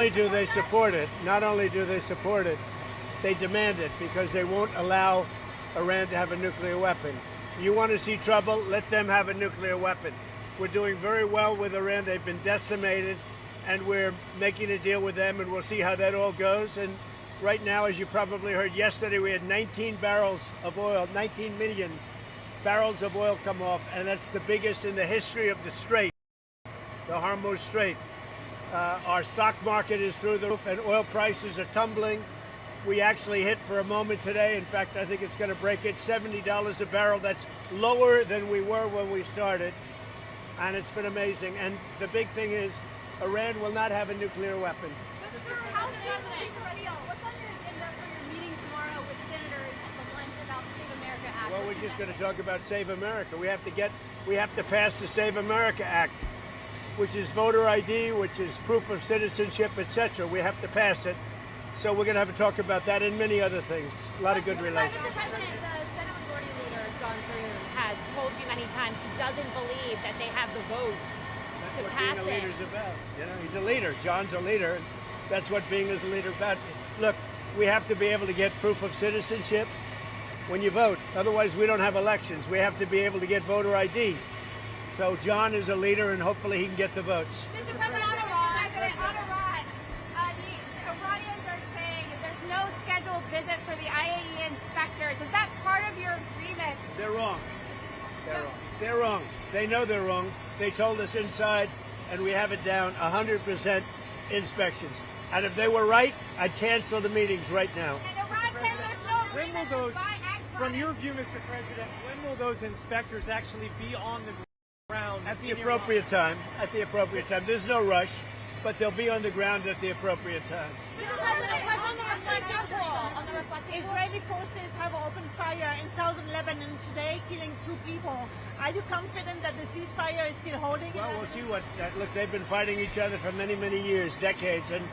Not only do they support it, they demand it because they won't allow Iran to have a nuclear weapon. You want to see trouble? Let them have a nuclear weapon. We're doing very well with Iran. They've been decimated, and we're making a deal with them, and we'll see how that all goes. And right now, as you probably heard yesterday, we had 19 barrels of oil, 19 million barrels of oil come off, and that's the biggest in the history of the Strait, the Hormuz Strait. Our stock market is through the roof, and oil prices are tumbling. We actually hit for a moment today. In fact, I think it's going to break it, $70 a barrel. That's lower than we were when we started, and it's been amazing. And the big thing is, Iran will not have a nuclear weapon. What's on your agenda for your meeting tomorrow with senators at the lunch about the Save America Act? Well, we're just going to talk about Save America. We have to pass the Save America Act, which is voter ID, which is proof of citizenship, etc. We have to pass it. So we're going to have a talk about that and many other things. A lot of good relations. Mr. President, the Senate Majority Leader, John Thune, has told you many times he doesn't believe that they have the vote to pass it. That's what being a leader is about. You know, he's a leader. John's a leader. That's what being as a leader is about. Look, we have to be able to get proof of citizenship when you vote. Otherwise, we don't have elections. We have to be able to get voter ID. So John is a leader, and hopefully he can get the votes. Mr. President, on Iran, the Iranians are saying there's no scheduled visit for the IAEA inspectors. Is that part of your agreement? They're wrong. They're wrong. They know they're wrong. They told us inside, and we have it down, 100% inspections. And if they were right, I'd cancel the meetings right now. And Iran says there's no when will those, from your view, Mr. President, when will those inspectors actually be on the ground? At the appropriate time. At the appropriate time. There's no rush, but they'll be on the ground at the appropriate time. Mr. President, on the reflecting pool, Israeli forces have opened fire in southern Lebanon today, killing 2 people. Are you confident that the ceasefire is still holding? Well, we'll see what. Look, they've been fighting each other for many, many years, decades, and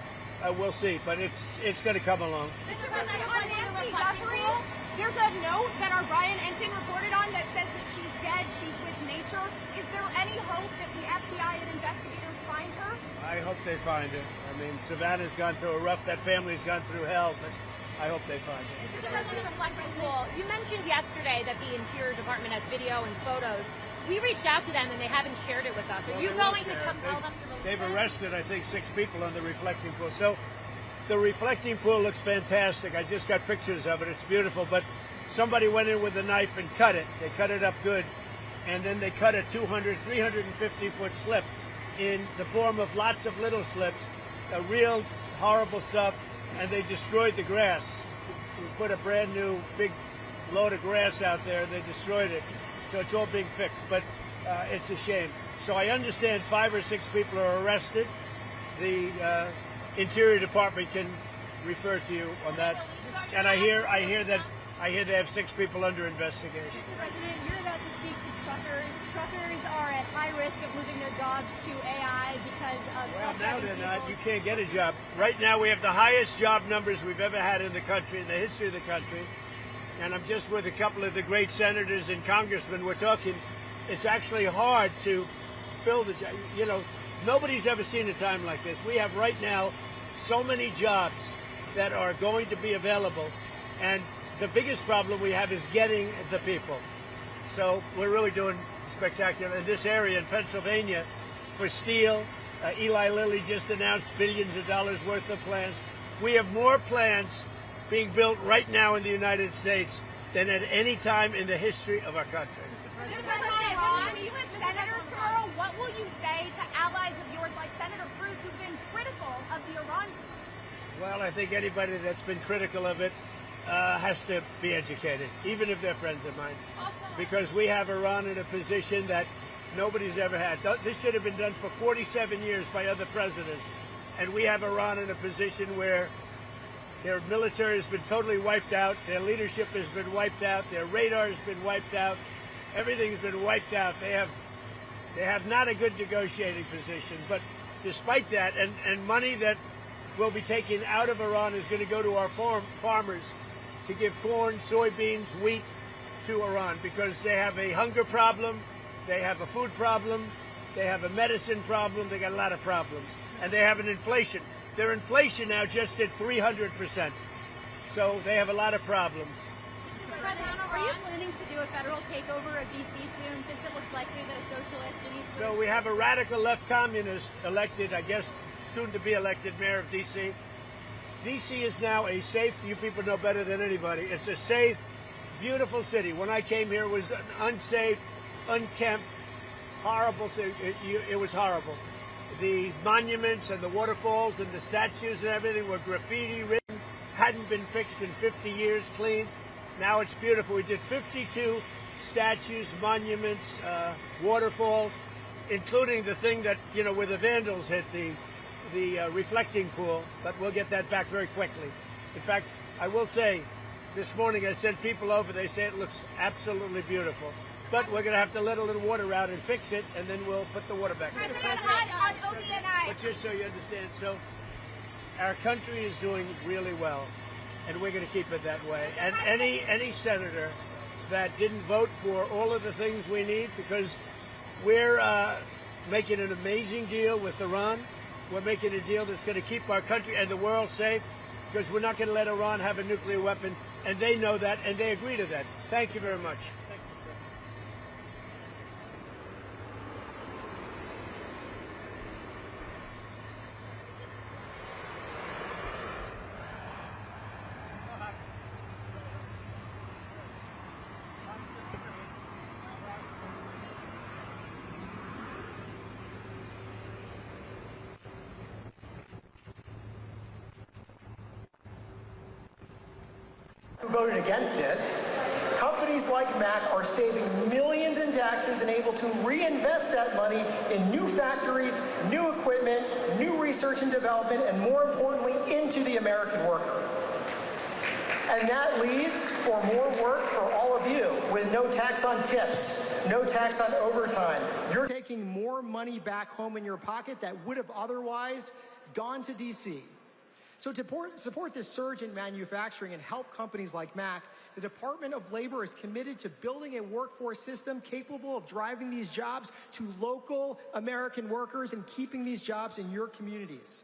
we'll see. But it's going to come along. Mr. President, on Nancy Guthrie, there's a note that our Brian Ensign reported on that says that she's dead, she's with nature. Is there any hope that the FBI and investigators find her? I hope they find her. I mean, Savannah's gone through that family's gone through hell, but I hope they find her. Mr. President, reflecting pool, you mentioned yesterday that the Interior Department has video and photos. We reached out to them and they haven't shared it with us. Are you going to compel them to release They've it? arrested, I think, 6 people on the reflecting pool. So the reflecting pool looks fantastic. I just got pictures of it. It's beautiful. But somebody went in with a knife and cut it. They cut it up good. And then they cut a 350-foot slip in the form of lots of little slips, real horrible stuff, and they destroyed the grass. We put a brand new big load of grass out there, and they destroyed it. So it's all being fixed, but it's a shame. So I understand 5 or 6 people are arrested. The Interior Department can refer to you on that. And I hear they have 6 people under investigation. Mr. President, you're about to speak to truckers. Truckers are at high risk of losing their jobs to AI because of Now they're not. You can't get a job. Right now we have the highest job numbers we've ever had in the country, in the history of the country. And I'm just with a couple of the great senators and congressmen. We're talking, it's actually hard to fill the job. You know, nobody's ever seen a time like this. We have right now so many jobs that are going to be available. And the biggest problem we have is getting the people. So we're really doing spectacular in this area in Pennsylvania for steel. Eli Lilly just announced billions of dollars worth of plans. We have more plants being built right now in the United States than at any time in the history of our country. Mr. President, when you meet with senators tomorrow, what will you say to allies of yours like Senator Cruz who've been critical of the Iran deal? Well, I think anybody that's been critical of it has to be educated, even if they're friends of mine, because we have Iran in a position that nobody's ever had. This should have been done for 47 years by other presidents, and we have Iran in a position where their military has been totally wiped out, their leadership has been wiped out, their radar has been wiped out, everything's been wiped out. They have not a good negotiating position, but despite that, and money that will be taken out of Iran is going to go to our farmers to give corn, soybeans, wheat to Iran, because they have a hunger problem, they have a food problem, they have a medicine problem, they got a lot of problems, and they have an inflation Their inflation now just at 300%. So they have a lot of problems. Are you planning to do a federal takeover of D.C. soon, since it looks likely that a socialist needs to... So we have a radical left communist elected, I guess, soon to be elected mayor of D.C. D.C. is now a safe, you people know better than anybody, it's a safe, beautiful city. When I came here, it was an unsafe, unkempt, horrible city. It was horrible. The monuments and the waterfalls and the statues and everything were graffiti written, hadn't been fixed in 50 years, clean. Now it's beautiful. We did 52 statues, monuments, waterfalls, including the thing that, you know, where the vandals hit, the reflecting pool, but we'll get that back very quickly. In fact, I will say, this morning I sent people over, they say it looks absolutely beautiful. But we're going to have to let a little water out and fix it, and then we'll put the water back in. But just so you understand, so our country is doing really well, and we're going to keep it that way. And any senator that didn't vote for all of the things we need, because we're making an amazing deal with Iran. We're making a deal that's going to keep our country and the world safe, because we're not going to let Iran have a nuclear weapon, and they know that, and they agree to that. Thank you very much. Who voted against it. Companies like Mack are saving millions in taxes and able to reinvest that money in new factories, new equipment, new research and development, and more importantly, into the American worker. And that leads for more work for all of you, with no tax on tips, no tax on overtime. You're taking more money back home in your pocket that would have otherwise gone to D.C. So to support this surge in manufacturing and help companies like Mack, the Department of Labor is committed to building a workforce system capable of driving these jobs to local American workers and keeping these jobs in your communities.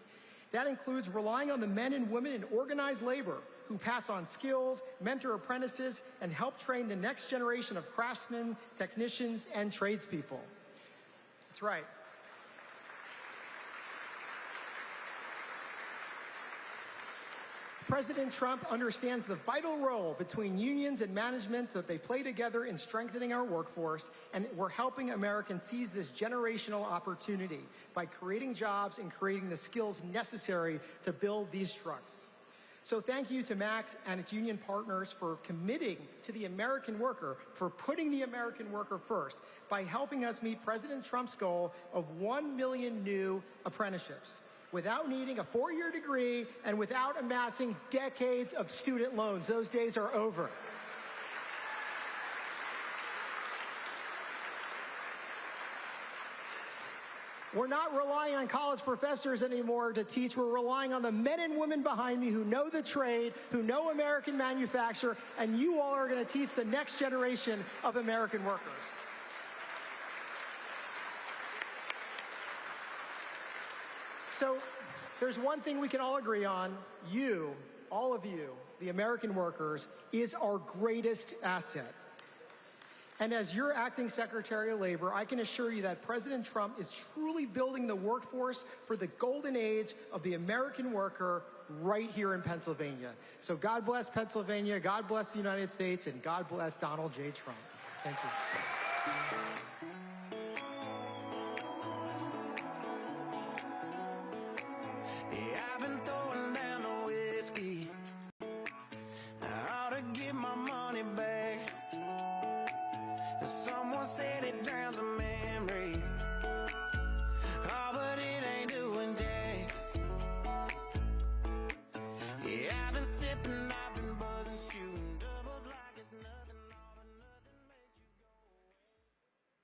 That includes relying on the men and women in organized labor who pass on skills, mentor apprentices, and help train the next generation of craftsmen, technicians, and tradespeople. That's right. President Trump understands the vital role between unions and management that they play together in strengthening our workforce, and we're helping Americans seize this generational opportunity by creating jobs and creating the skills necessary to build these trucks. So thank you to Mack and its union partners for committing to the American worker, for putting the American worker first by helping us meet President Trump's goal of 1 million new apprenticeships, without needing a 4-year degree and without amassing decades of student loans. Those days are over. We're not relying on college professors anymore to teach. We're relying on the men and women behind me who know the trade, who know American manufacture, and you all are going to teach the next generation of American workers. So there's one thing we can all agree on. You, all of you, the American workers, is our greatest asset. And as your acting Secretary of Labor, I can assure you that President Trump is truly building the workforce for the golden age of the American worker right here in Pennsylvania. So God bless Pennsylvania, God bless the United States, and God bless Donald J. Trump. Thank you. Someone said it drowns a memory. Oh, but it ain't doing jack. Yeah, I've been sipping, I've been buzzing, shooting doubles like it's nothing, all but nothing makes you go away.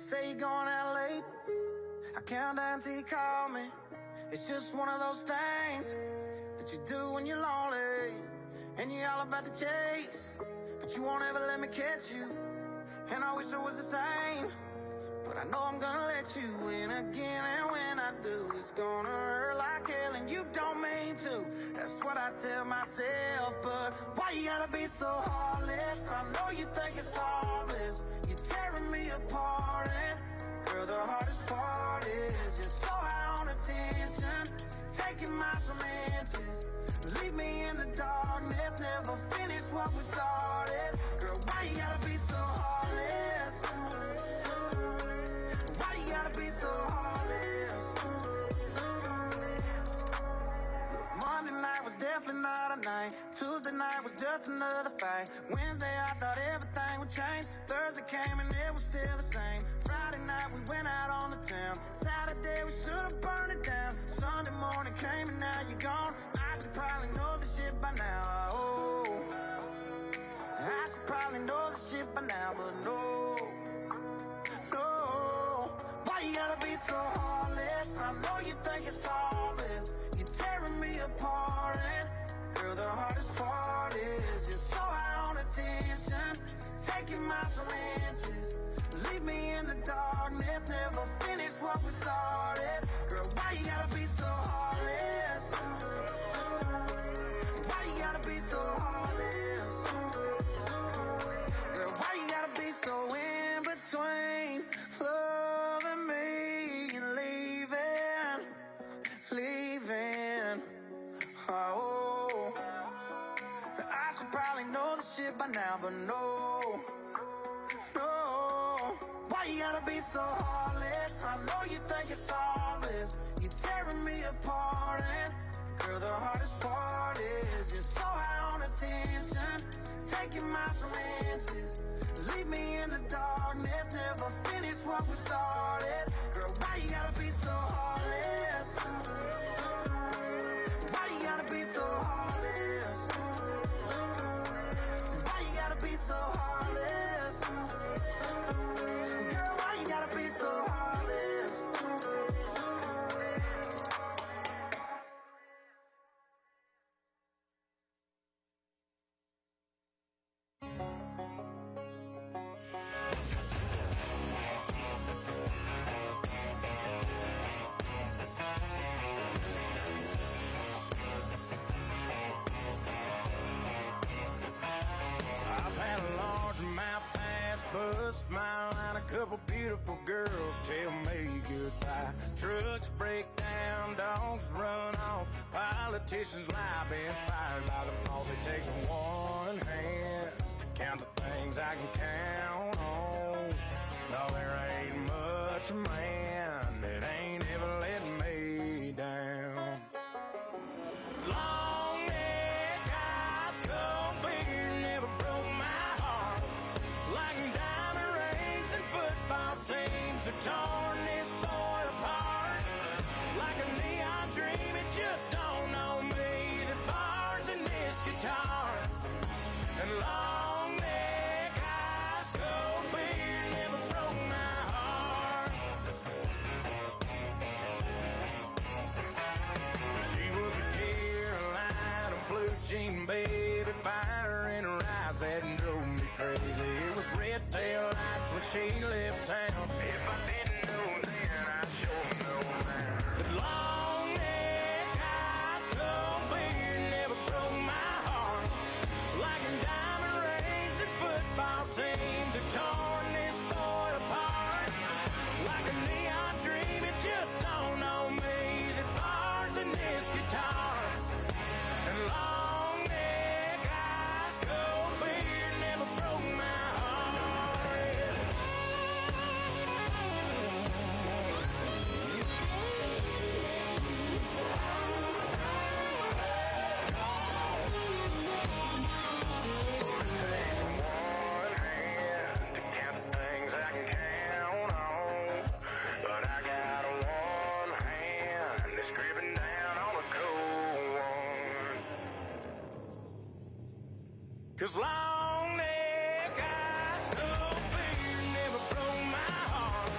say you're going out late. I count down till you call me. It's just one of those things that you do when you're lonely, and you're all about the chase, but you won't ever let me catch you. And I wish it was the same, but I know I'm gonna let you in again. And when I do, it's gonna hurt like hell, and you don't mean to. That's what I tell myself. But why you gotta be so heartless? I know you think it's harmless. You're tearing me apart, and girl, the hardest part is you're so high on attention, taking my some inches. Leave me in the darkness, never finish what we started. Girl, why you gotta be so heartless? Why you gotta be so heartless? Look, Monday night was definitely not a night. Tuesday night was just another fight. Wednesday I thought everything would change. Thursday came and it was still the same. Friday night we went out on the town. Saturday we should've burned it down. Sunday morning came and now you're gone. I should probably know this shit by now. Oh, I should probably know this shit by now, but no, no. Why you gotta be so heartless? I know you think it's harmless. You're tearing me apart, and girl, the hardest part is you're so high on attention, taking my some inches. Leave me in the darkness, never finish what we started. Girl, why you gotta be so heartless? Why you gotta be so heartless? Girl, why you gotta be so in between loving me and leaving, leaving? Oh, I should probably know this shit by now, but no, no. Why you gotta be so heartless? I know you think it's harmless. You're tearing me apart, and girl, the hardest part is you're so high on attention, taking my some inches. Leave me in the darkness, never finish what we started. Girl, why you gotta be so heartless? Why you gotta be so heartless? Why you gotta be so heartless? Girl, why you gotta be so heartless? I've had a large amount pass, bust my line. A couple beautiful girls tell me goodbye. Trucks break down, dogs run off. Politicians lie, been fired by the boss. It takes one hand to count the things I can count on. No, there ain't much man that ain't ever let me down. Long neck, high skull beard never broke my heart. Like diamond rings and football teams have torn this boy apart. Like a neon dream, it just don't know me. The bars in this guitar. And long neck, high skull beard never broke my heart. She was a Carolina blue jean baby, fire in her eyes that drove me crazy. It was red tail lights when she left town. If I didn't know then, I sure know now. But long neck, high skull beard never broke my heart. Like diamond rings and football teams have torn this boy apart. Like a neon dream, it just don't know me. The bars in this guitar. And long neck, high skull beard never broke my heart. Takes one hand to count the things I can count on. But I got one hand that's gripping down on a cold one. 'Cause long neck, high skull beard never broke my heart.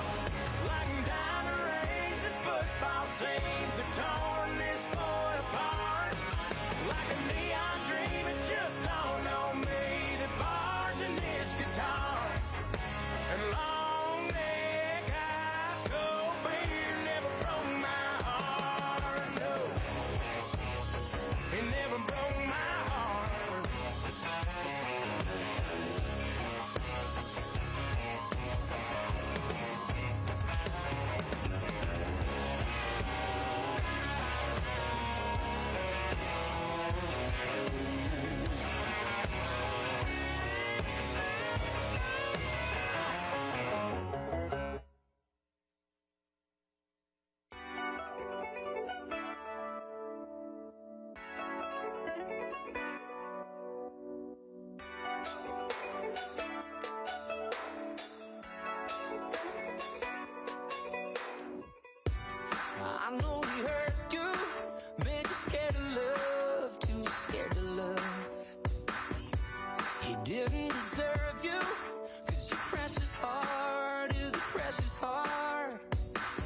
precious heart.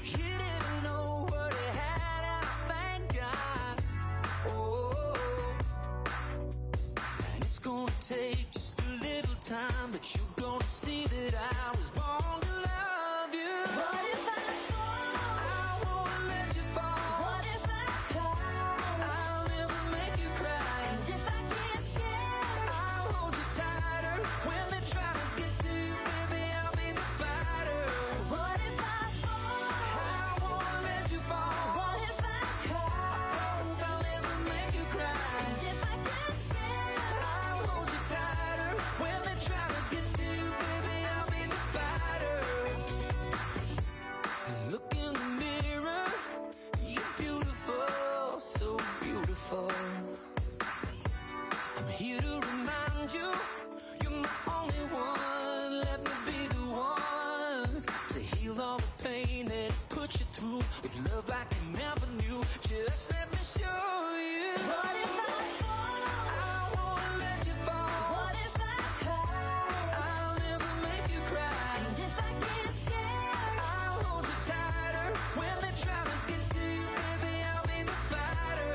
You didn't know what it had, and I thank God. Oh, and it's gonna take just a little time, but you're gonna see that I was born to love you. What if I fall? I won't let you fall. What if I cry? I'll never make you cry. And if I get scared, I'll hold you tighter. When they try to get to you, baby, I'll be the fighter. What if I fall? I won't let you fall. What if I cry? I promise I'll never make you cry. And if I get scared, I'll hold you tighter. When they try to get to you, baby, I'll be the fighter. Look in the mirror, you're beautiful, so beautiful. I'm here to remind you, you're my only one. Let me be the one to heal all the pain that put you through with love like you never knew. Just let me show you. What if I fall? I won't let you fall. What if I cry? I'll never make you cry. And if I get scared, I'll hold you tighter. When they try to get to you, baby, I'll be the fighter.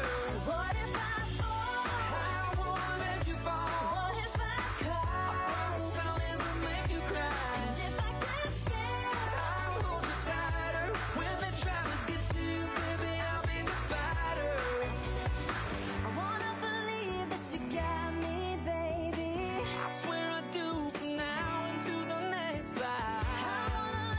What if I fall? I won't let you fall. What if I cry? I promise I'll never make you cry. And if I get scared, I'll hold you tighter. When they try to get to you, baby, I'll be the fighter. I wanna believe that you got me, baby. I swear I do, from now into the next life. I wanna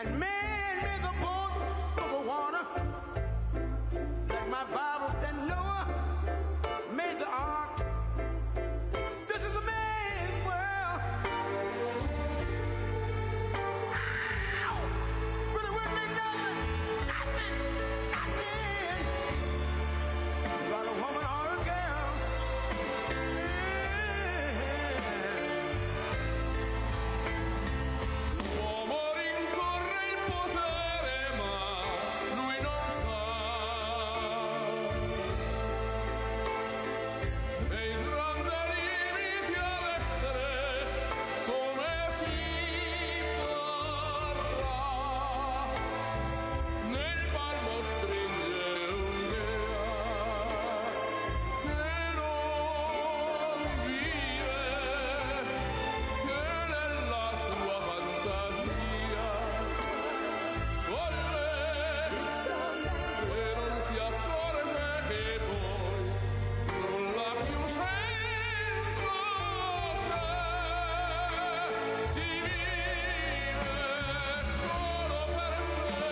And man made the boat of the water. Like my Bible said, Noah made the ark. This is a man's world. Ow! But it wouldn't be nothing about a woman or a girl. L'uomo rincorre il potere, ma lui non sa. E il grande limiti ad essere come si parla. Nel palmo stringe un'idea che non vive, che nella sua fantasia corre, se non si accorge che poi nulla più senso c'è, si vive solo per sé.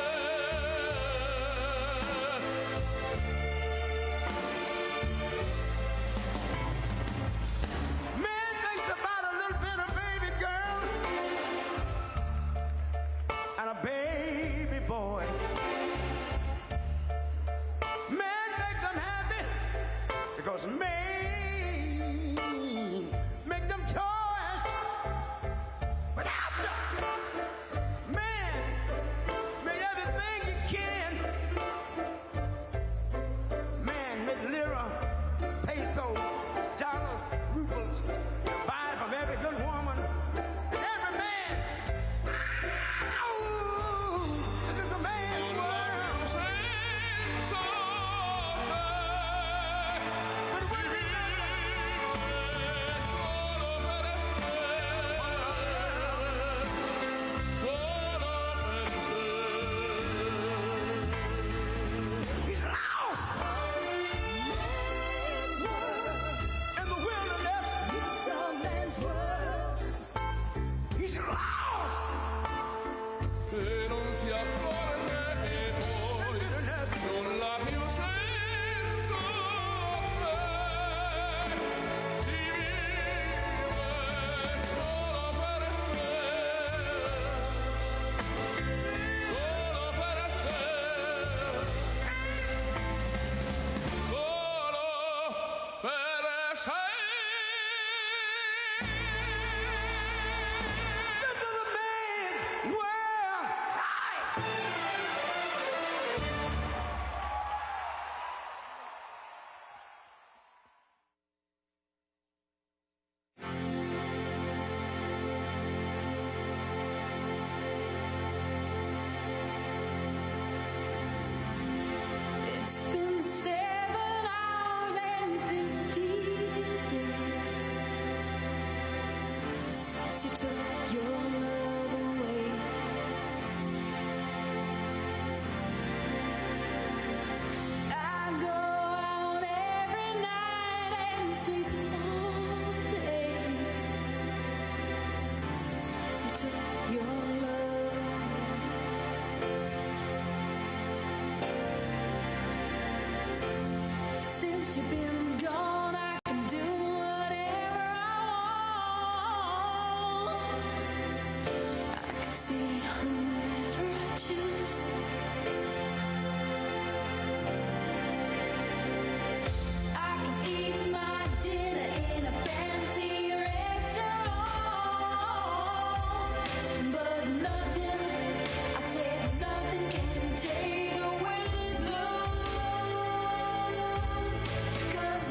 Man thinks about a little bit of baby girls and a baby boy. Man make them happy because man make them toys. But after man made everything he can. Man made lira, pesos, dollars, rubles, buy from every good woman and every man. Ow! This is a man's world. Senso c'è, But it wouldn't be nothing. solo per sé, solo per sé. He's lost in the wilderness. It's a man's world. He's lost E non si accorge che poi nulla più senso c'è, si vive solo per sé, solo per sé, solo per sé. This is a man's world. It's been 7 hours and 15 days since you took your love away. I go out every night and sleep all day since you took your love away. Since you've been gone, I can do whatever I want. I can see whomever I choose. I can eat my dinner in a fancy restaurant, but nothing, I said nothing can take away this blues. 'Cause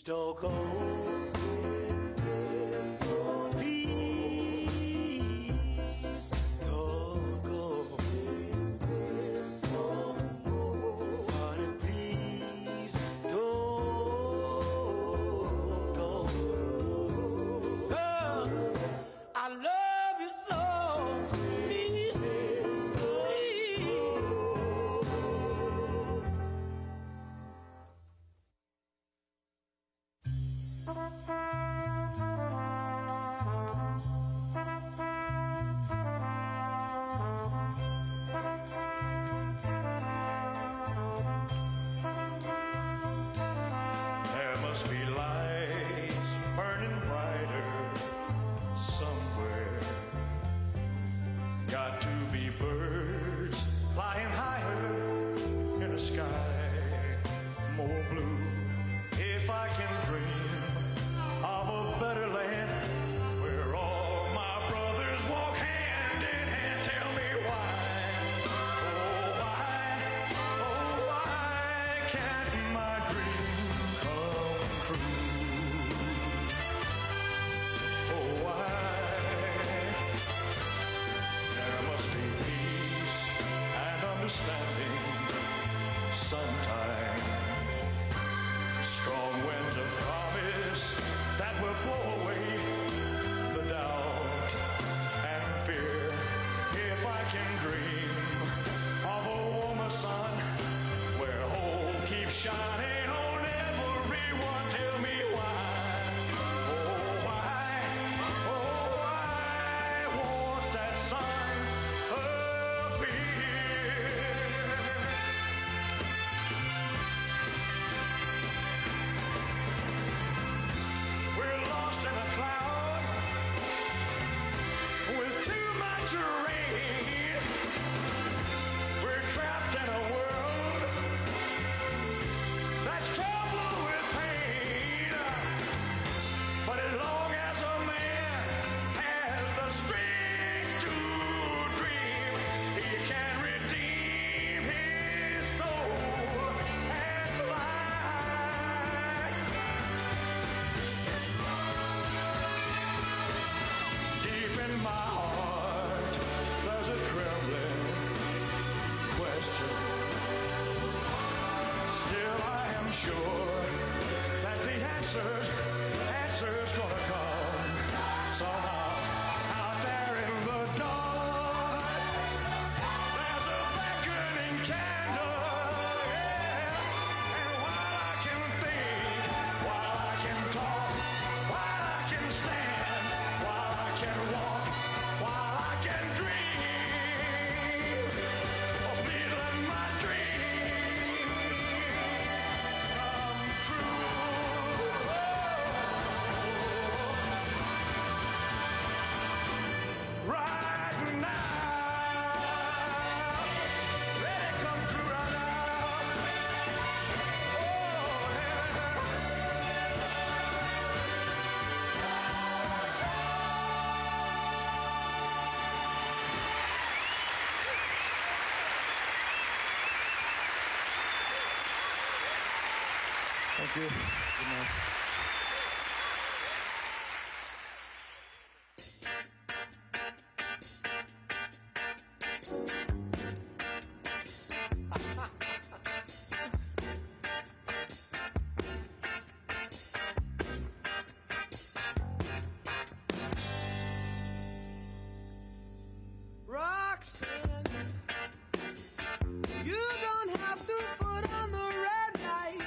don't go. Please don't go. Honey, please don't go. Girl, I love you so. Please, please. There must be lights burning brighter somewhere. Got to be birds flying higher in the sky, more blue. If I can dream of a better land where all my brothers walk hand in hand, tell me why, why can't my dream come true? Oh, why? There must be peace and understanding sometime. Strong winds of promise that will blow away the doubt and fear. If I can dream of a warmer sun where hope keeps shining on everyone, tell me why. Oh, why won't that sun appear? We're lost in a cloud with too much rain. We're trapped in a world that's troubled with pain. But as long as a man has the strength to dream, he can redeem his soul and fly. Deep in my heart, there's a trembling question. Still, I am sure that the answer's gonna come somehow. Out there in the dark, there's a beckoning candle, yeah. And while I can think, while I can talk, while I can stand, while I can walk, while I can dream, oh, please let my dream come true. Right now, let it come true right now. Oh, yeah. Thank you. Good night. Roxanne, you don't have to put on the red light.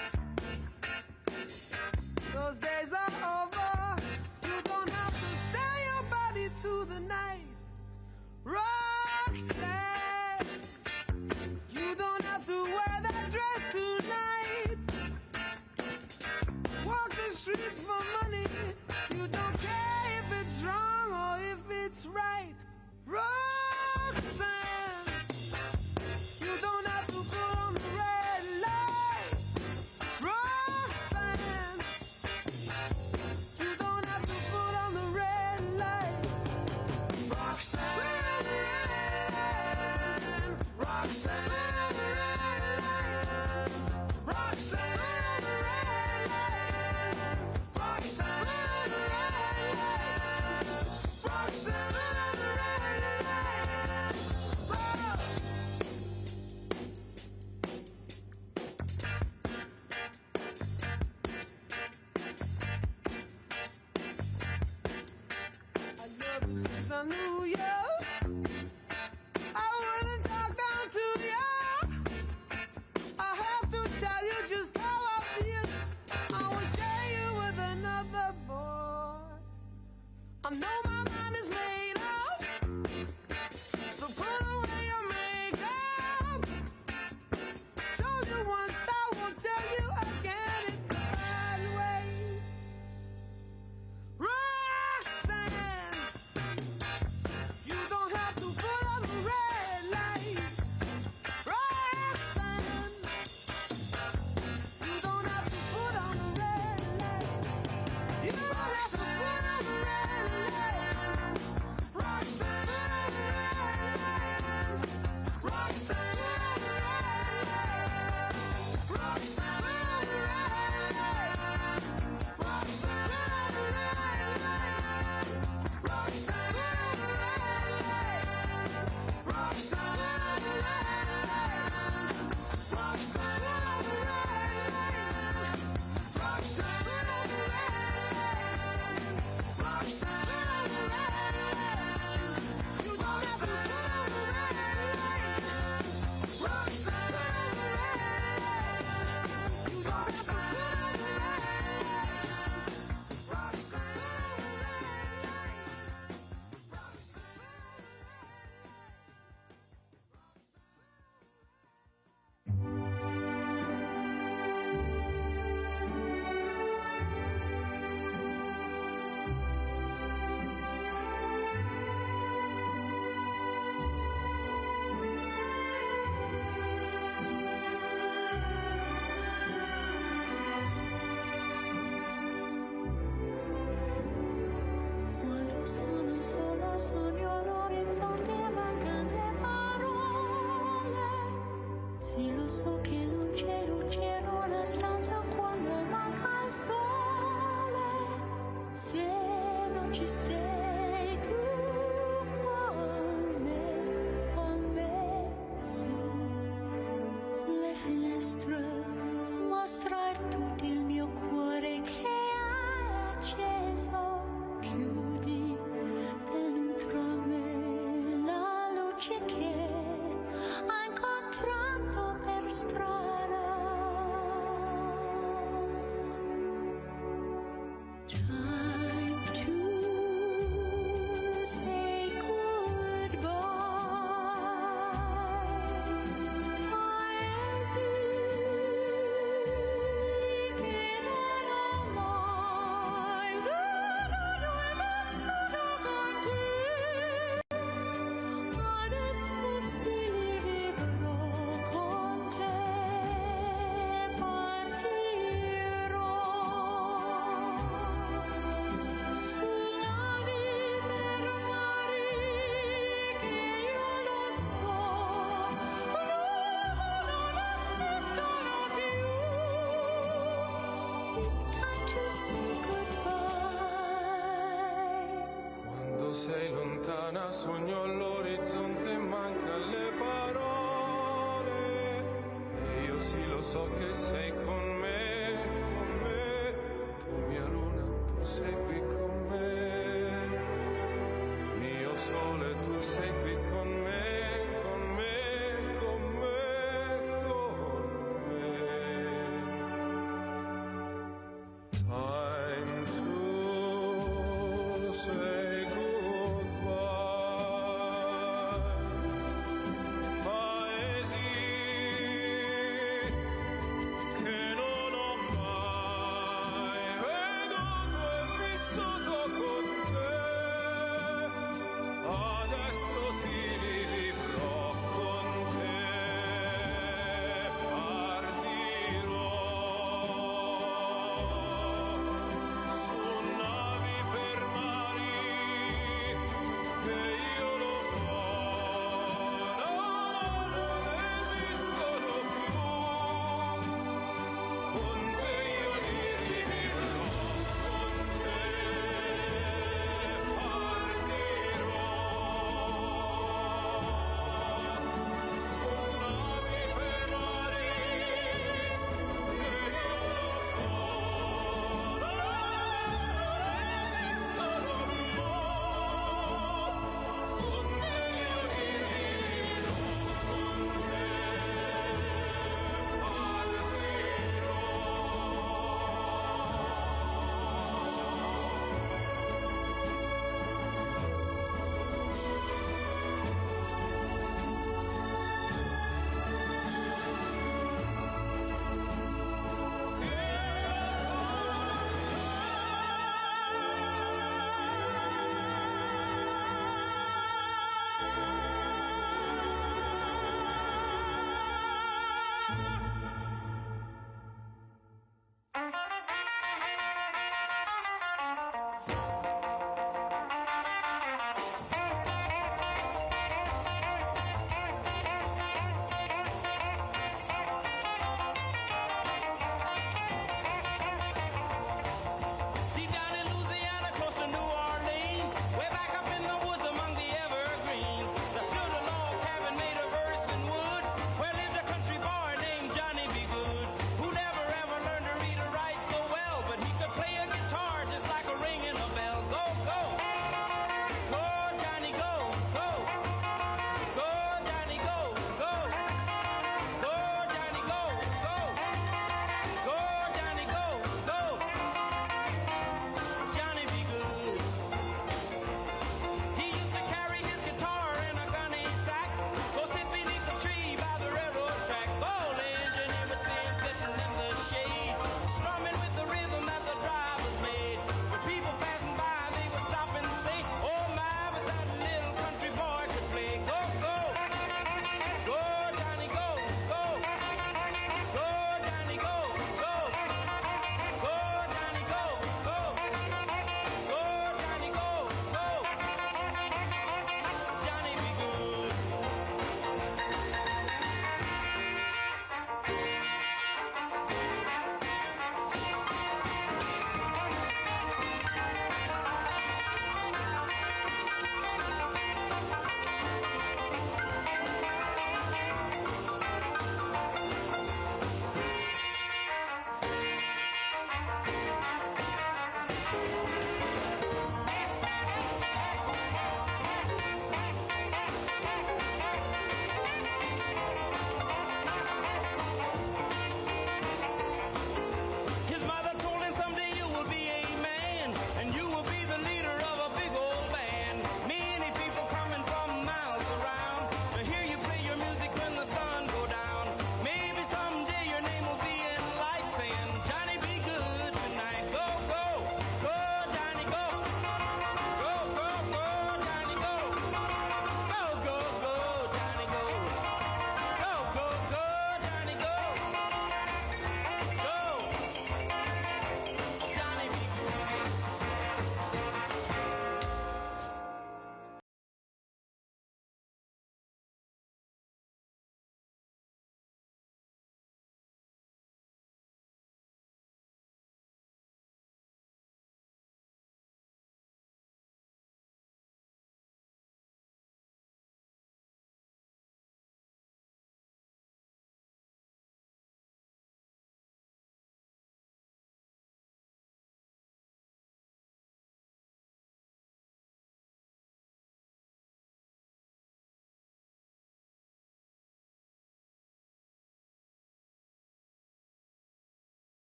I knew you, I wouldn't talk down to you. I have to tell you just how I feel. I will share you with another boy. I know my mind is made up, so put away your makeup. Told you once, I won't tell you again. It's a bad way. Roxanne, you don't have to put on the red light. Roxanne, you don't have to put on the red light. You don't have to put on the red light. Roxanne, Roxanne, Roxanne, Roxanne, sogno l'orizzonte, mancano le parole. Sì, lo so che non c'è luce in una stanza quando manca il sole. Se non ci sei tu con me, su le finestre mostra tutto il mio cuore che è acceso. Chiudi dentro me la luce che hai incontrato per strada. Time to say goodbye. Paesi che non ho mai veduto e vissuto con te. Adesso sì li vivrò con te. Partirò su navi per mari che io lo so non esistono più. It's time to say goodbye. Quando sei lontana sogno all'orizzonte, manca le parole. E io sì lo so che sei con me, tu mia luna, tu sei qui con me. Mio sole, tu sei qui con me, con me, con me, con me. Time to say goodbye. Paesi che non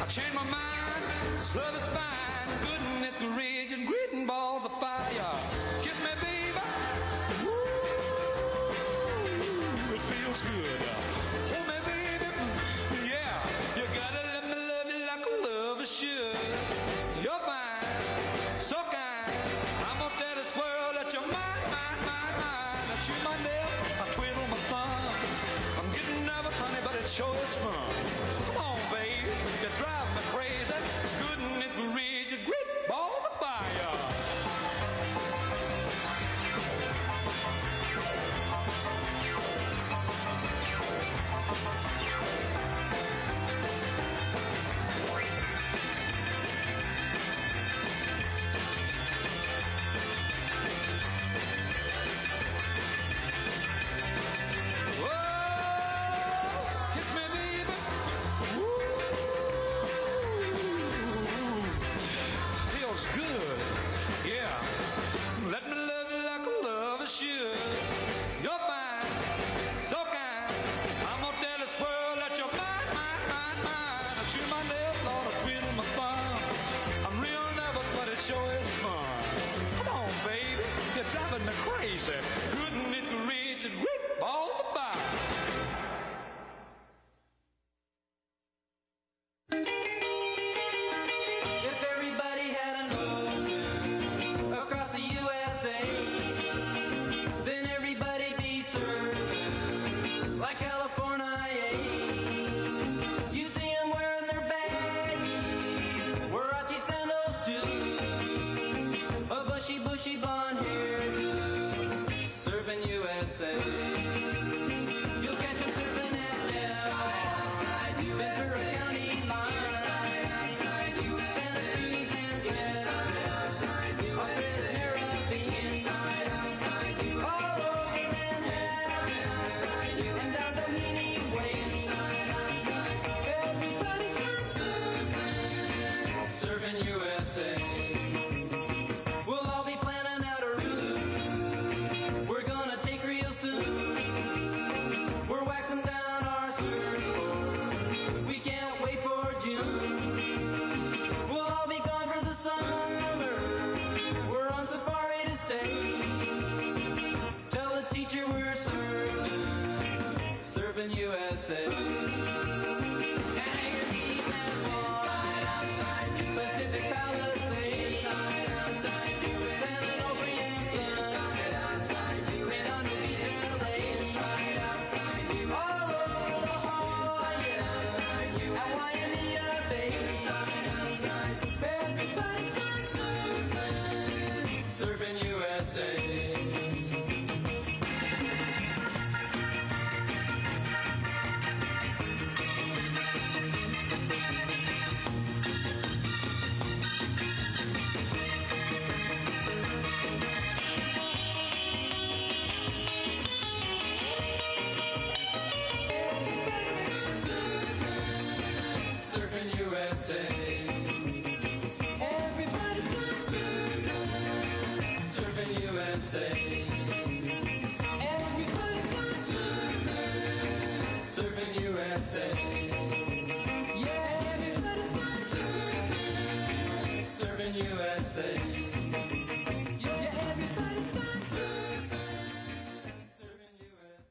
changed my mind. This love is fine. Good and it rich and grit and balls of fire. Kiss me, baby. Ooh, it feels good. Hold me, baby. Yeah, you gotta let me love you like a lover should. You're fine, so kind. I'm gonna tell this world that you're mine, mine, mine, mine. I chew my nails, I twiddle my thumbs. I'm getting nervous, honey, but it sure is fun. Come on, baby, you drive me crazy. Good and it reads your great balls of fire. Kiss me, baby. Ooh, feels good. Yeah. Let me love you like a lover should. You're fine, so kind. I'm gonna tell this world that you're mine, mine, mine, mine. I chew my nails, Lord, I twiddle my thumb. I'm real nervous, but it sure is fun. Come on, baby, you're driving me crazy. Good and it reads and great balls of fire. If everybody had an ocean across the USA, then everybody'd be served like California. You see them wearing their baggies, Warachi sandals too, a bushy, bushy blonde hair, serving USA. You'll catch them serving at Ventura County line, Santa Cruz and Tres, Australia, Caribbean, all over Manhattan, and down Doheny Way. Everybody's gone serving USA. We'll all be planning out a route we're gonna take real soon. We're waxing down our surfboard. We can't wait for June. We'll all be gone for the summer. We're on safari to stay. Tell the teacher we're serving USA. And Anchor Keys and Swan, Pacific Palisades, San Onofre and Sons, Redondo Beach and LA, all over La Jolla, and Waimea Bay. Everybody's gone serving USA. Surfing USA. Everybody's gone surfing USA. Everybody's gone surfing USA. Yeah, everybody's gone surfing USA. Yeah, everybody's gone surfing USA.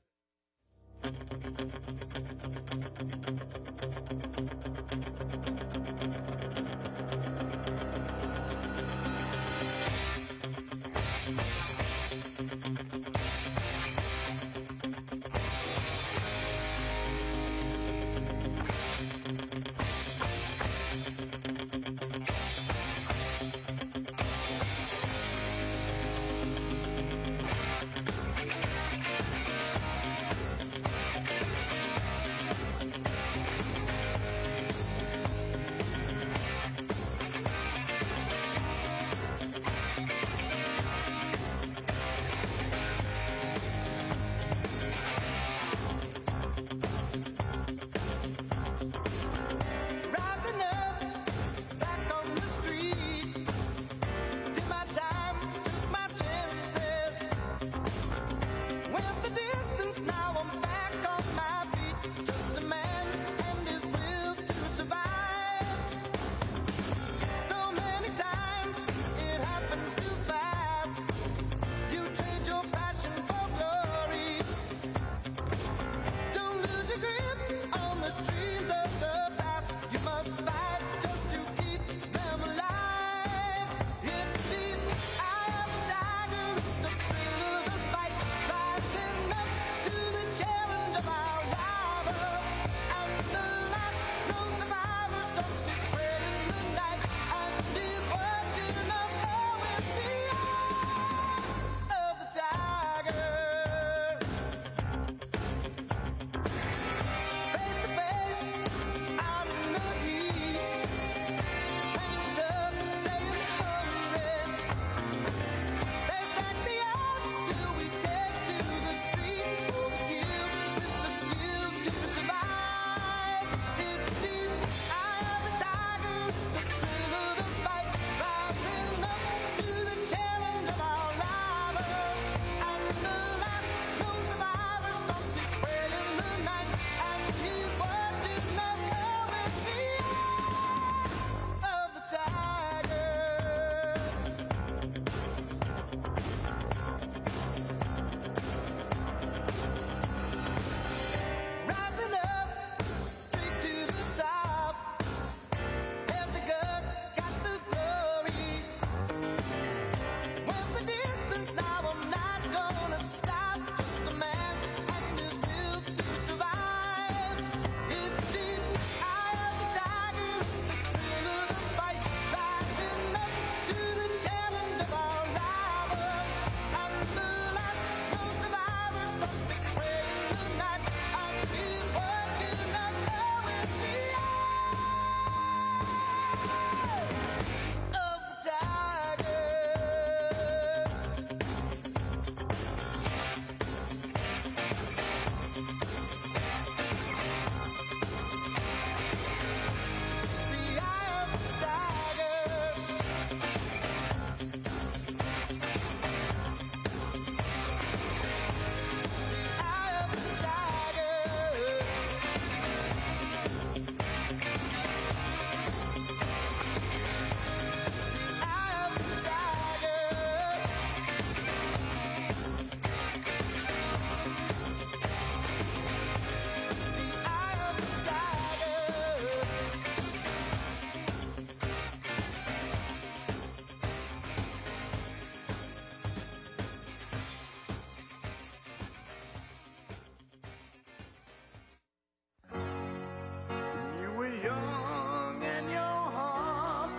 were young and your heart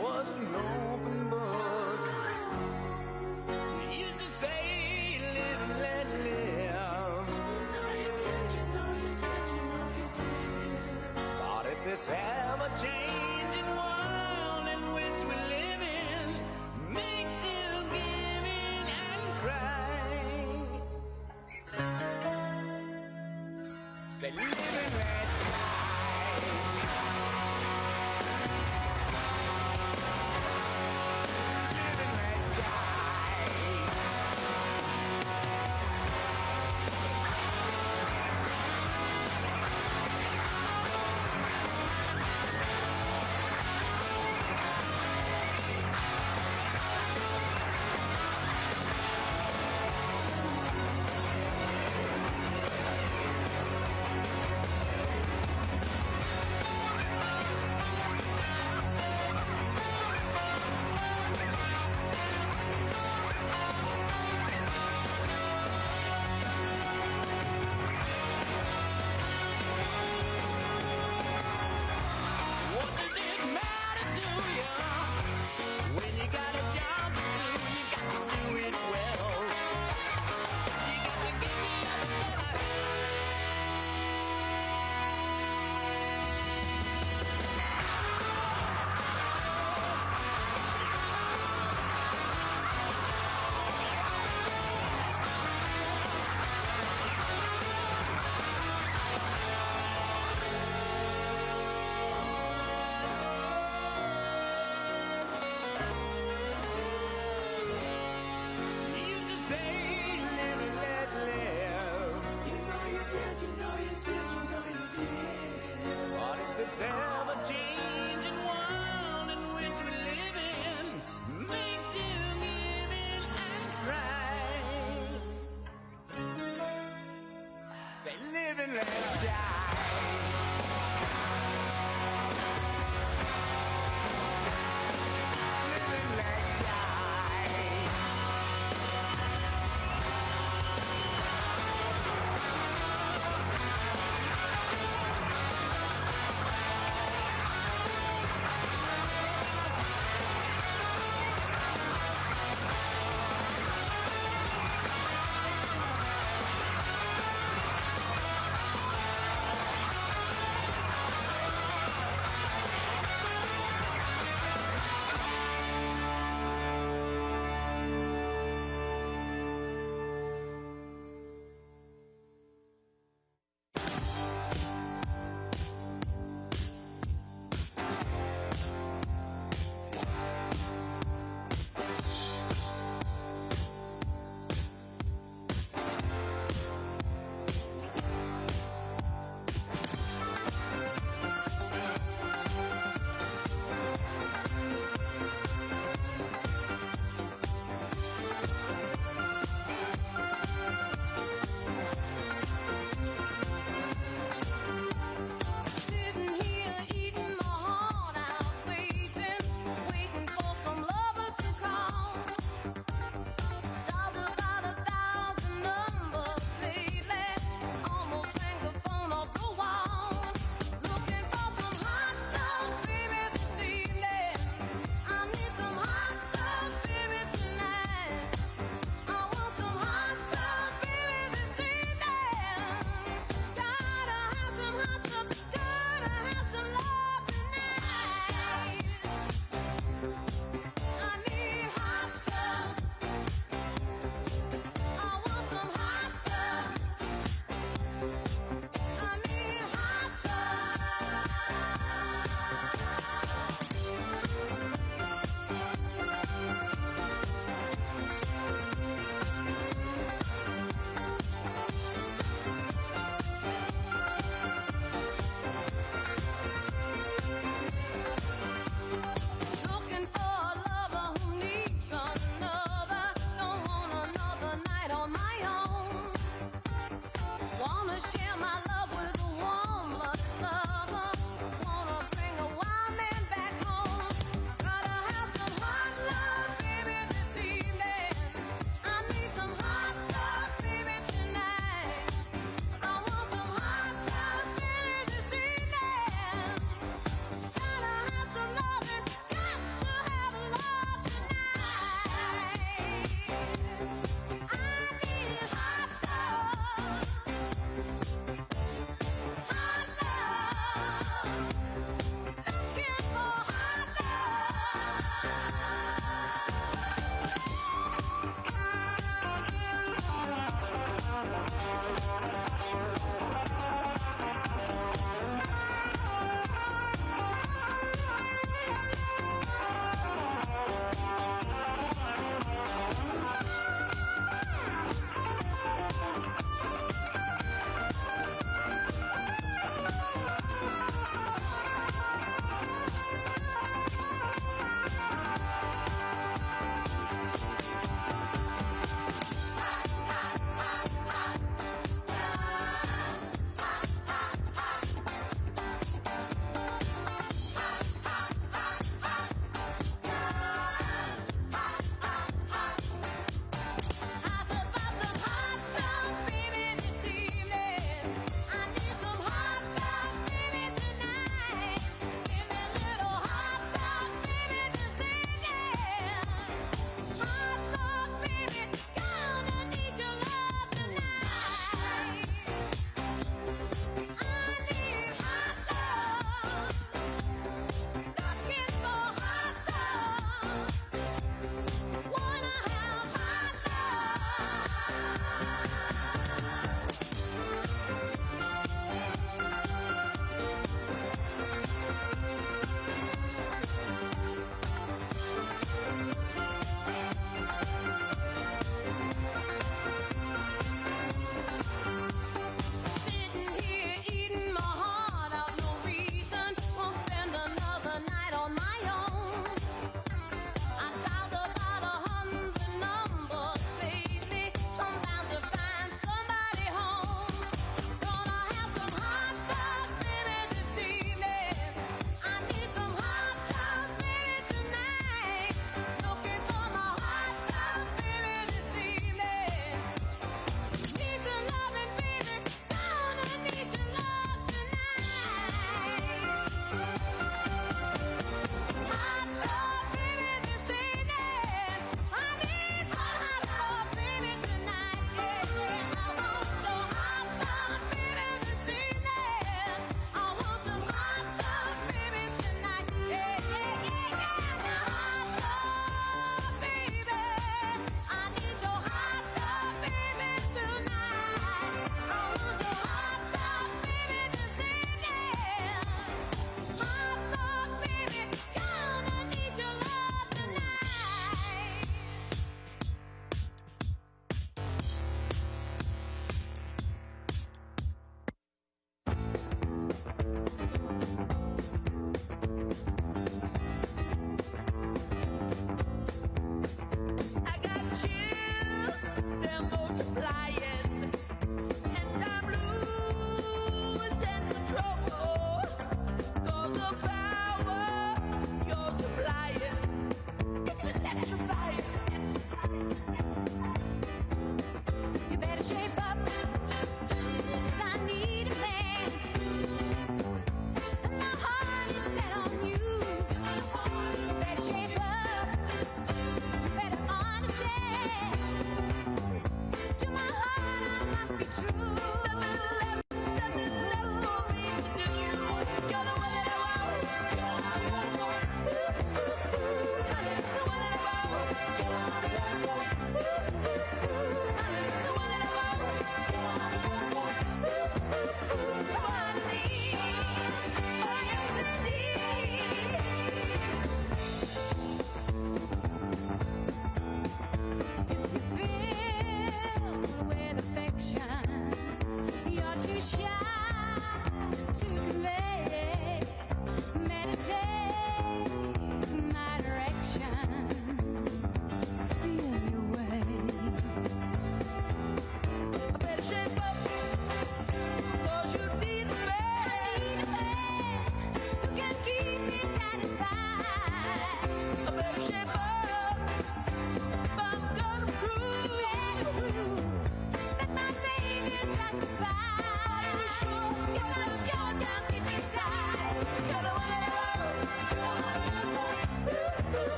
was an open book. You used to say, live and let live. But if this ever-changing world in which we live in makes you give in and cry, say, live and let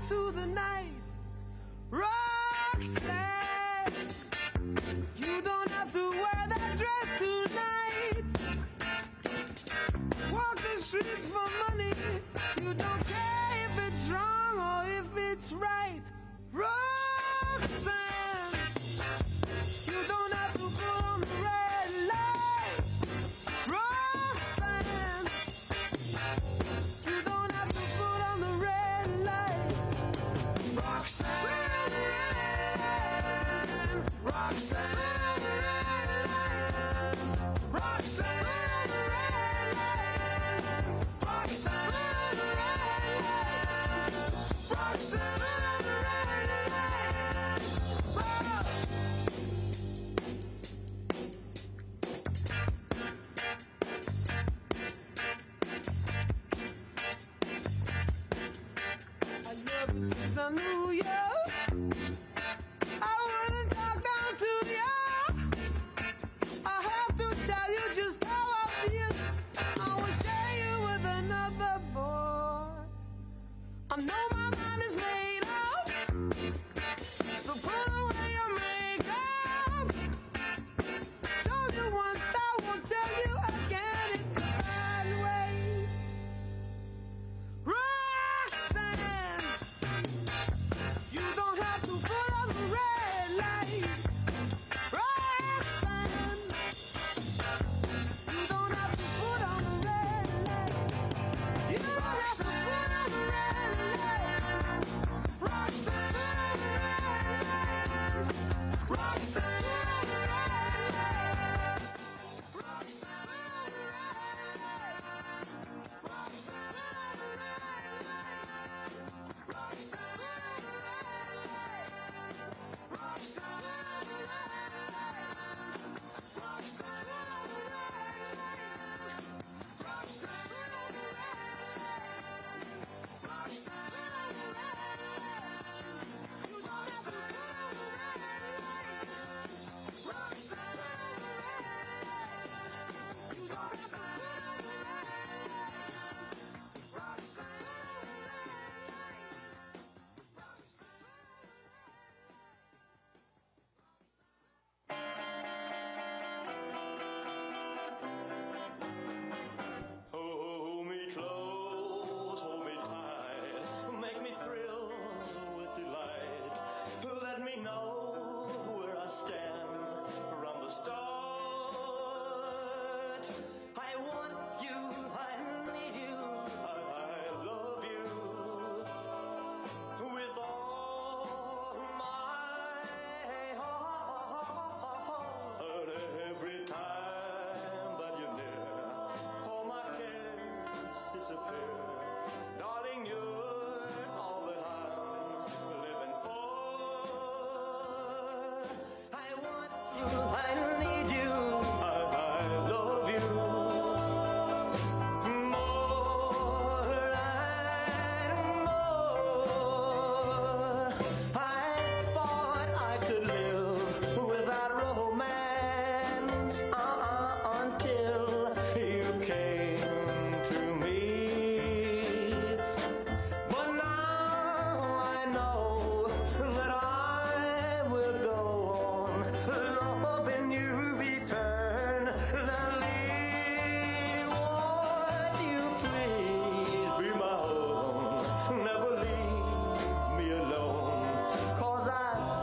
into the night. Roxanne, you don't have to wear that dress tonight. Walk the streets for money. You don't care if it's wrong or if it's right. Roxanne, you don't have to put on the red light. Roxanne, you don't have to put on the red light. Roxanne, Roxanne, Roxanne, Roxanne, Roxanne. Since I knew you, I wouldn't talk down to you. I have to tell you just how I feel. I will share you with another boy. I know my mind is made up, so put away your makeup. Told you once, I won't tell you again. It's a bad way. Roxanne, you don't have to put on the red light. Roxanne, you don't have to put on the red light. You don't have to put on the red light. Roxanne, Roxanne, Hold me close, hold me tight, make me thrill with delight. Let me know where I stand from the start. I want you, I need you, I love you with all my heart. Every time that you're near, all my cares disappear. Darling, you're all that I'm living for. I want you, I need you, I love you more and more. I thought I could live without romance until you came to me. But now I know that I will go on loving you eternally. Won't you please be my own? Never leave me alone, 'cause I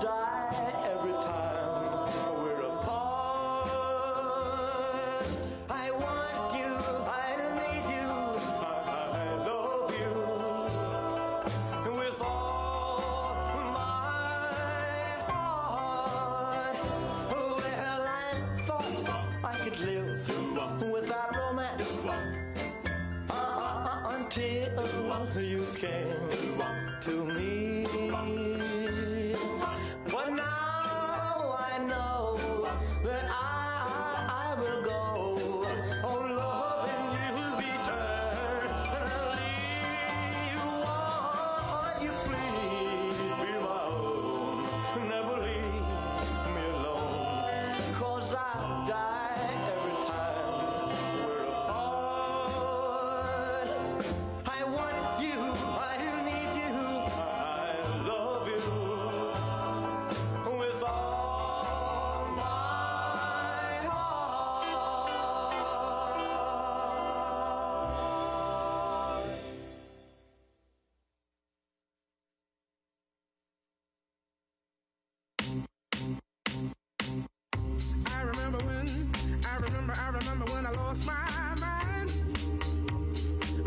die every time we're apart. I want you, I need you, I love you with all my heart. Well, I thought I could live without romance until you came to me. But now I know that I will go on loving you eternally. Won't you please be my own? Never leave me alone, 'cause I die every time we're apart. I want you, I need I remember when I lost my mind.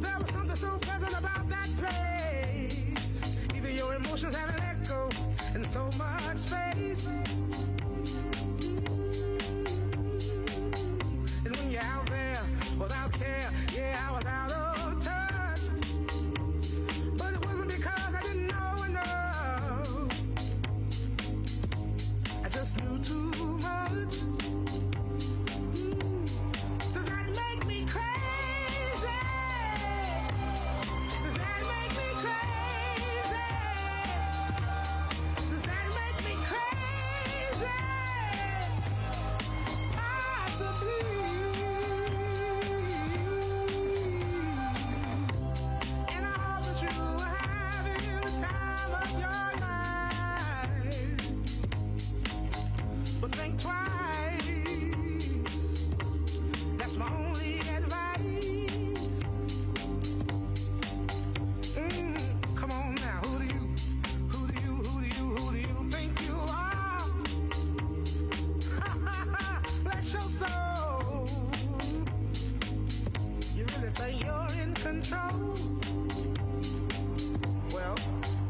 There was something so pleasant about that place. Even your emotions have an echo in so much space. And when you're out there without care, yeah, I was out of touch. But it wasn't because I didn't know enough. I just knew too much. Does that make me crazy? Does that make me crazy? Does that make me crazy? Possibly. And I hope that you are having the time of your life. But think twice. That's my only advice. Come on now, who do you think you are? Bless your soul. You really think you're in control? Well,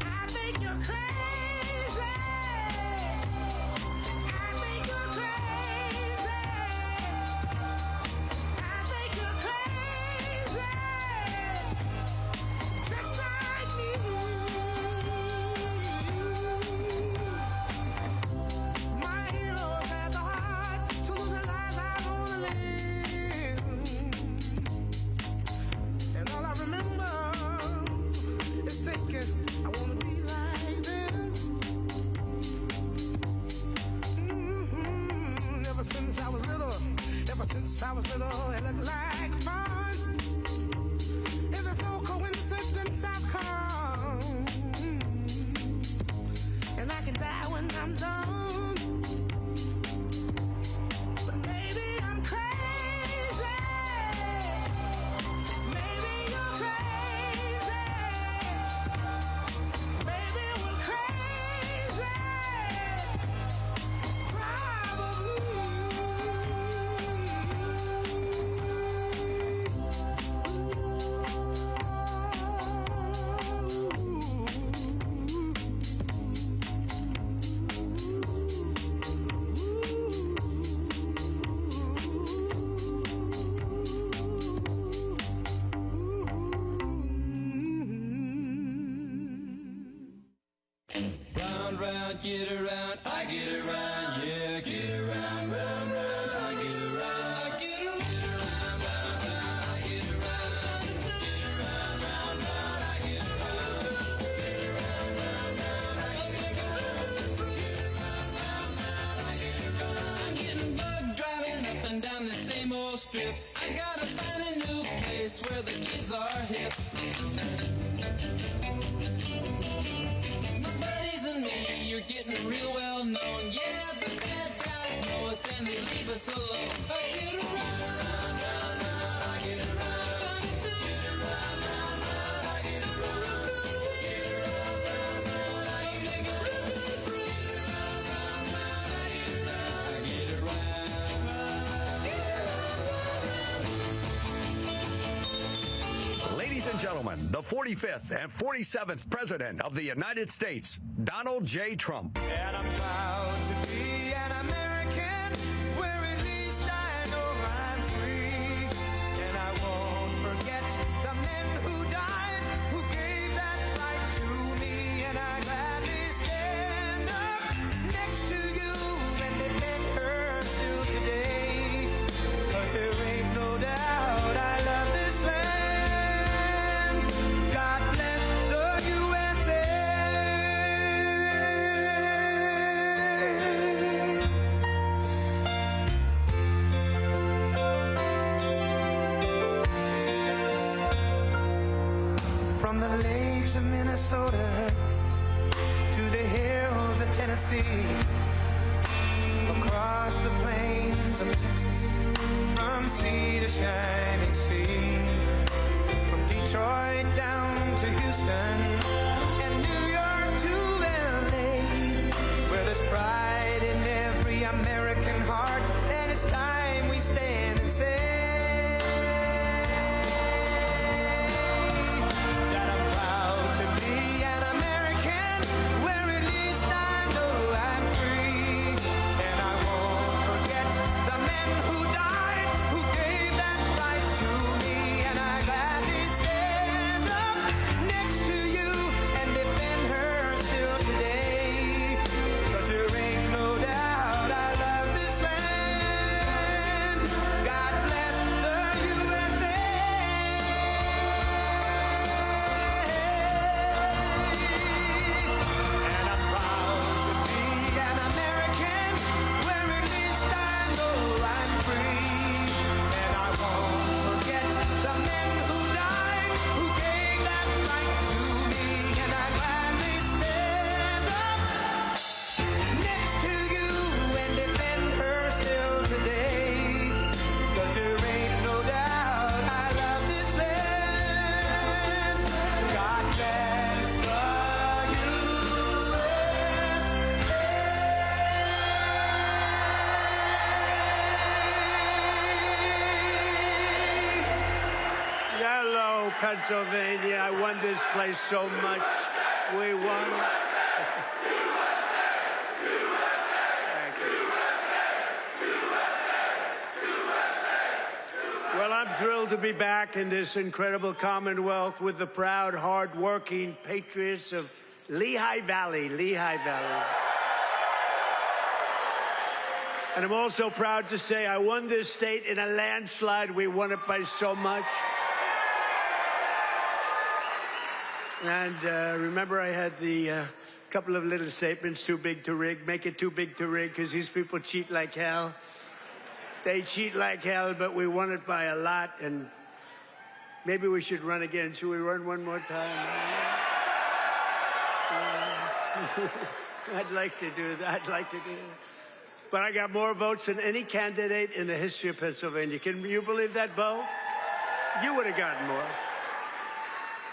I think you're crazy. I think you're crazy. I think you're crazy. Just like me. My heroes had the heart to lose the lives I wanna live. And all I remember is thinking I wanna be like them. Ever since I was little, it looked like fun. If there's no coincidence, I've come. And I can die when I'm done. But maybe I'm crazy. Maybe you're crazy. Maybe we're crazy. Round, round, get around, I get around, yeah, get around, round, round, I get around, I get around, round, round, I get around, get around, round, round, I get around, get around, round, round, I get around, get around, round, round, I get around. I'm getting bugged driving up and down the same old strip. I gotta find a new place where the kids are hip. You're getting real well known. Yeah, the bad guys know us and they leave us alone. I get around, round, round, I get around, get around, round, round, I get around, get around, round, round, I get around, get around, round, round, I get around. Ladies and gentlemen, the 45th and 47th President of the United States, Donald J. Trump. And I'm proud to be an American, where at least I know I'm free. And I won't forget the men who died, who gave that right to me. And I gladly stand up next to you and defend her still today. 'Cause there ain't no doubt I love this land. God bless the USA. From the lakes of Minnesota to the hills of Tennessee, across the plains of Texas, from sea to shining sea, from Detroit down to Houston and New York to LA, where there's pride in every American heart, and it's time we stand Pennsylvania. I won this place so much. We won. Thank you. Well, I'm thrilled to be back in this incredible Commonwealth with the proud, hard-working patriots of Lehigh Valley. Lehigh Valley. And I'm also proud to say I won this state in a landslide. We won it by so much. And remember, I had the couple of little statements, too big to rig. Make it too big to rig, because these people cheat like hell. They cheat like hell, but we won it by a lot. And maybe we should run again. Should we run one more time? I'd like to do that. I'd like to do that. But I got more votes than any candidate in the history of Pennsylvania. Can you believe that, Bo? You would have gotten more.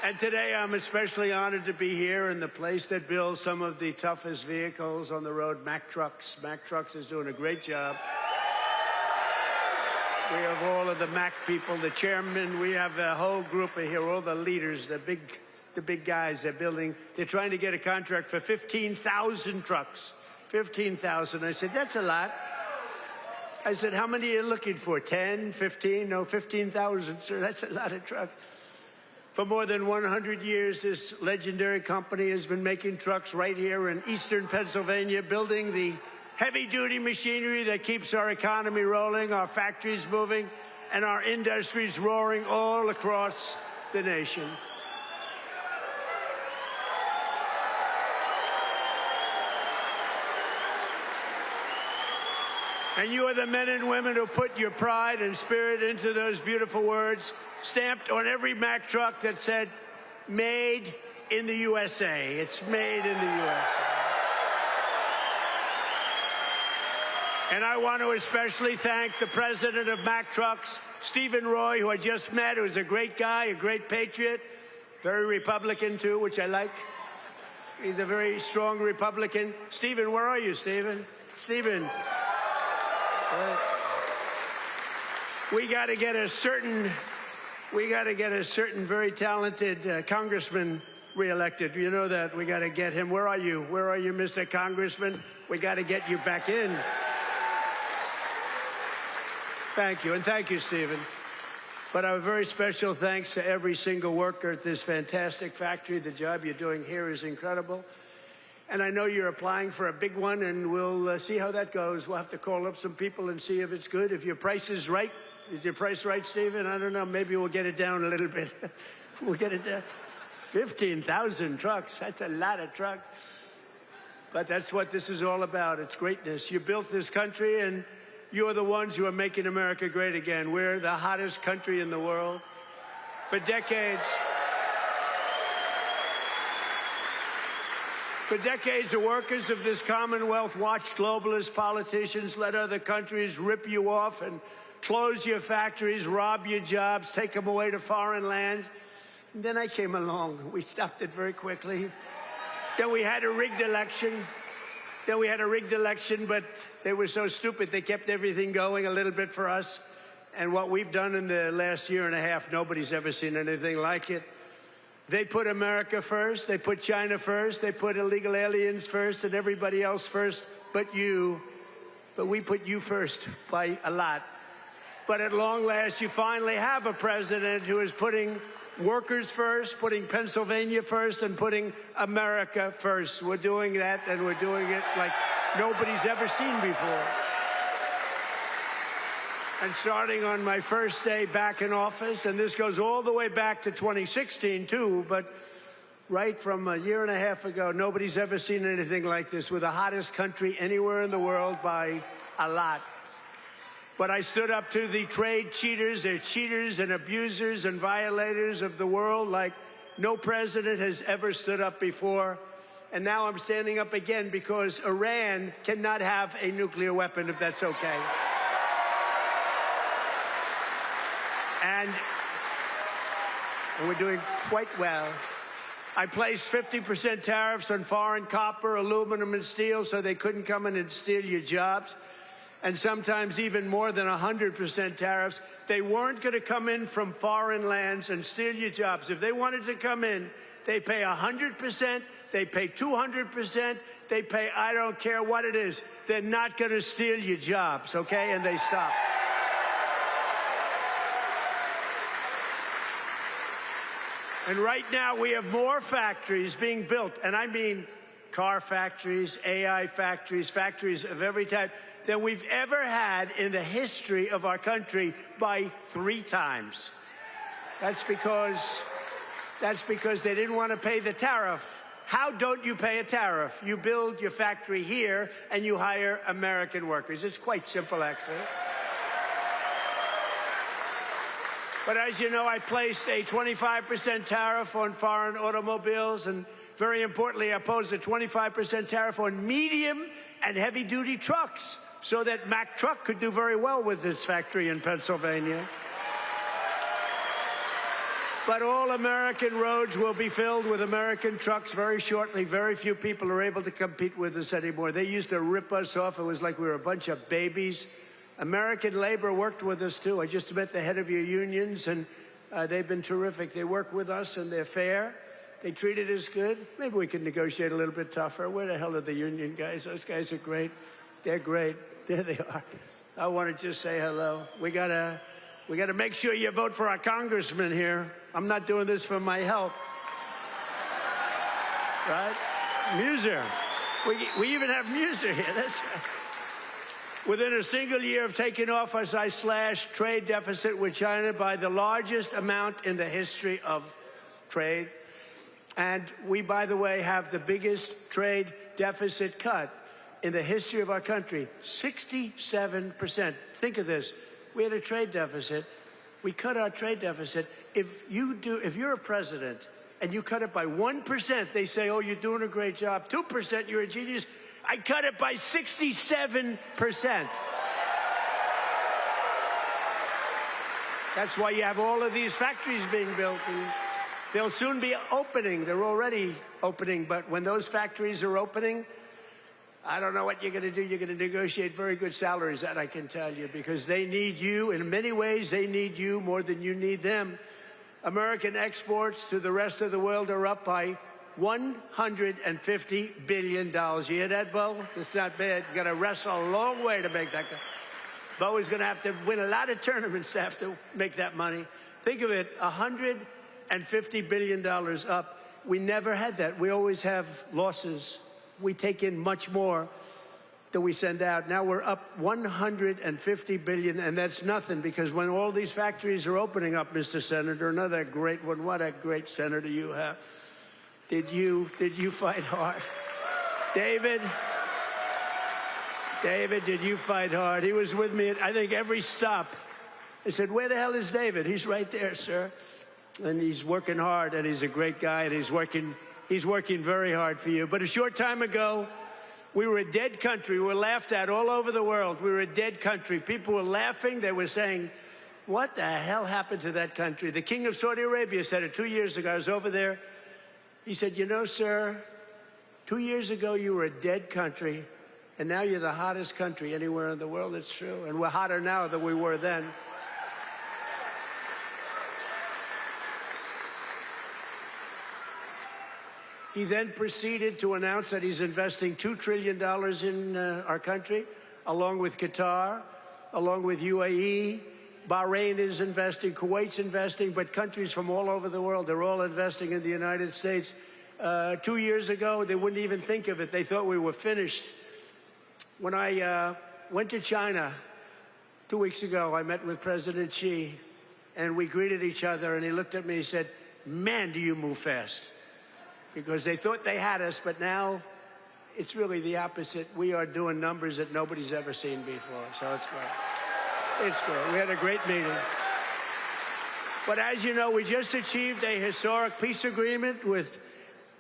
And today I'm especially honored to be here in the place that builds some of the toughest vehicles on the road, Mack Trucks. Mack Trucks is doing a great job. We have all of the Mack people, the chairman. We have a whole group of here, all the leaders, the big guys. They're trying to get a contract for 15,000 trucks. 15,000. I said, that's a lot. I said, how many are you looking for? 10, 15? No, 15,000, sir. That's a lot of trucks. For more than 100 years, this legendary company has been making trucks right here in eastern Pennsylvania, building the heavy-duty machinery that keeps our economy rolling, our factories moving, and our industries roaring all across the nation. And you are the men and women who put your pride and spirit into those beautiful words, stamped on every Mack truck that said, made in the USA. It's made in the USA. And I want to especially thank the president of Mack Trucks, Stephen Roy, who I just met, who's a great guy, a great patriot, very Republican too, which I like. He's a very strong Republican. Stephen, where are you, Stephen? Stephen. We got to get a certain very talented congressman reelected. You know that. We got to get him. Where are you? Where are you, Mr. Congressman? We got to get you back in. Thank you, and thank you, Stephen. But a very special thanks to every single worker at this fantastic factory. The job you're doing here is incredible. And I know you're applying for a big one, and we'll see how that goes. We'll have to call up some people and see if it's good. If your price is right. Is your price right, Stephen? I don't know. Maybe we'll get it down a little bit. We'll get it down. 15,000 trucks. That's a lot of trucks. But that's what this is all about. It's greatness. You built this country, and you're the ones who are making America great again. We're the hottest country in the world. For decades, the workers of this Commonwealth watched globalist politicians let other countries rip you off and close your factories, rob your jobs, take them away to foreign lands. And then I came along. We stopped it very quickly. Then we had a rigged election. But they were so stupid, they kept everything going a little bit for us. And what we've done in the last year and a half, nobody's ever seen anything like it. They put America first, they put China first, they put illegal aliens first and everybody else first but you. But we put you first by a lot. But at long last, you finally have a president who is putting workers first, putting Pennsylvania first, and putting America first. We're doing that, and we're doing it like nobody's ever seen before. And starting on my first day back in office, and this goes all the way back to 2016, too, but right from a year and a half ago, nobody's ever seen anything like this. We're the hottest country anywhere in the world by a lot. But I stood up to the trade cheaters. They're cheaters and abusers and violators of the world like no president has ever stood up before. And now I'm standing up again because Iran cannot have a nuclear weapon, if that's okay. And we're doing quite well. I placed 50% tariffs on foreign copper, aluminum, and steel so they couldn't come in and steal your jobs. and sometimes even more than 100% tariffs. They weren't going to come in from foreign lands and steal your jobs. If they wanted to come in, they pay 100%, they pay 200%, they pay I don't care what it is. They're not going to steal your jobs, okay? And they stop. And right now we have more factories being built, and I mean car factories, AI factories, factories of every type, than we've ever had in the history of our country by 3 times. That's because they didn't want to pay the tariff. How don't you pay a tariff? You build your factory here and you hire American workers. It's quite simple, actually. But as you know, I placed a 25% tariff on foreign automobiles, and very importantly, I posed a 25% tariff on medium and heavy-duty trucks so that Mack Truck could do very well with its factory in Pennsylvania. But all American roads will be filled with American trucks very shortly. Very few people are able to compete with us anymore. They used to rip us off. It was like we were a bunch of babies. American labor worked with us, too. I just met the head of your unions, and they've been terrific. They work with us, and they're fair. They treated us good. Maybe we can negotiate a little bit tougher. Where the hell are the union guys? Those guys are great. They're great. There they are. I want to just say hello. We gotta make sure you vote for our congressman here. I'm not doing this for my help. Right? Muser. We even have Muser here. That's right. Within a single year of taking office, I slashed trade deficit with China by the largest amount in the history of trade. And we, by the way, have the biggest trade deficit cut in the history of our country, 67%. Think of this. We had a trade deficit. We cut our trade deficit. If you're a president and you cut it by 1%, they say, oh, you're doing a great job. 2%, you're a genius. I cut it by 67%. That's why you have all of these factories being built. And they'll soon be opening. They're already opening. But when those factories are opening, I don't know what you're going to do. You're going to negotiate very good salaries, that I can tell you, because they need you. In many ways, they need you more than you need them. American exports to the rest of the world are up by $150 billion. You hear that, Bo? It's not bad. You got to wrestle a long way to make that. Bo is going to have to win a lot of tournaments to have to make that money. Think of it, $150 billion up. We never had that. We always have losses. We take in much more than we send out. Now we're up $150 billion, and that's nothing, because when all these factories are opening up, Mr. Senator, another great one, what a great senator you have. Did you fight hard? David, did you fight hard? He was with me at, I think, every stop. I said, where the hell is David? He's right there, sir. And he's working hard, and he's a great guy, and he's working very hard for you. But a short time ago, we were a dead country. We were laughed at all over the world. We were a dead country. People were laughing. They were saying, what the hell happened to that country? The king of Saudi Arabia said it 2 years ago. I was over there. He said, you know, sir, 2 years ago you were a dead country, and now you're the hottest country anywhere in the world. It's true. And we're hotter now than we were then. He then proceeded to announce that he's investing $2 trillion in our country, along with Qatar, along with UAE. Bahrain is investing, Kuwait's investing, but countries from all over the world, they're all investing in the United States. 2 years ago, they wouldn't even think of it. They thought we were finished. When I went to China 2 weeks ago, I met with President Xi, and we greeted each other, and he looked at me and he said, man, do you move fast. Because they thought they had us, but now it's really the opposite. We are doing numbers that nobody's ever seen before, so it's great. It's great. We had a great meeting. But as you know, we just achieved a historic peace agreement with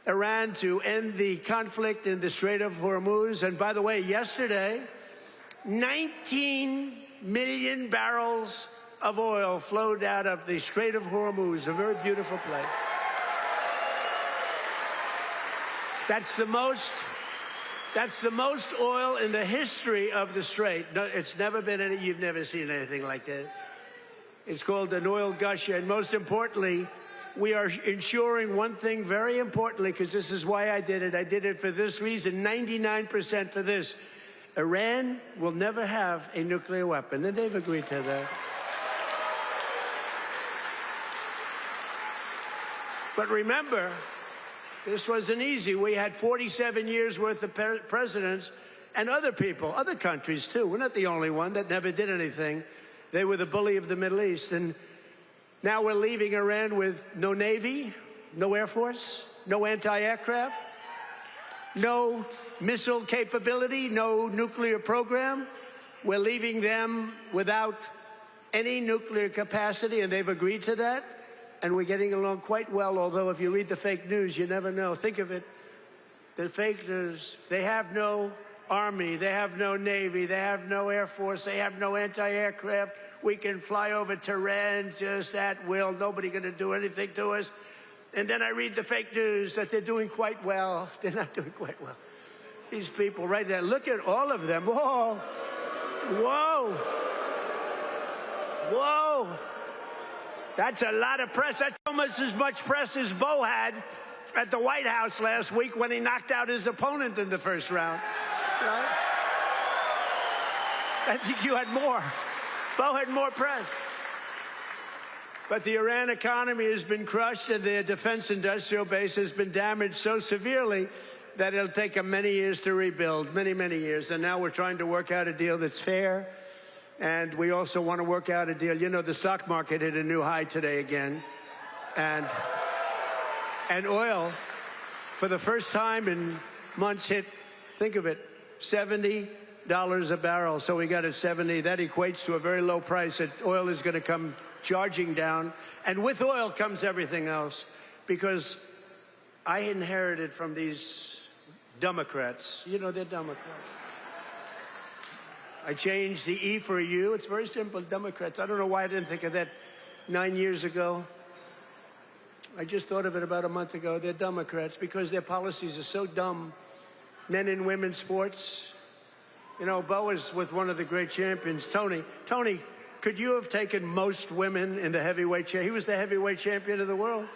Iran to end the conflict in the Strait of Hormuz. And by the way, yesterday, 19 million barrels of oil flowed out of the Strait of Hormuz, a very beautiful place. That's the most That's the most oil in the history of the Strait. No, it's never been any, you've never seen anything like that. It's called an oil gusher. And most importantly, we are ensuring one thing very importantly, because this is why I did it. I did it for this reason, 99% for this. Iran will never have a nuclear weapon, and they've agreed to that. But remember, this wasn't easy. We had 47 years worth of presidents and other people, other countries too. We're not the only one that never did anything. They were the bully of the Middle East. And now we're leaving Iran with no Navy, no Air Force, no anti-aircraft, no missile capability, no nuclear program. We're leaving them without any nuclear capacity, and they've agreed to that. And we're getting along quite well, although if you read the fake news, you never know. Think of it, the fake news. They have no army, they have no navy, they have no air force, they have no anti-aircraft. We can fly over Tehran just at will. Nobody going to do anything to us. And then I read the fake news that they're doing quite well. They're not doing quite well. These people right there, look at all of them. Whoa, whoa, whoa. That's a lot of press. That's almost as much press as Bo had at the White House last week when he knocked out his opponent in the first round. Right? I think you had more. Bo had more press. But the Iran economy has been crushed, and their defense industrial base has been damaged so severely that it'll take them many years to rebuild, many, many years. And now we're trying to work out a deal that's fair. And we also want to work out a deal. You know, the stock market hit a new high today again. And oil, for the first time in months, hit, think of it, $70 a barrel. So we got at 70. That equates to a very low price. Oil is going to come charging down. And with oil comes everything else. Because I inherited from these Democrats. You know, they're Democrats. I changed the E for a U. It's very simple, Democrats. I don't know why I didn't think of that 9 years ago. I just thought of it about a month ago. They're Democrats because their policies are so dumb. Men and women's sports. You know, Bo is with one of the great champions, Tony. Tony, could you have taken most women in the heavyweight championship? He was the heavyweight champion of the world.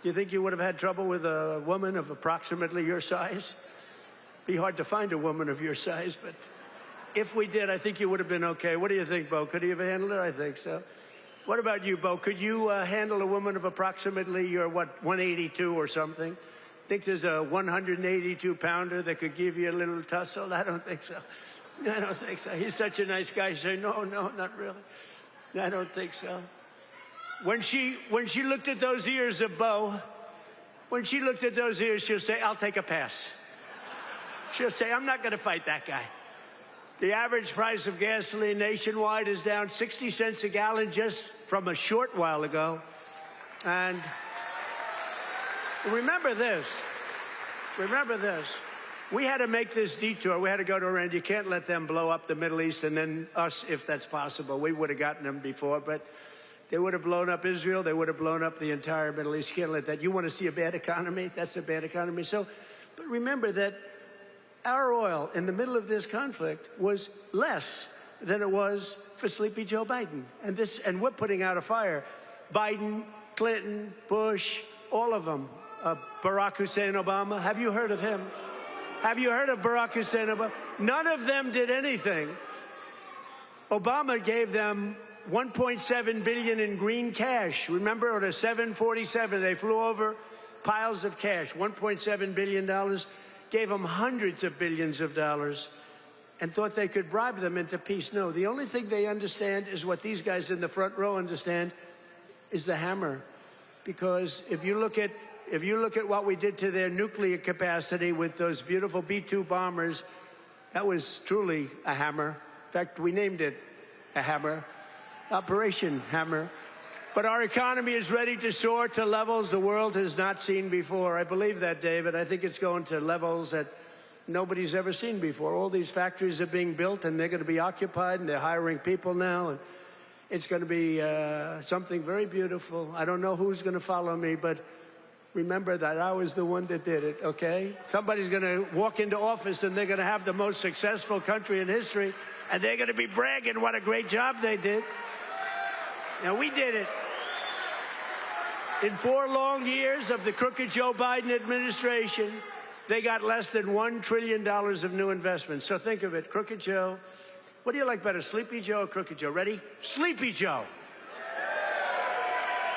Do you think you would have had trouble with a woman of approximately your size? Be hard to find a woman of your size, but if we did, I think you would have been okay. What do you think, Bo? Could he have handled it? I think so. What about you, Bo? Could you handle a woman of approximately your, what, 182 or something? Think there's a 182-pounder that could give you a little tussle? I don't think so. I don't think so. He's such a nice guy. You say, no, not really. I don't think so. When she looked at those ears of Bo, when she looked at those ears, she'll say, I'll take a pass. She'll say, I'm not going to fight that guy. The average price of gasoline nationwide is down 60 cents a gallon just from a short while ago. And remember this. Remember this. We had to make this detour. We had to go to Iran. You can't let them blow up the Middle East and then us, if that's possible. We would have gotten them before, but they would have blown up Israel. They would have blown up the entire Middle East. You can't let that. You want to see a bad economy? That's a bad economy. So, but remember that our oil in the middle of this conflict was less than it was for sleepy Joe Biden. And we're putting out a fire. Biden, Clinton, Bush, all of them. Barack Hussein Obama. Have you heard of him? Have you heard of Barack Hussein Obama? None of them did anything. Obama gave them $1.7 billion in green cash. Remember, on a 747, they flew over piles of cash, $1.7 billion. Gave them hundreds of billions of dollars and thought they could bribe them into peace. No, the only thing they understand is what these guys in the front row understand is the hammer. Because if you look at what we did to their nuclear capacity with those beautiful B-2 bombers, that was truly a hammer. In fact, we named it a hammer, Operation Hammer. But our economy is ready to soar to levels the world has not seen before. I believe that, David. I think it's going to levels that nobody's ever seen before. All these factories are being built, and they're going to be occupied, and they're hiring people now. And it's going to be something very beautiful. I don't know who's going to follow me, but remember that I was the one that did it, okay? Somebody's going to walk into office and they're going to have the most successful country in history, and they're going to be bragging what a great job they did. Now, we did it. In 4 long years of the crooked Joe Biden administration, they got less than $1 trillion of new investments. So think of it, Crooked Joe. What do you like better, Sleepy Joe or Crooked Joe? Ready? Sleepy Joe.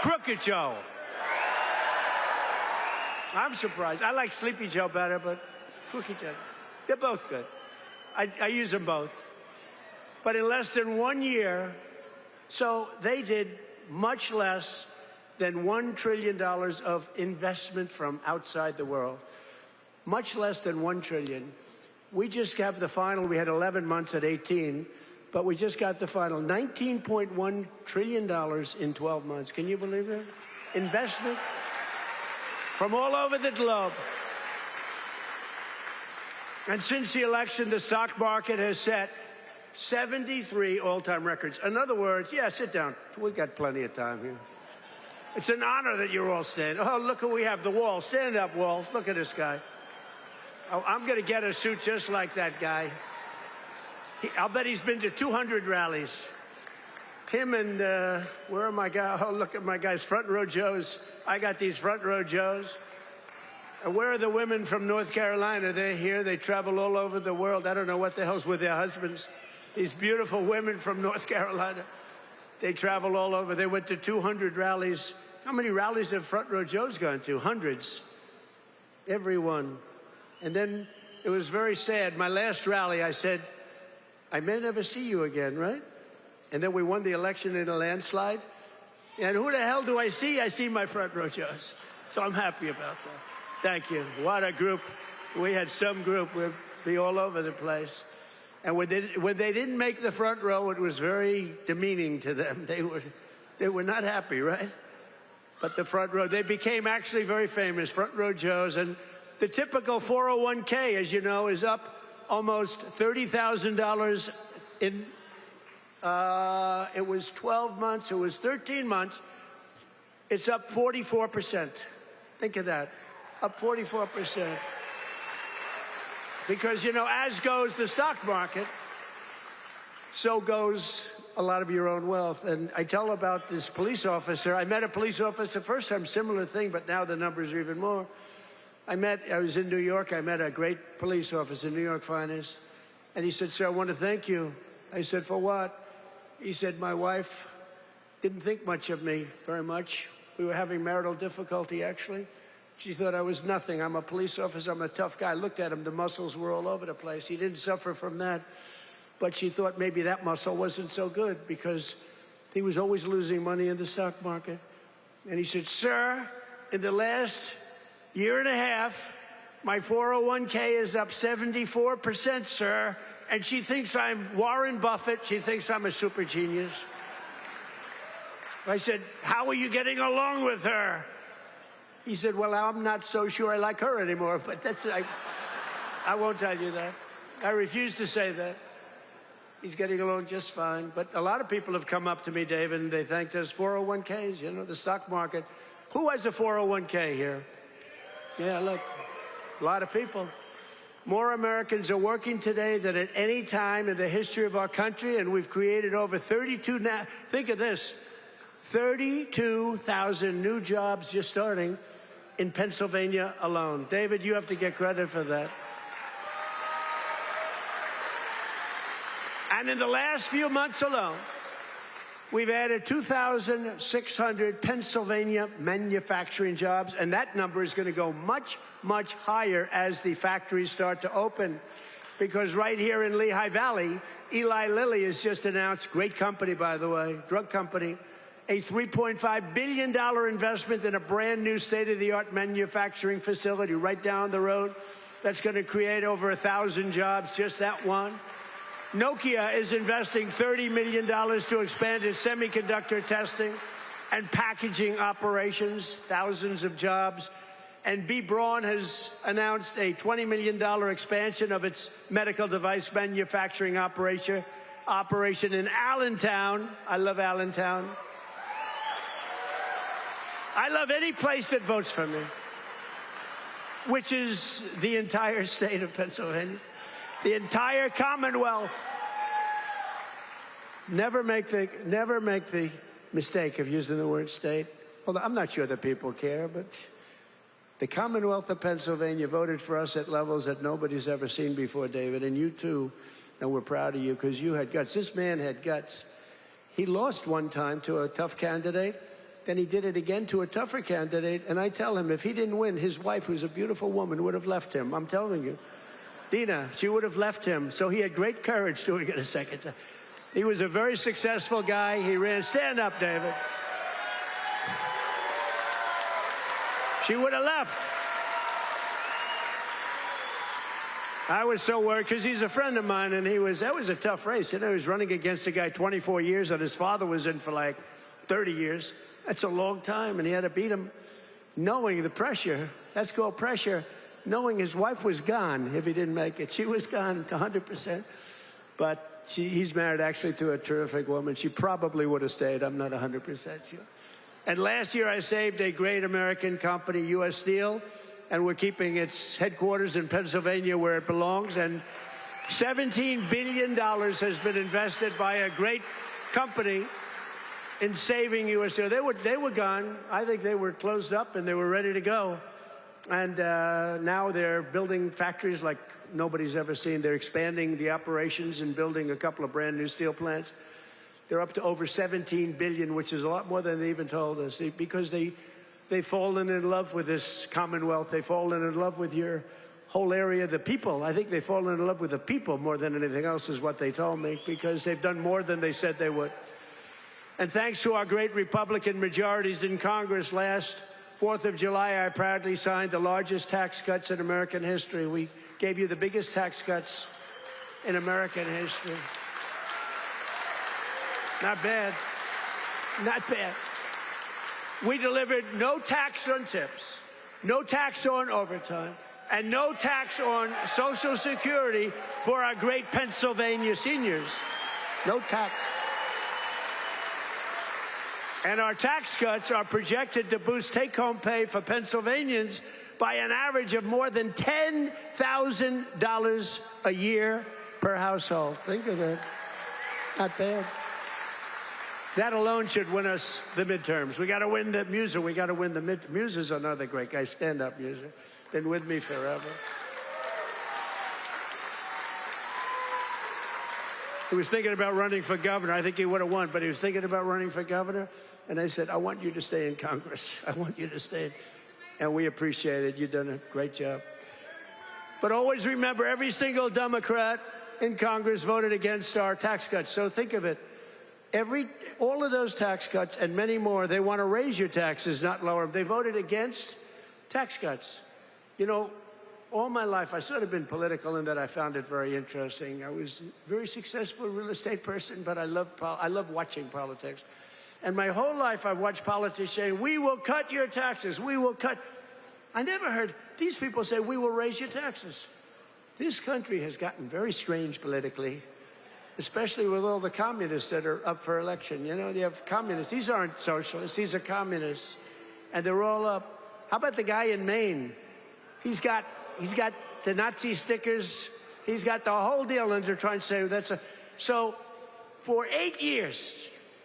Crooked Joe. I'm surprised. I like Sleepy Joe better, but Crooked Joe. They're both good. I use them both. But in less than 1 year, so they did much less than $1 trillion of investment from outside the world. Much less than $1 trillion. We just have the final. We had 11 months at 18, but we just got the final. $19.1 trillion in 12 months. Can you believe it? Investment from all over the globe. And since the election, the stock market has set 73 all-time records. In other words, yeah, sit down. We've got plenty of time here. It's an honor that you're all standing. Oh, look who we have, the Wall. Stand up, Wall. Look at this guy. Oh, I'm going to get a suit just like that guy. I'll bet he's been to 200 rallies. Him and, where are my guys? Oh, look at my guys, front row Joes. I got these front row Joes. And where are the women from North Carolina? They're here. They travel all over the world. I don't know what the hell's with their husbands. These beautiful women from North Carolina. They travel all over. They went to 200 rallies. How many rallies have front row Joes gone to? Hundreds. Everyone. And then it was very sad. My last rally, I said, I may never see you again, right? And then we won the election in a landslide. And who the hell do I see? I see my front row Joes. So I'm happy about that. Thank you. What a group. We had some group. We'd be all over the place. And when they didn't make the front row, it was very demeaning to them. They were not happy, right? But the front row, they became actually very famous, front row Joes. And the typical 401k, as you know, is up almost $30,000 in, it was 12 months, it was 13 months. It's up 44%. Think of that, up 44%. Because, you know, as goes the stock market, so goes a lot of your own wealth. And I tell about this police officer. I met a police officer first time, similar thing, but now the numbers are even more. I was in New York. I met a great police officer, New York finest. And he said, sir, I want to thank you. I said, for what? He said, my wife didn't think much of me, very much. We were having marital difficulty, actually. She thought I was nothing. I'm a police officer. I'm a tough guy. I looked at him. The muscles were all over the place. He didn't suffer from that. But she thought maybe that muscle wasn't so good because he was always losing money in the stock market. And he said, sir, in the last year and a half, my 401k is up 74%, sir. And she thinks I'm Warren Buffett. She thinks I'm a super genius. I said, how are you getting along with her? He said, well, I'm not so sure I like her anymore. But that's, I won't tell you that. I refuse to say that. He's getting along just fine. But a lot of people have come up to me, David, and they thanked us. 401ks, you know, the stock market. Who has a 401k here? Yeah, look, a lot of people. More Americans are working today than at any time in the history of our country, and we've created over 32, think of this, 32,000 new jobs just starting in Pennsylvania alone. David, you have to get credit for that. And in the last few months alone, we've added 2,600 Pennsylvania manufacturing jobs, and that number is going to go much, much higher as the factories start to open. Because right here in Lehigh Valley, Eli Lilly has just announced, great company, by the way, drug company, a $3.5 billion investment in a brand new state-of-the-art manufacturing facility right down the road. That's going to create over 1,000 jobs, just that one. Nokia is investing $30 million to expand its semiconductor testing and packaging operations, thousands of jobs. And B. Braun has announced a $20 million expansion of its medical device manufacturing operation in Allentown. I love Allentown. I love any place that votes for me. which is the entire state of Pennsylvania, the entire Commonwealth. Never make the mistake of using the word state. Well, I'm not sure that people care, but the Commonwealth of Pennsylvania voted for us at levels that nobody's ever seen before, David, and you too, and we're proud of you because you had guts. This man had guts. He lost one time to a tough candidate, then he did it again to a tougher candidate, and I tell him if he didn't win, his wife, who's a beautiful woman, would have left him. I'm telling you. Dina, she would have left him. So he had great courage doing it a second time. He was a very successful guy. He ran. Stand up, David. She would have left. I was so worried because he's a friend of mine, and that was a tough race. You know, he was running against a guy 24 years that his father was in for like 30 years. That's a long time, and he had to beat him knowing the pressure. That's called pressure. Knowing his wife was gone if he didn't make it. She was gone to 100%. But he's married actually to a terrific woman. She probably would have stayed. I'm not 100% sure. And last year I saved a great American company, U.S. Steel, and we're keeping its headquarters in Pennsylvania where it belongs. And $17 billion has been invested by a great company in saving U.S. Steel. They were gone. I think they were closed up and they were ready to go. And now they're building factories like nobody's ever seen. They're expanding the operations and building a couple of brand new steel plants. They're up to over $17 billion, which is a lot more than they even told us, because they've fallen in love with this Commonwealth. They've fallen in love with your whole area, the people. I think they've fallen in love with the people more than anything else is what they told me, because they've done more than they said they would. And thanks to our great Republican majorities in Congress last 4th of July, I proudly signed the largest tax cuts in American history. We gave you the biggest tax cuts in American history. Not bad. Not bad. We delivered no tax on tips, no tax on overtime, and no tax on Social Security for our great Pennsylvania seniors. No tax. And our tax cuts are projected to boost take-home pay for Pennsylvanians by an average of more than $10,000 a year per household. Think of it. Not bad. That alone should win us the midterms. We got to win the Muser. We got to win the midterms. Muser's another great guy. Stand up, Muser. Been with me forever. He was thinking about running for governor. I think he would have won, but he was thinking about running for governor. And I said, I want you to stay in Congress. I want you to stay. And we appreciate it. You've done a great job. But always remember, every single Democrat in Congress voted against our tax cuts. So think of it. All of those tax cuts and many more, they want to raise your taxes, not lower them. They voted against tax cuts. You know, all my life, I've sort of been political in that I found it very interesting. I was a very successful real estate person, but I love watching politics. And my whole life, I've watched politicians say, we will cut your taxes. We will cut. I never heard these people say, we will raise your taxes. This country has gotten very strange politically, especially with all the communists that are up for election. You know, you have communists. These aren't socialists. These are communists. And they're all up. How about the guy in Maine? He's got the Nazi stickers. He's got the whole deal, and they're trying to say that's a... So for 8 years,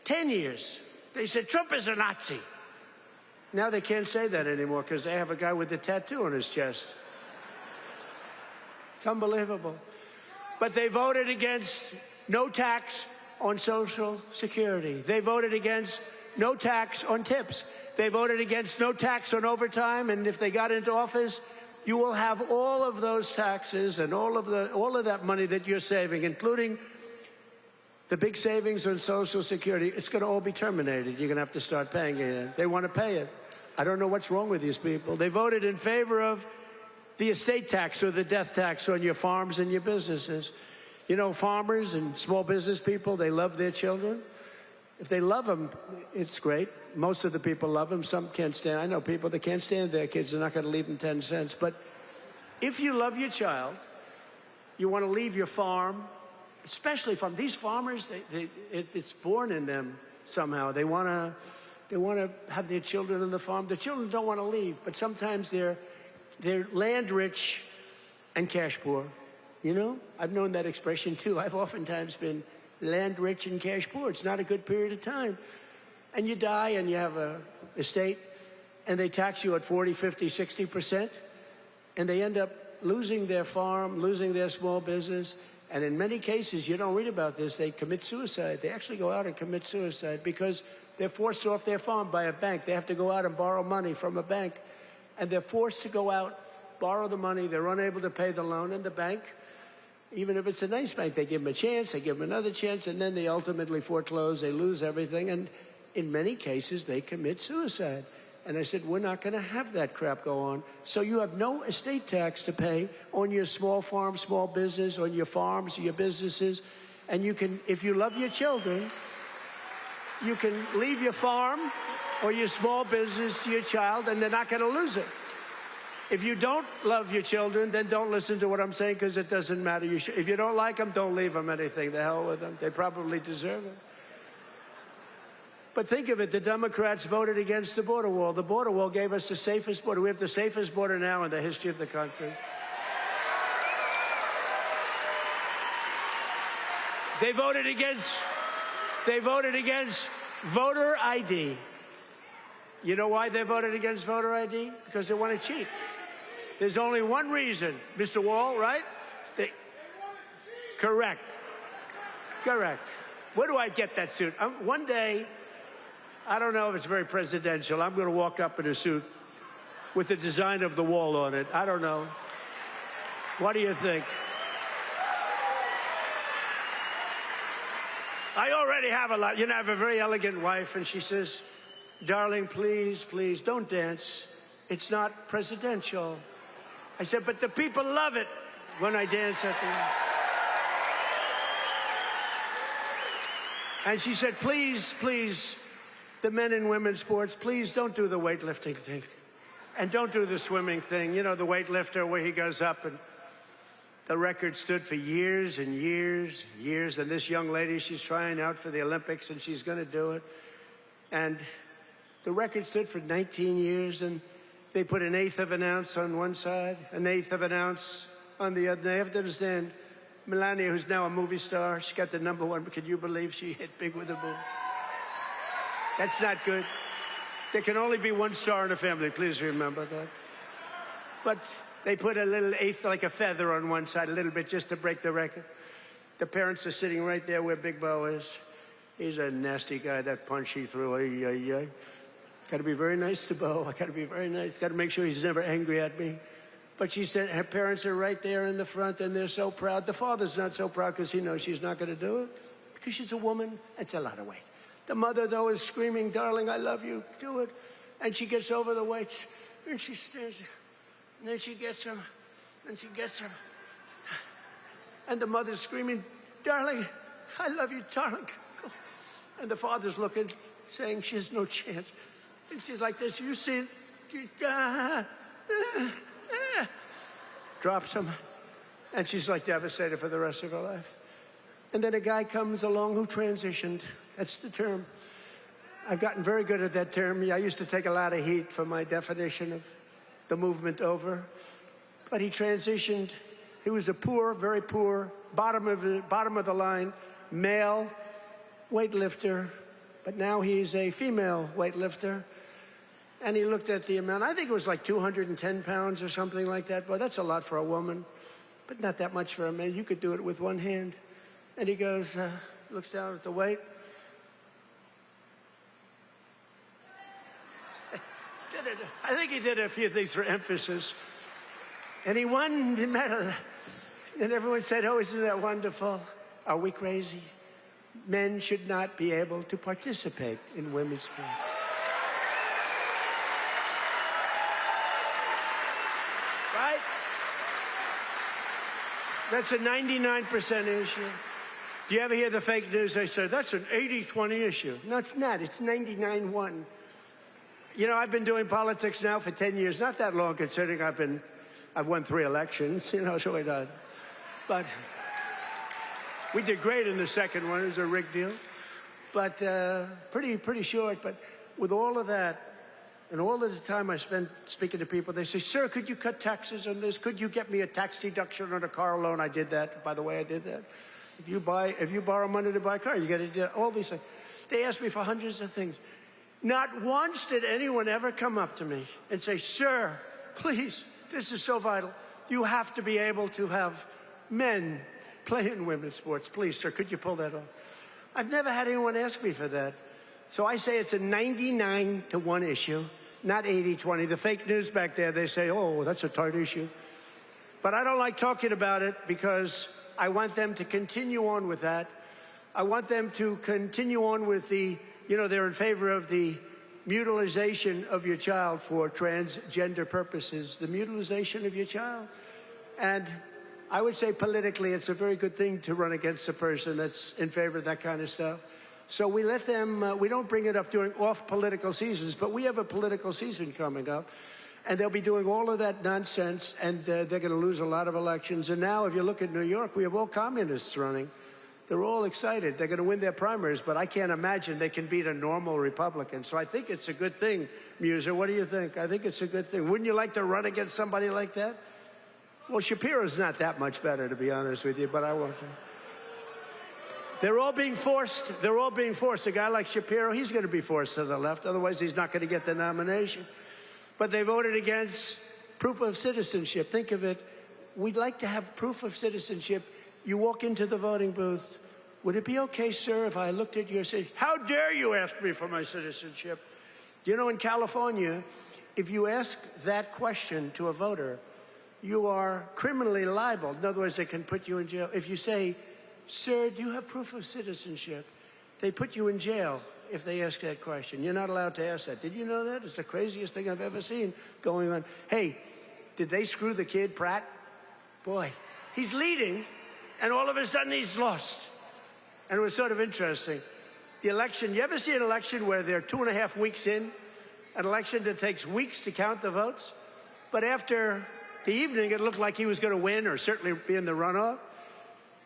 10 years, they said Trump is a Nazi. Now they can't say that anymore because they have a guy with a tattoo on his chest. It's unbelievable. But they voted against no tax on Social Security. They voted against no tax on tips. They voted against no tax on overtime, and if they got into office, you will have all of those taxes and all of that money that you're saving, including the big savings on Social Security. It's going to all be terminated. You're going to have to start paying it. They want to pay it. I don't know what's wrong with these people. They voted in favor of the estate tax or the death tax on your farms and your businesses. You know, farmers and small business people, they love their children. If they love them, it's great. Most of the people love them. Some can't stand. I know people that can't stand their kids. They're not going to leave them 10 cents. But if you love your child, you want to leave your farm, especially from these farmers, it's born in them somehow. They want to have their children on the farm. The children don't want to leave, but sometimes they're they're land rich and cash poor. You know, I've known that expression too. I've oftentimes been land rich and cash poor. It's not a good period of time. And you die and you have a estate and they tax you at 40, 50, 60%, and they end up losing their farm, losing their small business. And in many cases, you don't read about this, they commit suicide. They actually go out and commit suicide because they're forced off their farm by a bank. They have to go out and borrow money from a bank. And they're forced to go out, borrow the money. They're unable to pay the loan. And the bank, even if it's a nice bank, they give them a chance, they give them another chance, and then they ultimately foreclose. They lose everything. And in many cases, they commit suicide. And I said, we're not going to have that crap go on. So you have no estate tax to pay on your small farm, small business, on your farms, your businesses. And you can, if you love your children, you can leave your farm or your small business to your child, and they're not going to lose it. If you don't love your children, then don't listen to what I'm saying, because it doesn't matter. If you don't like them, don't leave them anything. The hell with them. They probably deserve it. But think of it, the Democrats voted against the border wall. The border wall gave us the safest border. We have the safest border now in the history of the country. They voted against voter ID. You know why they voted against voter ID? Because they want to cheat. There's only one reason, Mr. Wall, right? Correct. Correct. Where do I get that suit? One day, I don't know if it's very presidential, I'm going to walk up in a suit with the design of the wall on it. I don't know. What do you think? I already have a lot. You know, I have a very elegant wife, and she says, darling, please, please, don't dance. It's not presidential. I said, but the people love it when I dance at them. And she said, please, please, the men and women's sports, please don't do the weightlifting thing. And don't do the swimming thing. You know, the weightlifter where he goes up and the record stood for years and years and years. And this young lady, she's trying out for the Olympics and she's going to do it. And the record stood for 19 years, and they put an eighth of an ounce on one side, an eighth of an ounce on the other. They have to understand, Melania, who's now a movie star, she got the #1, but can you believe she hit big with a boom? That's not good. There can only be one star in a family, please remember that. But they put a little eighth, like a feather on one side, a little bit, just to break the record. The parents are sitting right there where Big Bo is. He's a nasty guy, that punch he threw, ay, ay, ay. Got to be very nice to Bo. I got to be very nice. Got to make sure he's never angry at me. But she said her parents are right there in the front, and they're so proud. The father's not so proud because he knows she's not going to do it, because she's a woman. It's a lot of weight. The mother, though, is screaming, darling, I love you. Do it. And she gets over the weights, and she stands there. And then she gets him, and she gets him. And the mother's screaming, darling, I love you, darling. Go. And the father's looking, saying she has no chance. And she's like this, you see it? Drops him. And she's like devastated for the rest of her life. And then a guy comes along who transitioned. That's the term. I've gotten very good at that term. I used to take a lot of heat for my definition of the movement over. But he transitioned. He was a poor, very poor, bottom of the line, male weightlifter. But now he's a female weightlifter. And he looked at the amount. I think it was like 210 pounds or something like that. Well, that's a lot for a woman, but not that much for a man. You could do it with one hand. And he goes, looks down at the weight. I think he did a few things for emphasis. And he won the medal. And everyone said, oh, isn't that wonderful? Are we crazy? Men should not be able to participate in women's sports. Right? That's a 99% issue. Do you ever hear the fake news? They say, that's an 80-20 issue. No, it's not. It's 99-1. You know, I've been doing politics now for 10 years. Not that long, considering I've won 3 elections. You know, so we're done. But we did great in the second one. It was a rigged deal. But pretty short. But with all of that, And all of the time I spend speaking to people, they say, sir, could you cut taxes on this? Could you get me a tax deduction on a car loan? I did that. By the way, I did that. If you borrow money to buy a car, you got to do all these things. They ask me for hundreds of things. Not once did anyone ever come up to me and say, sir, please, this is so vital. You have to be able to have men play in women's sports. Please, sir, could you pull that off? I've never had anyone ask me for that. So I say it's a 99-to-1 issue, not 80-20. The fake news back there, they say, oh, that's a tight issue. But I don't like talking about it because I want them to continue on with that. I want them to continue on with the, they're in favor of the mutilization of your child for transgender purposes, the mutilization of your child. And I would say politically, it's a very good thing to run against a person that's in favor of that kind of stuff. So we let them, we don't bring it up during off-political seasons, but we have a political season coming up, and they'll be doing all of that nonsense, and they're going to lose a lot of elections. And now, if you look at New York, we have all communists running. They're all excited. They're going to win their primaries, but I can't imagine they can beat a normal Republican. So I think it's a good thing, Muser. What do you think? I think it's a good thing. Wouldn't you like to run against somebody like that? Well, Shapiro's not that much better, to be honest with you, but I won't say. They're all being forced. They're all being forced. A guy like Shapiro, he's going to be forced to the left. Otherwise, he's not going to get the nomination. But they voted against proof of citizenship. Think of it. We'd like to have proof of citizenship. You walk into the voting booth. Would it be okay, sir, if I looked at your citizenship? How dare you ask me for my citizenship? In California, if you ask that question to a voter, you are criminally liable. In other words, they can put you in jail. If you say, sir, do you have proof of citizenship? They put you in jail if they ask that question. You're not allowed to ask that. Did you know that? It's the craziest thing I've ever seen going on. Hey, did they screw the kid, Pratt? Boy, he's leading, and all of a sudden he's lost. And it was sort of interesting. The election, you ever see an election where they're 2.5 weeks in? An election that takes weeks to count the votes? But after the evening, it looked like he was going to win or certainly be in the runoff.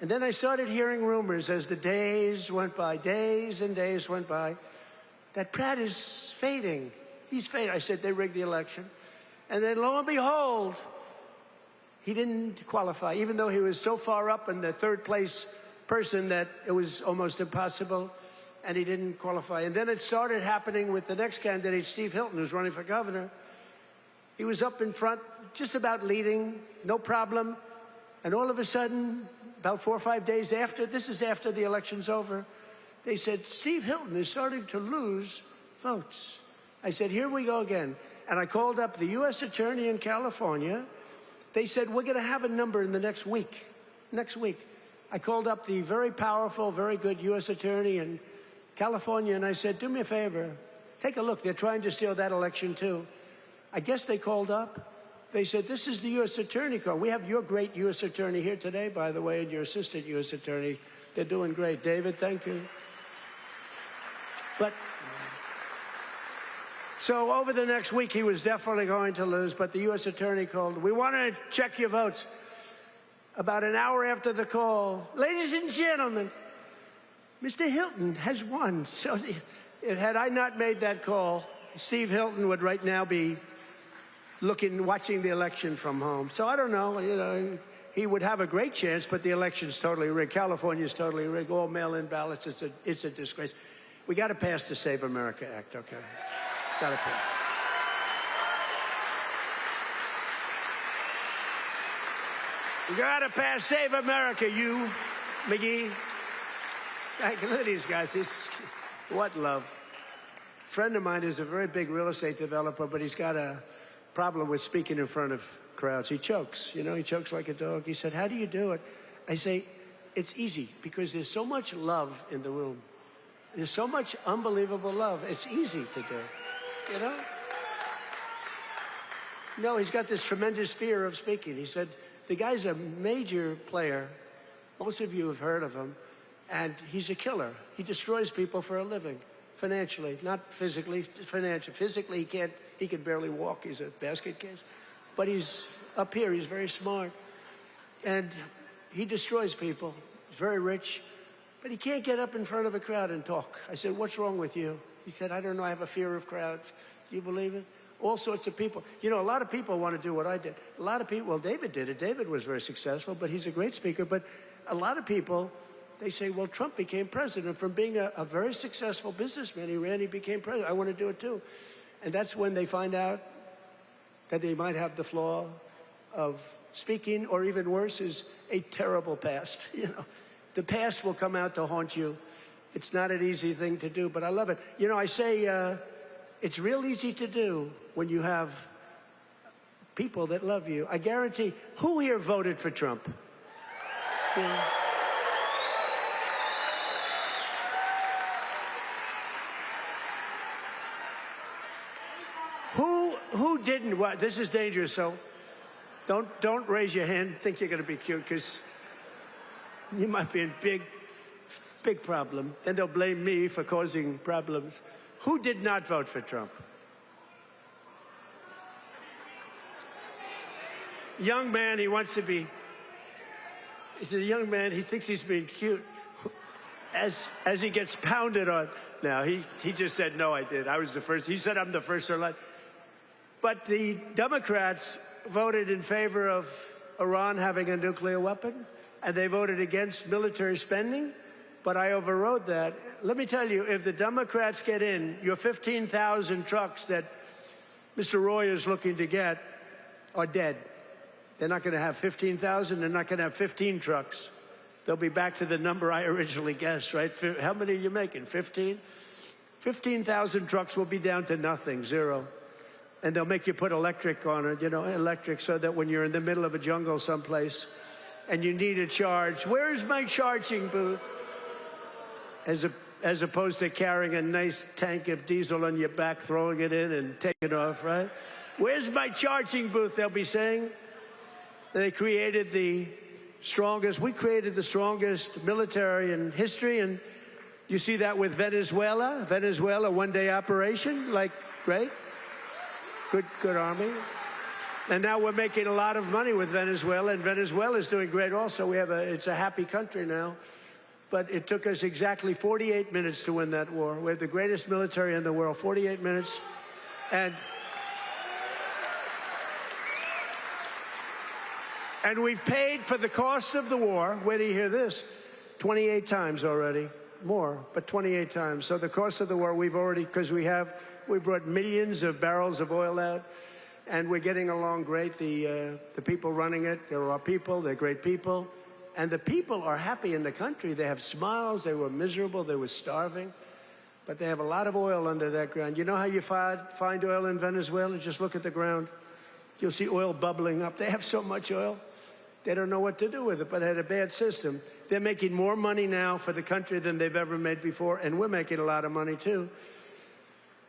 And then I started hearing rumors as the days went by, days and days went by, that Pratt is fading. He's fading. I said, they rigged the election. And then lo and behold, he didn't qualify, even though he was so far up in the third place person that it was almost impossible, and he didn't qualify. And then it started happening with the next candidate, Steve Hilton, who's running for governor. He was up in front, just about leading, no problem. And all of a sudden, about 4 or 5 days after, this is after the election's over, they said, Steve Hilton is starting to lose votes. I said, here we go again. And I called up the U.S. Attorney in California. They said, we're going to have a number in the next week. Next week. I called up the very powerful, very good U.S. Attorney in California, and I said, do me a favor. Take a look. They're trying to steal that election, too. I guess they called up. They said, this is the U.S. Attorney call. We have your great U.S. Attorney here today, by the way, and your assistant U.S. Attorney. They're doing great. David, thank you. But so over the next week, he was definitely going to lose, but the U.S. Attorney called. We want to check your votes. About an hour after the call, ladies and gentlemen, Mr. Hilton has won. So had I not made that call, Steve Hilton would right now be watching the election from home. So I don't know, he would have a great chance, but the election's totally rigged. California's totally rigged. All mail-in ballots. It's a disgrace. We got to pass the Save America Act, okay? Got to pass. We got to pass Save America, you, McGee. Look at these guys. What love. A friend of mine is a very big real estate developer, but he's got a problem with speaking in front of crowds. He chokes, he chokes like a dog. He said, how do you do it? I say, it's easy, because there's so much love in the room. There's so much unbelievable love. It's easy to do, No, he's got this tremendous fear of speaking. He said, the guy's a major player. Most of you have heard of him. And he's a killer. He destroys people for a living, financially, not physically, financially. Physically, he can barely walk. He's a basket case. But he's up here. He's very smart. And he destroys people. He's very rich. But he can't get up in front of a crowd and talk. I said, what's wrong with you? He said, I don't know. I have a fear of crowds. Do you believe it? All sorts of people. You know, a lot of people want to do what I did. A lot of people, well, David did it. David was very successful, but he's a great speaker. But a lot of people, they say, well, Trump became president. From being a very successful businessman, he became president. I want to do it too. And that's when they find out that they might have the flaw of speaking, or even worse, is a terrible past. You know, the past will come out to haunt you. It's not an easy thing to do, but I love it. You know, I say it's real easy to do when you have people that love you. I guarantee, who here voted for Trump? Yeah. Who didn't? What? This is dangerous, so don't raise your hand. Think you're going to be cute, because you might be in big problem. Then they'll blame me for causing problems. Who did not vote for Trump? Young man, he wants to be. He's a young man. He thinks he's being cute. As he gets pounded on. Now he just said no. I did. I was the first. He said I'm the first in line. But the Democrats voted in favor of Iran having a nuclear weapon, and they voted against military spending. But I overrode that. Let me tell you, if the Democrats get in, your 15,000 trucks that Mr. Roy is looking to get are dead. They're not going to have 15,000. They're not going to have 15 trucks. They'll be back to the number I originally guessed, right? How many are you making? 15? 15,000 trucks will be down to nothing, zero. And they'll make you put electric on it, you know, electric, so that when you're in the middle of a jungle someplace and you need a charge, where's my charging booth? As opposed to carrying a nice tank of diesel on your back, throwing it in and taking off, right? Where's my charging booth, they'll be saying. They created the strongest, we created the strongest military in history, and you see that with Venezuela. Venezuela, one-day operation, like, great. Good army. And now we're making a lot of money with Venezuela, and Venezuela's doing great also. It's a happy country now. But it took us exactly 48 minutes to win that war. We have the greatest military in the world, 48 minutes. And we've paid for the cost of the war. Where do you hear this? 28 times already. More, but 28 times. So the cost of the war, we've already, because we brought millions of barrels of oil out, and we're getting along great. The people running it, they're our people, they're great people. And the people are happy in the country. They have smiles. They were miserable. They were starving. But they have a lot of oil under that ground. You know how you find oil in Venezuela? Just look at the ground. You'll see oil bubbling up. They have so much oil. They don't know what to do with it, but they had a bad system. They're making more money now for the country than they've ever made before, and we're making a lot of money, too.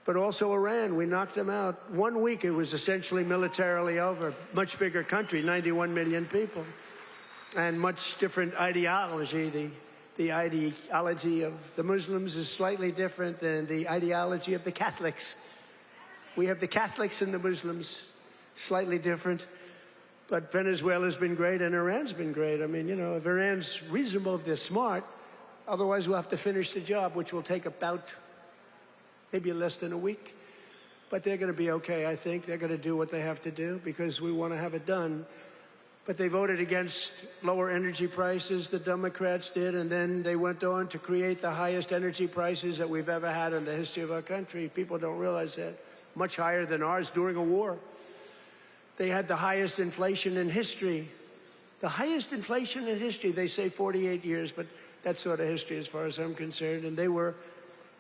But also Iran, we knocked them out. 1 week, it was essentially militarily over. Much bigger country, 91 million people. And much different ideology. The ideology of the Muslims is slightly different than the ideology of the Catholics. We have the Catholics and the Muslims, slightly different. But Venezuela's been great, and Iran's been great. I mean, you know, if Iran's reasonable, if they're smart, otherwise we'll have to finish the job, which will take about maybe less than a week. But they're going to be okay, I think. They're going to do what they have to do because we want to have it done. But they voted against lower energy prices, the Democrats did, and then they went on to create the highest energy prices that we've ever had in the history of our country. People don't realize that. Much higher than ours during a war. They had the highest inflation in history. The highest inflation in history, they say 48 years, but that's sort of history as far as I'm concerned. And they were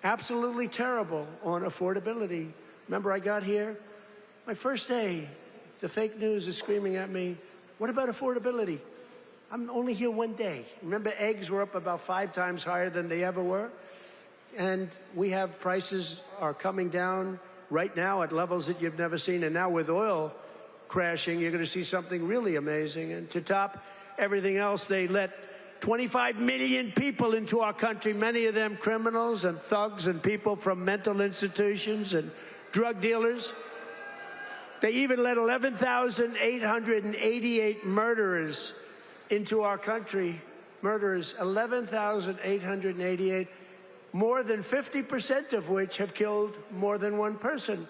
absolutely terrible on affordability. Remember, I got here, my first day, the fake news is screaming at me, what about affordability? I'm only here 1 day. Remember, eggs were up about 5 times higher than they ever were. And we have prices are coming down right now at levels that you've never seen. And now with oil crashing, you're going to see something really amazing. And to top everything else, they let 25 million people into our country, many of them criminals and thugs and people from mental institutions and drug dealers. They even let 11,888 murderers into our country. Murderers, 11,888, more than 50% of which have killed more than one person.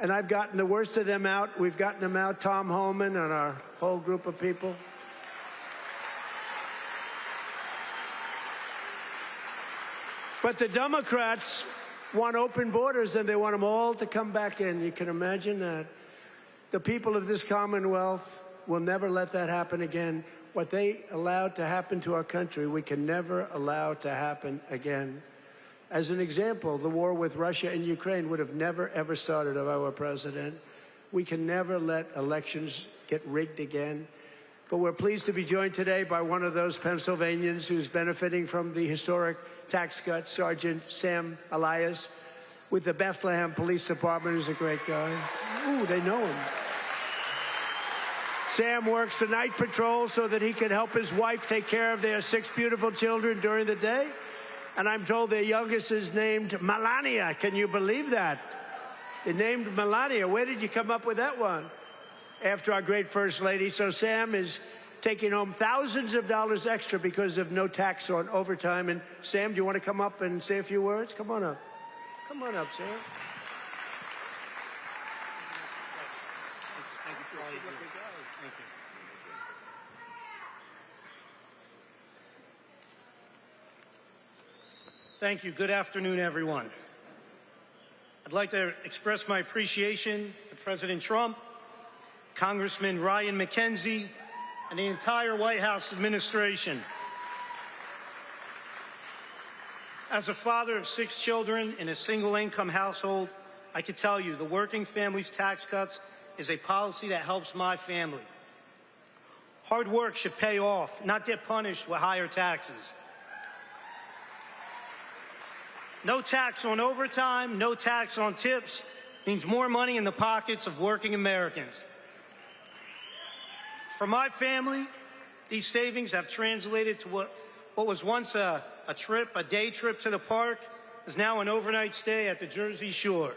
And I've gotten the worst of them out. We've gotten them out, Tom Homan and our whole group of people. But the Democrats want open borders, and they want them all to come back in. You can imagine that. The people of this Commonwealth will never let that happen again. What they allowed to happen to our country, we can never allow to happen again. As an example, the war with Russia and Ukraine would have never, ever started if I were president. We can never let elections get rigged again. But we're pleased to be joined today by one of those Pennsylvanians who's benefiting from the historic tax cuts, Sergeant Sam Elias, with the Bethlehem Police Department, who's a great guy. Ooh, they know him. Sam works the night patrol so that he can help his wife take care of their 6 beautiful children during the day. And I'm told their youngest is named Melania. Can you believe that? They named Melania. Where did you come up with that one? After our great First Lady. So Sam is taking home thousands of dollars extra because of no tax on overtime. And Sam, do you want to come up and say a few words? Come on up. Come on up, Sam. Thank you for all you do. Thank you. Thank you. Good afternoon, everyone. I'd like to express my appreciation to President Trump, Congressman Ryan McKenzie, and the entire White House administration. As a father of 6 children in a single-income household, I can tell you the Working Families Tax Cuts is a policy that helps my family. Hard work should pay off, not get punished with higher taxes. No tax on overtime, no tax on tips means more money in the pockets of working Americans. For my family, these savings have translated to what was once a day trip to the park, is now an overnight stay at the Jersey Shore.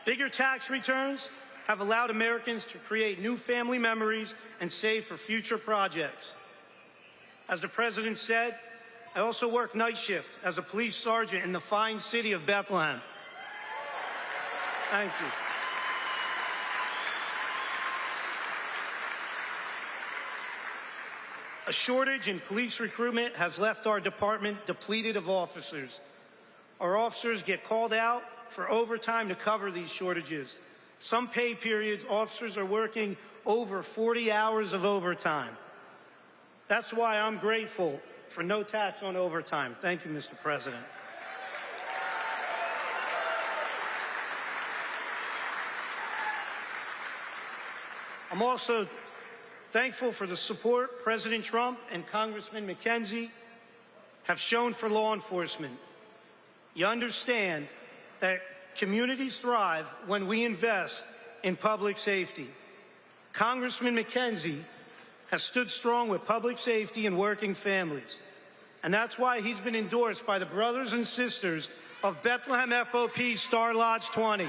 Bigger tax returns have allowed Americans to create new family memories and save for future projects. As the President said, I also work night shift as a police sergeant in the fine city of Bethlehem. Thank you. A shortage in police recruitment has left our department depleted of officers. Our officers get called out for overtime to cover these shortages. Some pay periods, officers are working over 40 hours of overtime. That's why I'm grateful for no tax on overtime. Thank you, Mr. President. I'm also thankful for the support President Trump and Congressman McKenzie have shown for law enforcement. You understand that communities thrive when we invest in public safety. Congressman McKenzie has stood strong with public safety and working families. And that's why he's been endorsed by the brothers and sisters of Bethlehem FOP Star Lodge 20.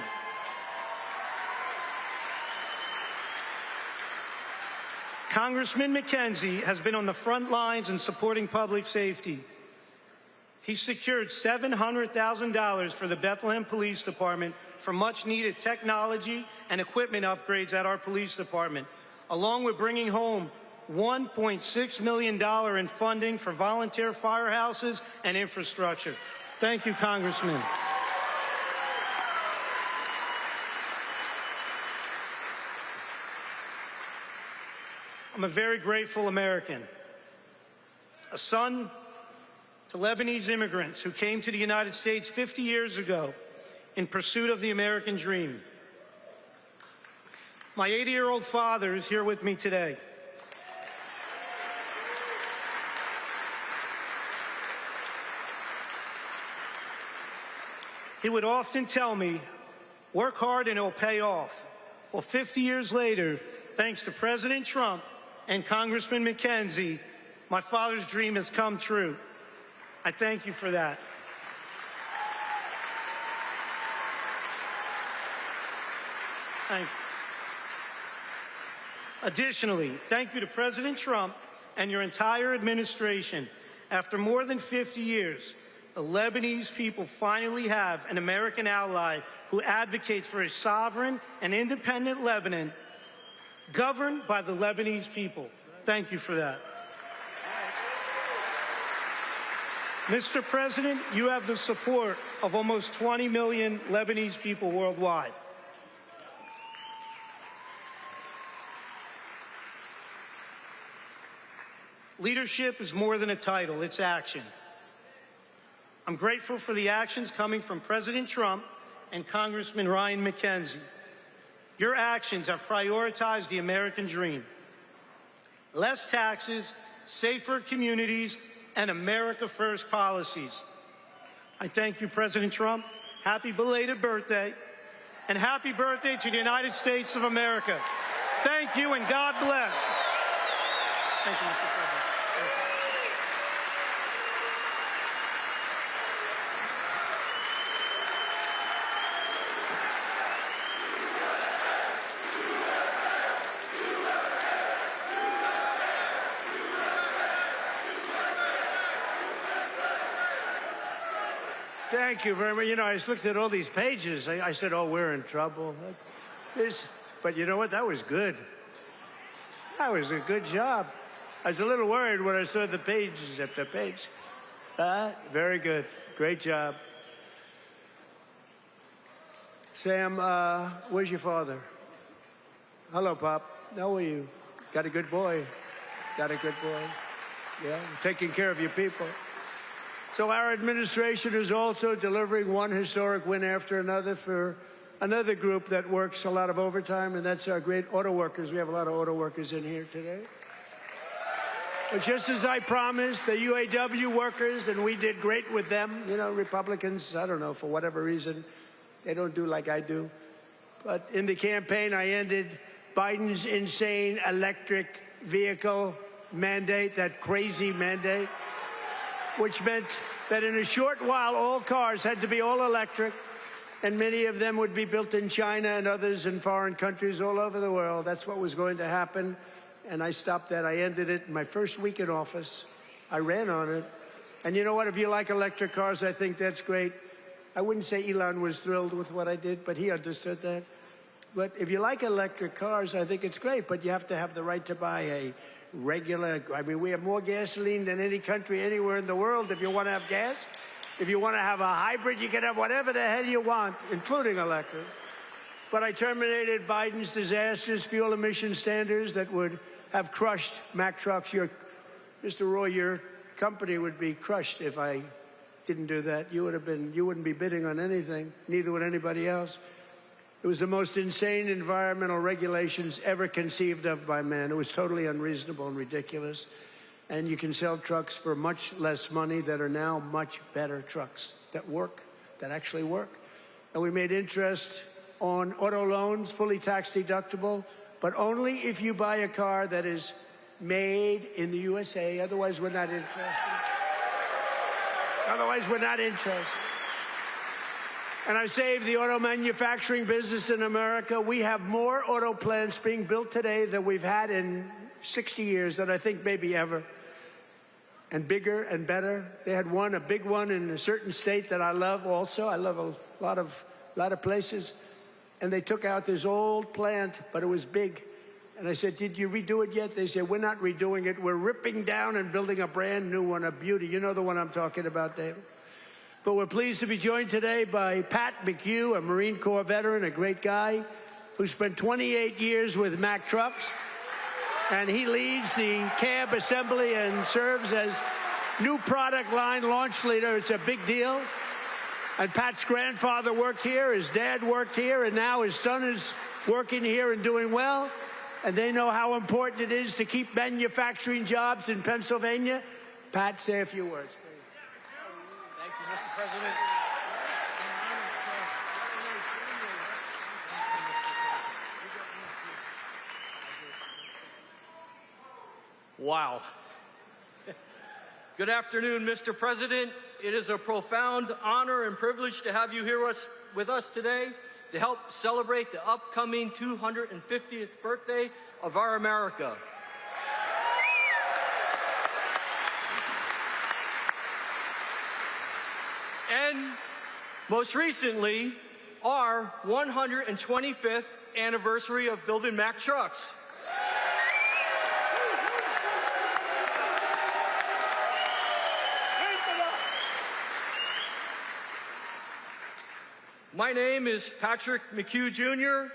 Congressman McKenzie has been on the front lines in supporting public safety. He secured $700,000 for the Bethlehem Police Department for much-needed technology and equipment upgrades at our police department, along with bringing home $1.6 million in funding for volunteer firehouses and infrastructure. Thank you, Congressman. I'm a very grateful American, a son to Lebanese immigrants who came to the United States 50 years ago in pursuit of the American dream. My 80-year-old father is here with me today. He would often tell me, work hard and it'll pay off. Well, 50 years later, thanks to President Trump and Congressman McKenzie, my father's dream has come true. I thank you for that. Thank you. Additionally, thank you to President Trump and your entire administration. After more than 50 years, the Lebanese people finally have an American ally who advocates for a sovereign and independent Lebanon governed by the Lebanese people. Thank you for that. Mr. President, you have the support of almost 20 million Lebanese people worldwide. Leadership is more than a title, it's action. I'm grateful for the actions coming from President Trump and Congressman Ryan McKenzie. Your actions have prioritized the American dream. Less taxes, safer communities, and America First policies. I thank you, President Trump. Happy belated birthday, and happy birthday to the United States of America. Thank you, and God bless. Thank you, Mr. President. Thank you very much. You know, I just looked at all these pages. I said, oh, we're in trouble. But you know what? That was good. That was a good job. I was a little worried when I saw the pages after page. Very good. Great job. Sam, where's your father? Hello, Pop. How are you? Got a good boy. Got a good boy. Yeah, taking care of your people. So our administration is also delivering one historic win after another for another group that works a lot of overtime, and that's our great auto workers. We have a lot of auto workers in here today. But just as I promised, the UAW workers, and we did great with them, you know, Republicans, I don't know, for whatever reason, they don't do like I do. But in the campaign, I ended Biden's insane electric vehicle mandate, that crazy mandate, which meant that in a short while, all cars had to be all electric, and many of them would be built in China and others in foreign countries all over the world. That's what was going to happen, and I stopped that. I ended it in my first week in office. I ran on it. And you know what? If you like electric cars, I think that's great. I wouldn't say Elon was thrilled with what I did, but he understood that. But if you like electric cars, I think it's great, but you have to have the right to buy a regular, I mean, we have more gasoline than any country anywhere in the world if you want to have gas. If you want to have a hybrid, you can have whatever the hell you want, including electric. But I terminated Biden's disastrous fuel emission standards that would have crushed Mack Trucks. Mr. Roy, your company would be crushed if I didn't do that. You wouldn't be bidding on anything, neither would anybody else. It was the most insane environmental regulations ever conceived of by man. It was totally unreasonable and ridiculous. And you can sell trucks for much less money that are now much better trucks that work, that actually work. And we made interest on auto loans, fully tax deductible, but only if you buy a car that is made in the USA. Otherwise, we're not interested. Otherwise, we're not interested. And I saved the auto manufacturing business in America. We have more auto plants being built today than we've had in 60 years, than I think maybe ever. And bigger and better. They had a big one in a certain state that I love also. I love a lot of places. And they took out this old plant, but it was big. And I said, did you redo it yet? They said, we're not redoing it. We're ripping down and building a brand new one, a beauty. You know the one I'm talking about, David. But we're pleased to be joined today by Pat McHugh, a Marine Corps veteran, a great guy, who spent 28 years with Mack Trucks. And he leads the cab assembly and serves as new product line launch leader. It's a big deal. And Pat's grandfather worked here, his dad worked here, and now his son is working here and doing well. And they know how important it is to keep manufacturing jobs in Pennsylvania. Pat, say a few words, please. Thank you, Mr. President. Wow. Good afternoon, Mr. President. It is a profound honor and privilege to have you here with us today to help celebrate the upcoming 250th birthday of our America. and most recently, our 125th anniversary of building Mack Trucks. My name is Patrick McHugh Jr.,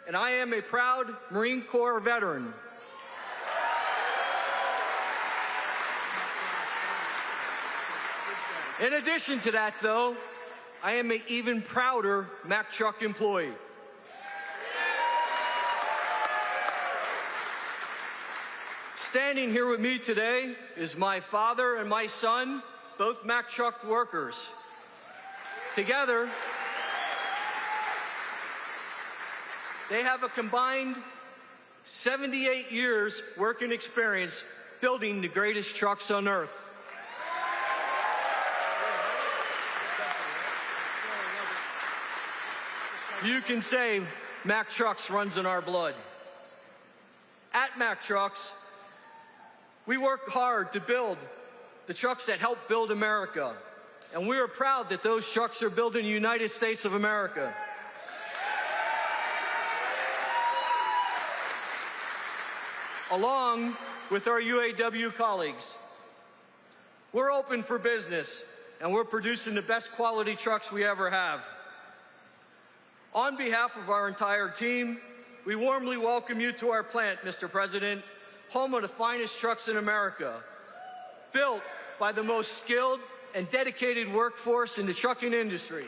and I am a proud Marine Corps veteran. In addition to that, though, I am an even prouder Mack Truck employee. Standing here with me today is my father and my son, both Mack Truck workers. Together, they have a combined 78 years working experience building the greatest trucks on earth. You can say Mack Trucks runs in our blood. At Mack Trucks, we work hard to build the trucks that help build America. And we are proud that those trucks are built in the United States of America. Along with our UAW colleagues, we're open for business and we're producing the best quality trucks we ever have. On behalf of our entire team, we warmly welcome you to our plant, Mr. President, home of the finest trucks in America, built by the most skilled and dedicated workforce in the trucking industry.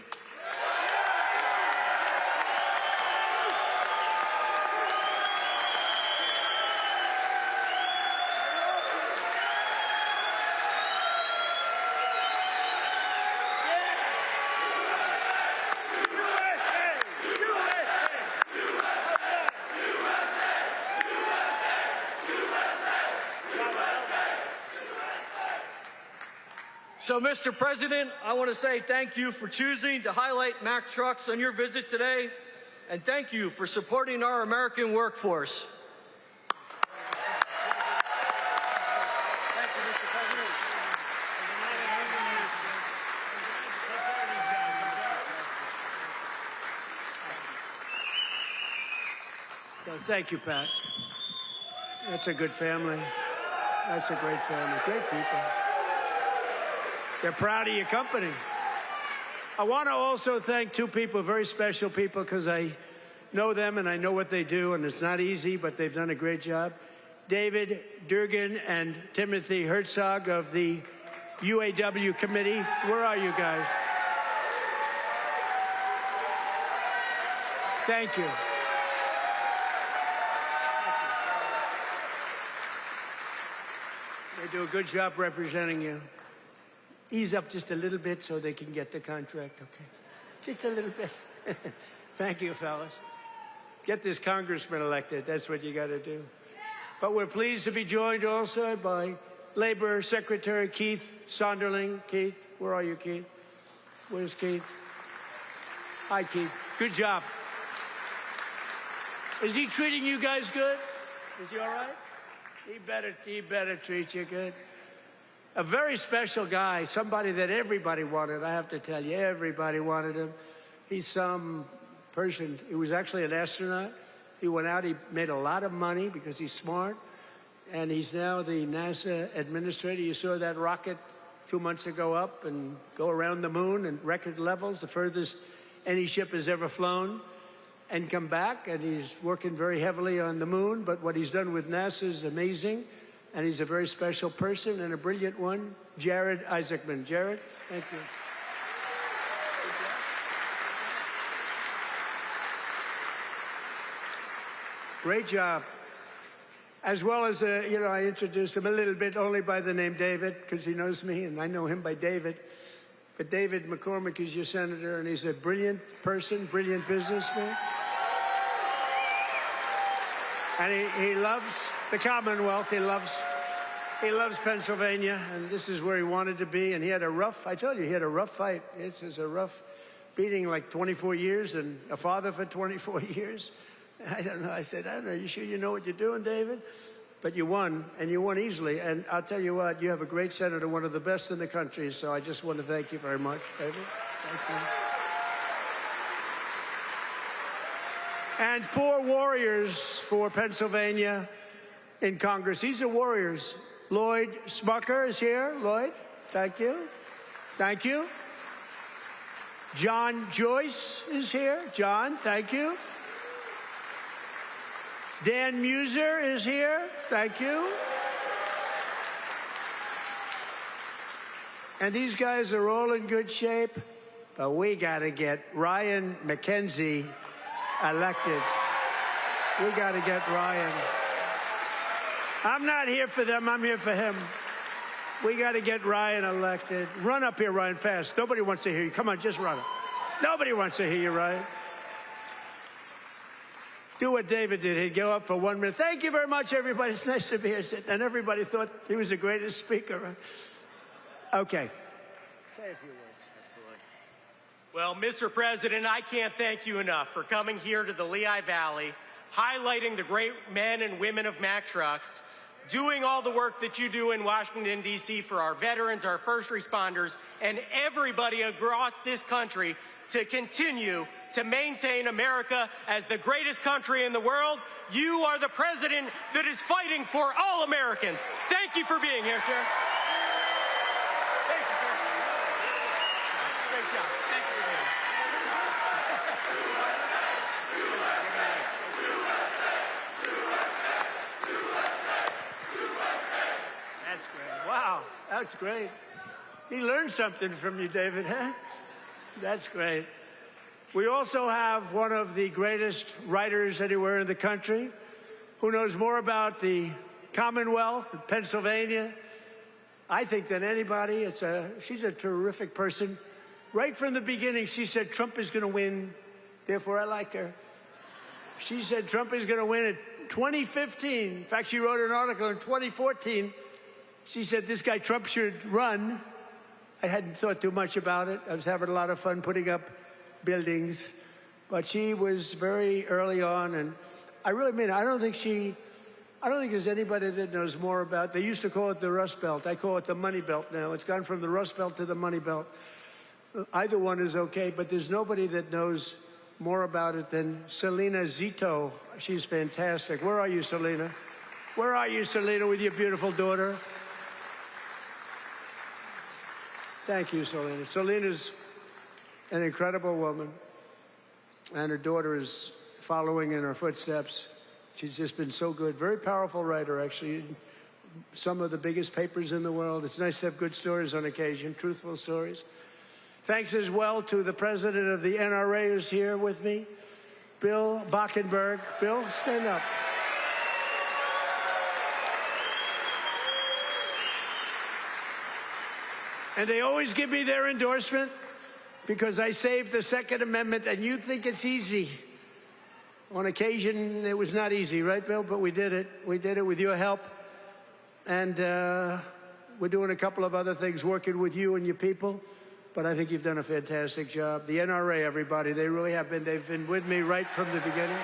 So, Mr. President, I want to say thank you for choosing to highlight Mack Trucks on your visit today, and thank you for supporting our American workforce. Thank you, Mr. President. Well, thank you, Pat. That's a good family. That's a great family. Great people. They're proud of your company. I want to also thank two people, very special people, because I know them and I know what they do, and it's not easy, but they've done a great job. David Durgan and Timothy Herzog of the UAW committee. Where are you guys? Thank you. They do a good job representing you. Ease up just a little bit so they can get the contract, okay? Just a little bit. Thank you, fellas. Get this congressman elected. That's what you got to do. But we're pleased to be joined also by Labor Secretary Keith Sonderling. Keith, where are you, Keith? Where's Keith? Hi, Keith. Good job. Is he treating you guys good? Is he all right? He better treat you good. A very special guy, somebody that everybody wanted. I have to tell you, everybody wanted him. He's some person. He was actually an astronaut. He went out, he made a lot of money because he's smart. And he's now the NASA administrator. You saw that rocket 2 months ago up and go around the moon in record levels, the furthest any ship has ever flown, and come back. And he's working very heavily on the moon. But what he's done with NASA is amazing. And he's a very special person and a brilliant one, Jared Isaacman. Jared, thank you. Great job. As well as, I introduced him a little bit only by the name David, because he knows me, and I know him by David. But David McCormick is your senator, and he's a brilliant person, brilliant businessman. And he loves the Commonwealth. He loves Pennsylvania, and this is where he wanted to be. And he had a rough, I told you, he had a rough fight. This is a rough beating, like 24 years, and a father for 24 years. I don't know. I said, I don't know. You sure you know what you're doing, David? but you won, and you won easily. And I'll tell you what, you have a great senator, one of the best in the country, so I just want to thank you very much, David. Thank you. And 4 warriors for Pennsylvania in Congress. These are warriors. Lloyd Smucker is here. Lloyd, thank you. Thank you. John Joyce is here. John, thank you. Dan Muser is here. Thank you. And these guys are all in good shape, but we got to get Ryan McKenzie elected. We got to get Ryan. I'm not here for them. I'm here for him. We got to get Ryan elected. Run up here, Ryan, fast. Nobody wants to hear you. Come on, just run up. Nobody wants to hear you, Ryan. Do what David did. He'd go up for 1 minute. Thank you very much, everybody. It's nice to be here. And everybody thought he was the greatest speaker. Okay. Say a few words. Excellent. Well, Mr. President, I can't thank you enough for coming here to the Lehigh Valley, highlighting the great men and women of Mack Trucks, doing all the work that you do in Washington, D.C. for our veterans, our first responders, and everybody across this country to continue to maintain America as the greatest country in the world. You are the president that is fighting for all Americans. Thank you for being here, sir. Thank you, sir. Great job. Thank you for being here. That's great. Wow, that's great. He learned something from you, David, huh? That's great. We also have one of the greatest writers anywhere in the country who knows more about the Commonwealth of Pennsylvania, I think, than anybody. She's a terrific person. Right from the beginning, she said Trump is going to win, therefore I like her. She said Trump is going to win in 2015. In fact, she wrote an article in 2014. She said this guy Trump should run. I hadn't thought too much about it. I was having a lot of fun putting up buildings. But she was very early on, and I really mean it. I don't think there's anybody that knows more about, they used to call it the Rust Belt. I call it the Money Belt now. It's gone from the Rust Belt to the Money Belt. Either one is okay, but there's nobody that knows more about it than Selena Zito. She's fantastic. Where are you, Selena? Where are you, Selena, with your beautiful daughter? Thank you, Selena. Selena's an incredible woman, and her daughter is following in her footsteps. She's just been so good. Very powerful writer, actually. Some of the biggest papers in the world. It's nice to have good stories on occasion, truthful stories. Thanks as well to the president of the NRA who's here with me, Bill Bockenberg. Bill, stand up. And they always give me their endorsement because I saved the Second Amendment, and you think it's easy. On occasion, it was not easy, right, Bill? But we did it. We did it with your help. And we're doing a couple of other things, working with you and your people. But I think you've done a fantastic job. The NRA, everybody, they really have been. They've been with me right from the beginning.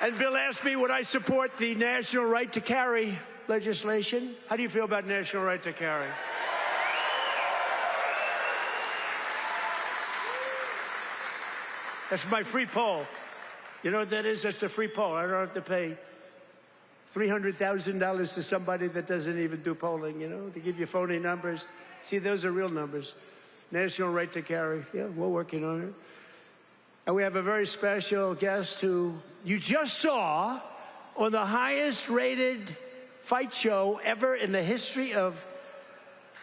And Bill asked me, would I support the national right to carry legislation? How do you feel about national right to carry? That's my free poll. You know what that is? That's a free poll. I don't have to pay $300,000 to somebody that doesn't even do polling, you know? They give you phony numbers. See, those are real numbers. National right to carry. Yeah, we're working on it. And we have a very special guest who you just saw on the highest rated fight show ever in the history of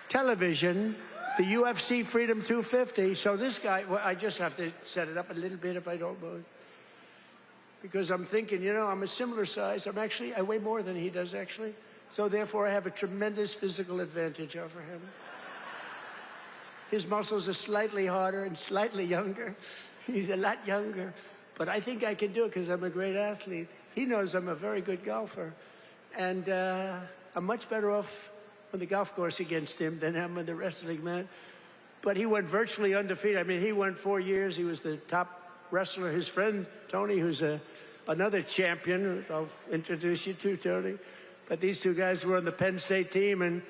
television, the UFC Freedom 250. So this guy, well, I just have to set it up a little bit if I don't mind. Because I'm thinking, you know, I'm a similar size. I weigh more than he does, actually. So therefore, I have a tremendous physical advantage over him. His muscles are slightly harder and slightly younger. He's a lot younger. But I think I can do it because I'm a great athlete. He knows I'm a very good golfer. And I'm much better off on the golf course against him than I'm in the wrestling mat. But he went virtually undefeated. I mean, he went 4 years. He was the top wrestler. His friend, Tony, who's a another champion I'll introduce you to, Tony. But these two guys were on the Penn State team, and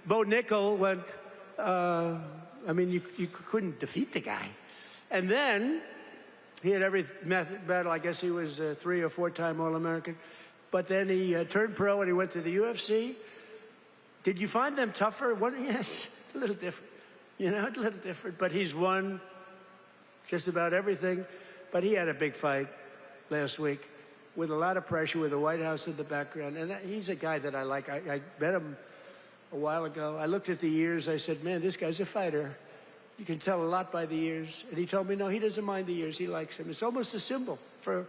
Bo Nickel went, I mean, you couldn't defeat the guy. And then he had every battle. I guess he was a 3 or 4-time All-American. But then he turned pro and he went to the UFC. Did you find them tougher? Yes, a little different. You know, a little different. But he's won just about everything. But he had a big fight last week with a lot of pressure, with the White House in the background. And he's a guy that I like. I met him a while ago. I looked at the years. I said, man, this guy's a fighter. You can tell a lot by the years. And he told me, no, he doesn't mind the years. He likes them. It's almost a symbol. For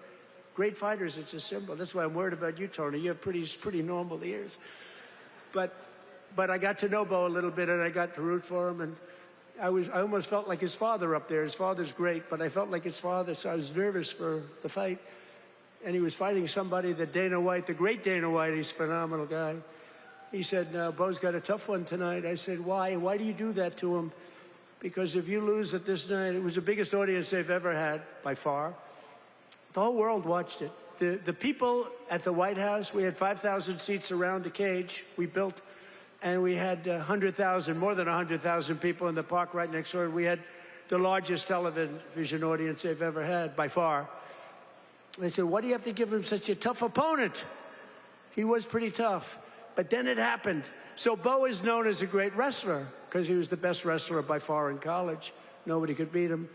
great fighters, it's a symbol. That's why I'm worried about you, Tony. You have pretty normal ears. But I got to know Bo a little bit, and I got to root for him. And I almost felt like his father up there. His father's great, but I felt like his father, so I was nervous for the fight. And he was fighting somebody that Dana White, the great Dana White, he's a phenomenal guy. He said, no, Bo's got a tough one tonight. I said, why? Why do you do that to him? Because if you lose at this night, it was the biggest audience they've ever had, by far. The whole world watched it. The people at the White House, we had 5,000 seats around the cage we built, and we had 100,000, more than 100,000 people in the park right next door. We had the largest television audience they've ever had, by far. They said, why do you have to give him such a tough opponent? He was pretty tough. But then it happened. So Bo is known as a great wrestler because he was the best wrestler by far in college. Nobody could beat him.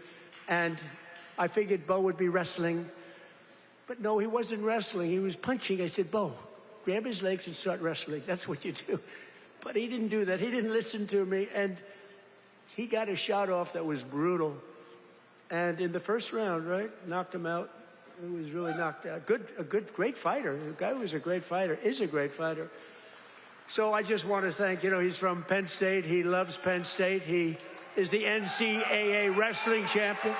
And I figured Bo would be wrestling. But no, he wasn't wrestling. He was punching. I said, Bo, grab his legs and start wrestling. That's what you do. But he didn't do that. He didn't listen to me. And he got a shot off that was brutal. And in the first round, right, knocked him out. He was really knocked out. Great fighter. The guy was a great fighter, is a great fighter. So I just want to thank, you know, he's from Penn State. He loves Penn State. He is the NCAA wrestling champion.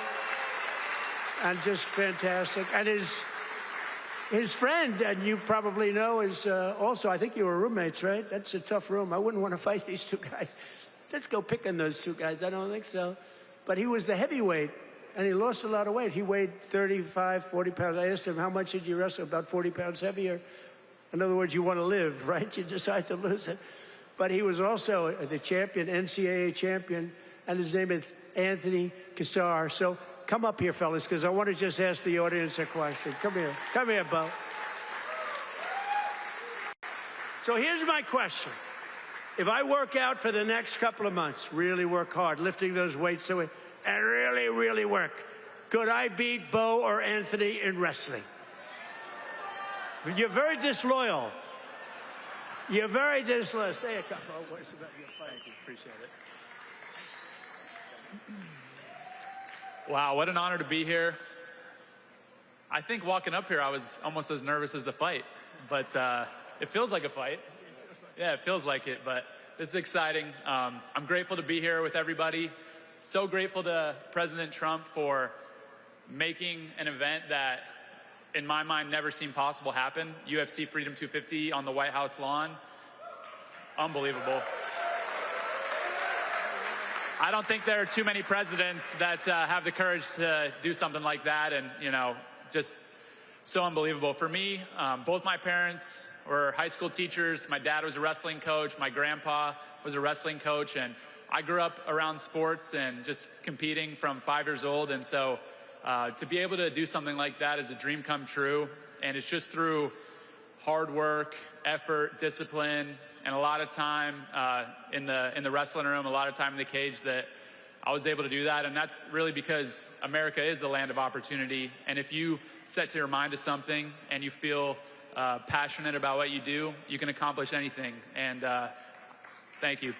And just fantastic. And his friend, and you probably know, is also, I think you were roommates, right? That's a tough room. I wouldn't want to fight these two guys. Let's go pick on those two guys. I don't think so. But he was the heavyweight. And he lost a lot of weight. He weighed 35, 40 pounds. I asked him, how much did you wrestle? About 40 pounds heavier. In other words, you want to live, right? You decide to lose it. But he was also the champion, NCAA champion, and his name is Anthony Cassar. So come up here, fellas, because I want to just ask the audience a question. Come here. Come here, Bo. So here's my question. If I work out for the next couple of months, really work hard, lifting those weights away, and really, really work, could I beat Bo or Anthony in wrestling? You're very disloyal. You're very disloyal. Say a couple of words about your fight. Thank you. Appreciate it. Wow, what an honor to be here. I think walking up here, I was almost as nervous as the fight, but it feels like a fight. Yeah, it feels like it, but this is exciting. I'm grateful to be here with everybody. So grateful to President Trump for making an event that, in my mind, never seemed possible happen. UFC Freedom 250 on the White House lawn. Unbelievable. I don't think there are too many presidents that have the courage to do something like that, and, you know, just so unbelievable. For me, both my parents were high school teachers. My dad was a wrestling coach. My grandpa was a wrestling coach, and I grew up around sports and just competing from 5 years old. And so to be able to do something like that is a dream come true. And it's just through hard work, effort, discipline, and a lot of time in the wrestling room, a lot of time in the cage that I was able to do that. And that's really because America is the land of opportunity. And if you set your mind to something and you feel passionate about what you do, you can accomplish anything. And thank you.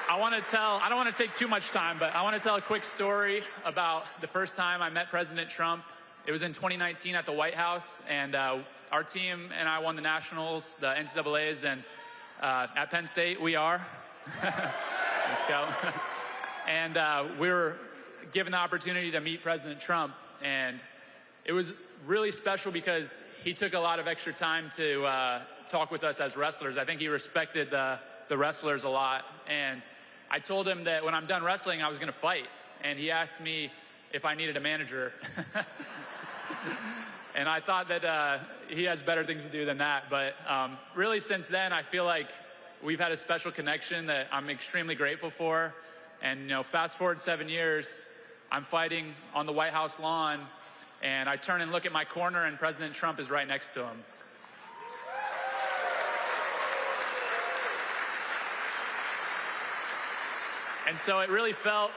I don't want to take too much time, but I want to tell a quick story about the first time I met President Trump. It was in 2019 at the White House, and our team and I won the Nationals, the NCAAs, and at Penn State, we are. Let's go. And we were given the opportunity to meet President Trump, and it was really special because he took a lot of extra time to talk with us as wrestlers. I think he respected the wrestlers a lot, and I told him that when I'm done wrestling, I was going to fight. And he asked me if I needed a manager. And I thought that he has better things to do than that. But really, since then, I feel like we've had a special connection that I'm extremely grateful for. And, you know, fast forward 7 years, I'm fighting on the White House lawn, and I turn and look at my corner, and President Trump is right next to him. And so it really felt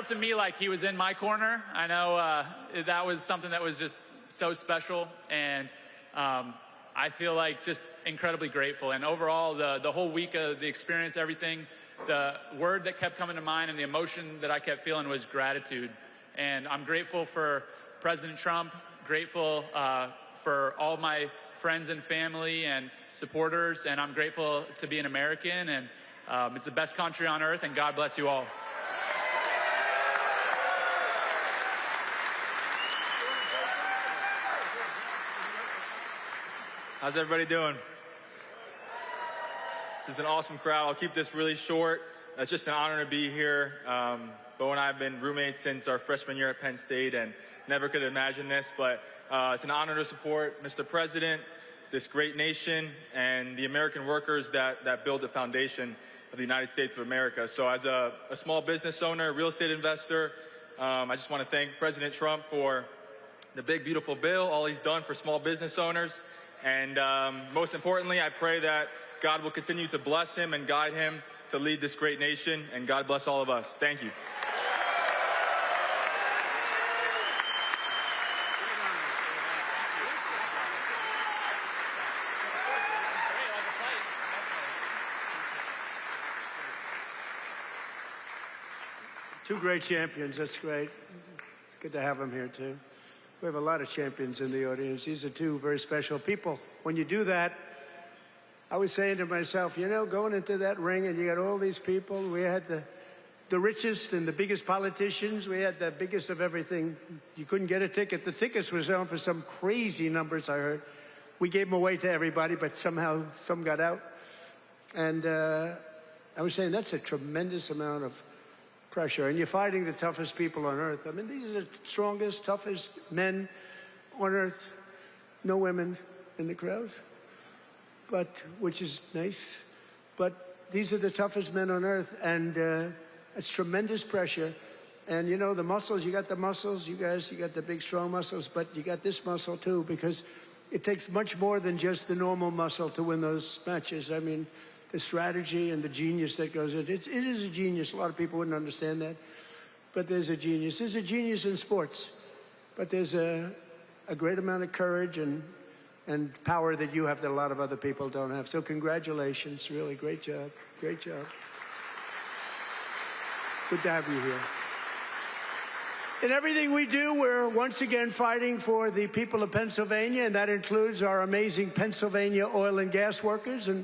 to me like he was in my corner. I know that was something that was just so special, and I feel like just incredibly grateful. And overall, the whole week of the experience, everything, the word that kept coming to mind and the emotion that I kept feeling was gratitude. And I'm grateful for President Trump, grateful for all my friends and family and supporters, and I'm grateful to be an American, and it's the best country on earth, and God bless you all. How's everybody doing? This is an awesome crowd. I'll keep this really short. It's just an honor to be here. Bo and I have been roommates since our freshman year at Penn State and never could have imagined this, but it's an honor to support Mr. President, this great nation, and the American workers that build the foundation of the United States of America. So as a small business owner, real estate investor, I just want to thank President Trump for the big, beautiful bill, all he's done for small business owners. And most importantly, I pray that God will continue to bless him and guide him to lead this great nation. And God bless all of us. Thank you. Two great champions. That's great. It's good to have them here, too. We have a lot of champions in the audience. These are two very special people. When you do that, I was saying to myself, you know, going into that ring and you got all these people, we had the richest and the biggest politicians. We had the biggest of everything. You couldn't get a ticket. The tickets were selling for some crazy numbers, I heard. We gave them away to everybody, but somehow some got out. And I was saying that's a tremendous amount of pressure, and you're fighting the toughest people on earth. I mean, these are the strongest, toughest men on earth. No women in the crowd, but which is nice. But these are the toughest men on earth, and it's tremendous pressure. And you know, the muscles, you got the muscles, you guys, you got the big, strong muscles, but you got this muscle too, because it takes much more than just the normal muscle to win those matches. I mean, the strategy and the genius that goes into it. It is a genius. A lot of people wouldn't understand that. But there's a genius. There's a genius in sports. But there's a great amount of courage and power that you have that a lot of other people don't have. So congratulations. Really, great job. Great job. Good to have you here. In everything we do, we're once again fighting for the people of Pennsylvania, and that includes our amazing Pennsylvania oil and gas workers. And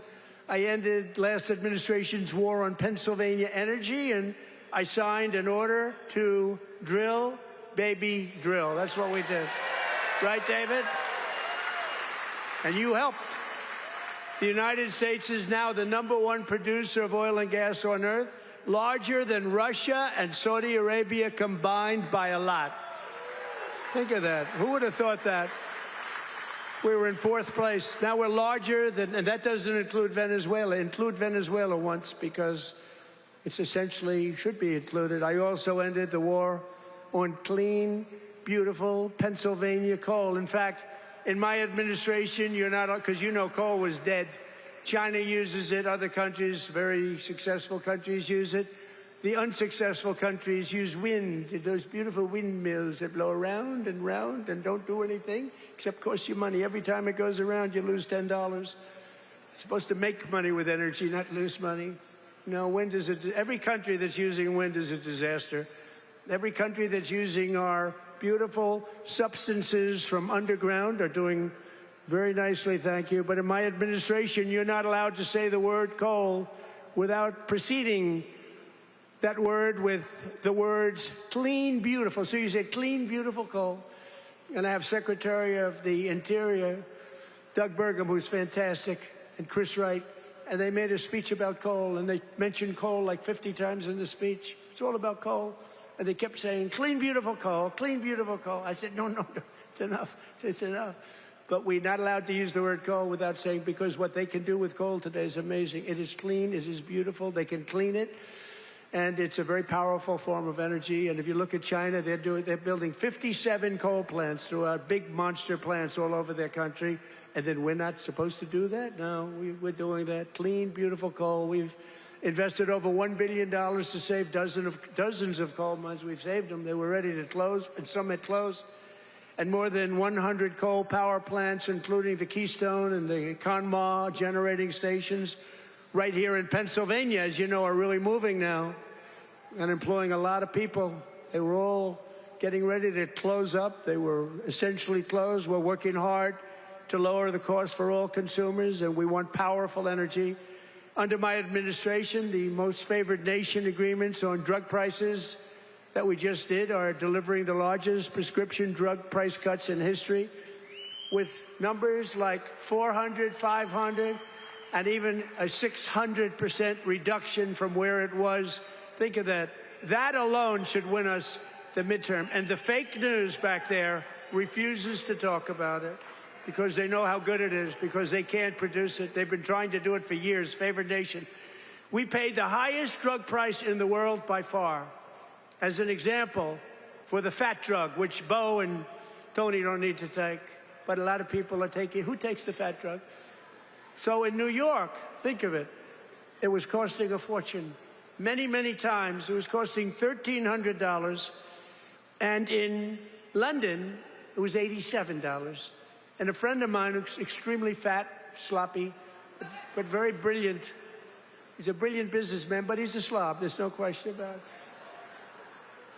I ended last administration's war on Pennsylvania energy, and I signed an order to drill, baby, drill. That's what we did. Right, David? And you helped. The United States is now the #1 producer of oil and gas on earth, larger than Russia and Saudi Arabia combined by a lot. Think of that. Who would have thought that? We were in 4th place. Now we're larger than, and that doesn't include Venezuela. Include Venezuela once, because it's essentially should be included. I also ended the war on clean, beautiful Pennsylvania coal. In fact, in my administration, you're not, because you know coal was dead. China uses it. Other countries, very successful countries, use it. The unsuccessful countries use wind, those beautiful windmills that blow around and round and don't do anything except cost you money. Every time it goes around, you lose $10. It's supposed to make money with energy, not lose money. No, wind is every country that's using wind is a disaster. Every country that's using our beautiful substances from underground are doing very nicely, thank you. But in my administration, you're not allowed to say the word coal without preceding that word with the words clean, beautiful. So you say clean, beautiful coal. And I have Secretary of the Interior, Doug Burgum, who's fantastic, and Chris Wright. And they made a speech about coal, and they mentioned coal like 50 times in the speech. It's all about coal. And they kept saying, clean, beautiful coal, clean, beautiful coal. I said, no, no, no, it's enough, it's enough. But we're not allowed to use the word coal without saying, because what they can do with coal today is amazing. It is clean, it is beautiful, they can clean it. And it's a very powerful form of energy. And if you look at China, they're building 57 coal plants throughout, big monster plants all over their country. And then we're not supposed to do that? No, we're doing that. Clean, beautiful coal. We've invested over $1 billion to save dozens of coal mines. We've saved them. They were ready to close, and some had closed. And more than 100 coal power plants, including the Keystone and the Conemaugh generating stations, right here in Pennsylvania, as you know, are really moving now and employing a lot of people. They were all getting ready to close up. They were essentially closed. We're working hard to lower the cost for all consumers, and we want powerful energy. Under my administration, the most favored nation agreements on drug prices that we just did are delivering the largest prescription drug price cuts in history, with numbers like 400, 500, and even a 600% reduction from where it was. Think of that. That alone should win us the midterm. And the fake news back there refuses to talk about it because they know how good it is, because they can't produce it. They've been trying to do it for years, favored nation. We paid the highest drug price in the world by far. As an example, for the fat drug, which Bo and Tony don't need to take, but a lot of people are taking. Who takes the fat drug? So in New York, think of it, it was costing a fortune. Many, many times, it was costing $1,300. And in London, it was $87. And a friend of mine who's extremely fat, sloppy, but very brilliant. He's a brilliant businessman, but he's a slob. There's no question about it.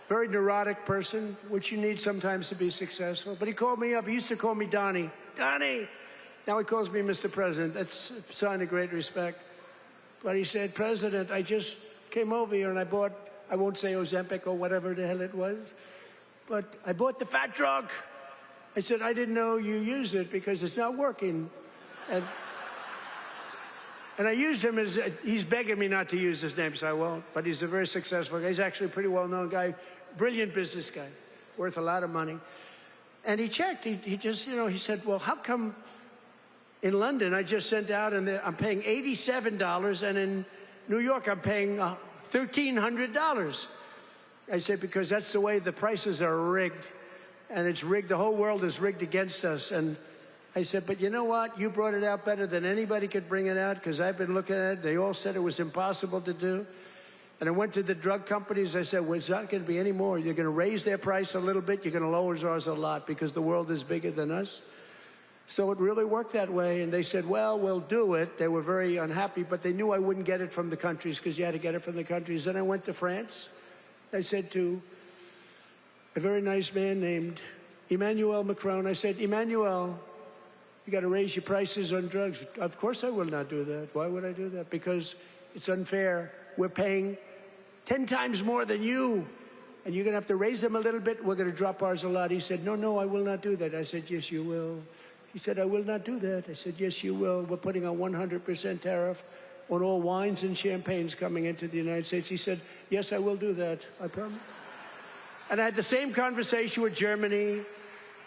Very neurotic person, which you need sometimes to be successful. But he called me up. He used to call me Donnie. Donnie! Now he calls me Mr. President. That's a sign of great respect. But he said, President, I just came over here and I bought, I won't say Ozempic or whatever the hell it was, but I bought the fat drug. I said, I didn't know you used it because it's not working. And I used him as, he's begging me not to use his name, so I won't. But he's a very successful guy. He's actually a pretty well-known guy, brilliant business guy, worth a lot of money. And he checked, he just, you know, he said, well, how come in London I just sent out and I'm paying $87 and in New York I'm paying $1,300? I said, because that's the way the prices are rigged. And it's rigged, the whole world is rigged against us. And I said, but you know what? You brought it out better than anybody could bring it out, because I've been looking at it. They all said it was impossible to do. And I went to the drug companies. I said, well, it's not going to be any more. You're going to raise their price a little bit. You're going to lower ours a lot, because the world is bigger than us. So it really worked that way. And they said, well, we'll do it. They were very unhappy, but they knew I wouldn't get it from the countries, because you had to get it from the countries. Then I went to France. I said to a very nice man named Emmanuel Macron, I said, Emmanuel, you got to raise your prices on drugs. Of course I will not do that. Why would I do that? Because it's unfair. We're paying 10 times more than you, and you're going to have to raise them a little bit. We're going to drop ours a lot. He said, no, no, I will not do that. I said, yes, you will. He said, I will not do that. I said, yes, you will. We're putting a 100% tariff on all wines and champagnes coming into the United States. He said, yes, I will do that. I promise. And I had the same conversation with Germany,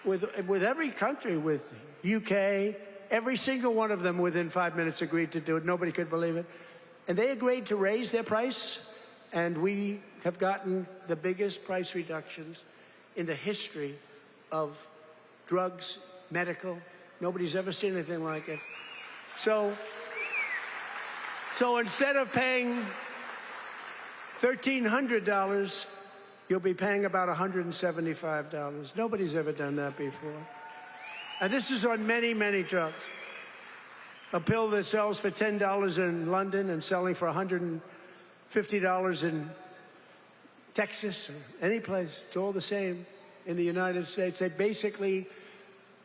with every country, with UK. Every single one of them within 5 minutes agreed to do it. Nobody could believe it. And they agreed to raise their price, and we have gotten the biggest price reductions in the history of drugs, medical. Nobody's ever seen anything like it. So instead of paying $1,300, you'll be paying about $175. Nobody's ever done that before. And this is on many, many drugs. A pill that sells for $10 in London and selling for $150 in Texas or any place, it's all the same in the United States. They basically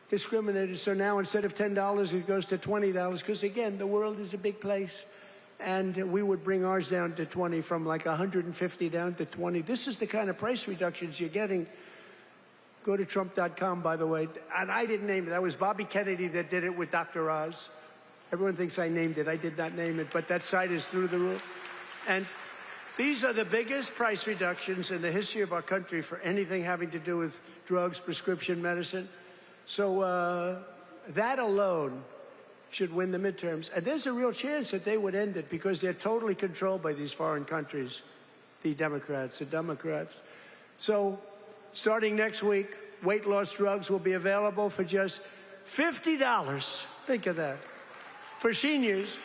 discriminated. So now instead of $10, it goes to $20, because again, the world is a big place. And we would bring ours down to 20, from like 150 down to 20. This is the kind of price reductions you're getting. Go to Trump.com, by the way. And I didn't name it. That was Bobby Kennedy that did it with Dr. Oz. Everyone thinks I named it. I did not name it, but that site is through the roof. And These are the biggest price reductions in the history of our country for anything having to do with drugs, prescription medicine. So that alone should win the midterms. And there's a real chance that they would end it because they're totally controlled by these foreign countries, the Democrats. So starting next week, weight loss drugs will be available for just $50. Think of that. For seniors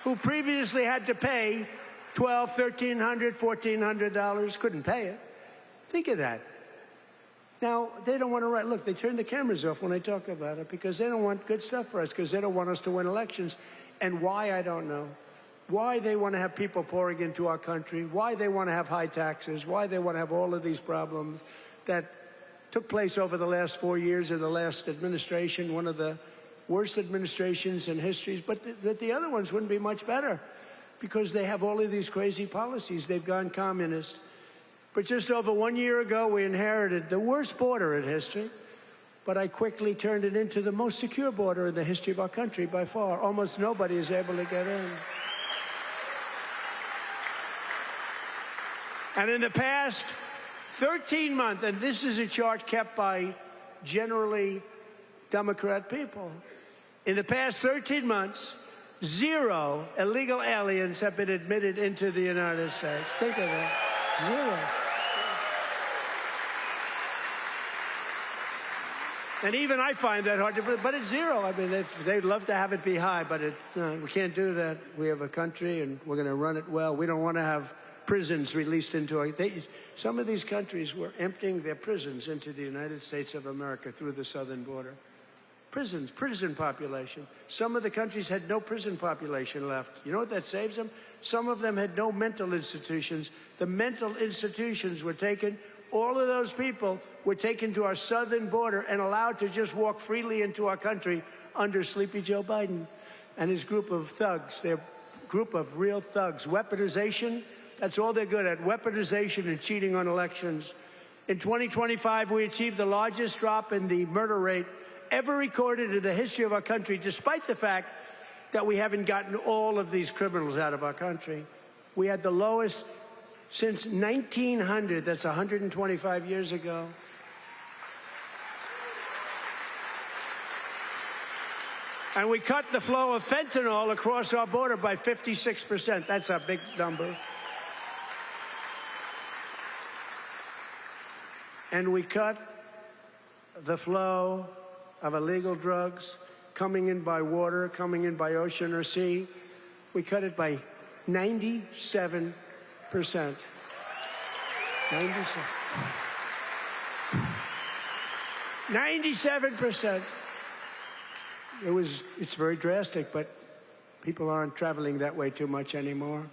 who previously had to pay $1,200, $1,300, $1,400, couldn't pay it. Think of that. Now, they don't want to write. Look, they turn the cameras off when I talk about it because they don't want good stuff for us, because they don't want us to win elections. And why, I don't know. Why they want to have people pouring into our country, why they want to have high taxes, why they want to have all of these problems that took place over the last 4 years of the last administration, one of the worst administrations in history. But the other ones wouldn't be much better because they have all of these crazy policies. They've gone communist. But just over 1 year ago, we inherited the worst border in history, but I quickly turned it into the most secure border in the history of our country by far. Almost nobody is able to get in. And in the past 13 months, and this is a chart kept by generally Democrat people, in the past 13 months, 0 illegal aliens have been admitted into the United States. Think of that. 0. And even I find that hard to believe, but it's 0. I mean, they'd love to have it be high, but we can't do that. We have a country, and we're going to run it well. We don't want to have prisons released into our... some of these countries were emptying their prisons into the United States of America through the southern border. Prisons, prison population. Some of the countries had no prison population left. You know what that saves them? Some of them had no mental institutions. The mental institutions were taken. All of those people were taken to our southern border and allowed to just walk freely into our country under Sleepy Joe Biden and his group of thugs, their group of real thugs. Weaponization, that's all they're good at, weaponization and cheating on elections. In 2025, we achieved the largest drop in the murder rate ever recorded in the history of our country, despite the fact that we haven't gotten all of these criminals out of our country. We had the lowest since 1900, that's 125 years ago. And we cut the flow of fentanyl across our border by 56%. That's a big number. And we cut the flow of illegal drugs coming in by water, coming in by ocean or sea. We cut it by 97%. 97%. It's very drastic, but people aren't traveling that way too much anymore.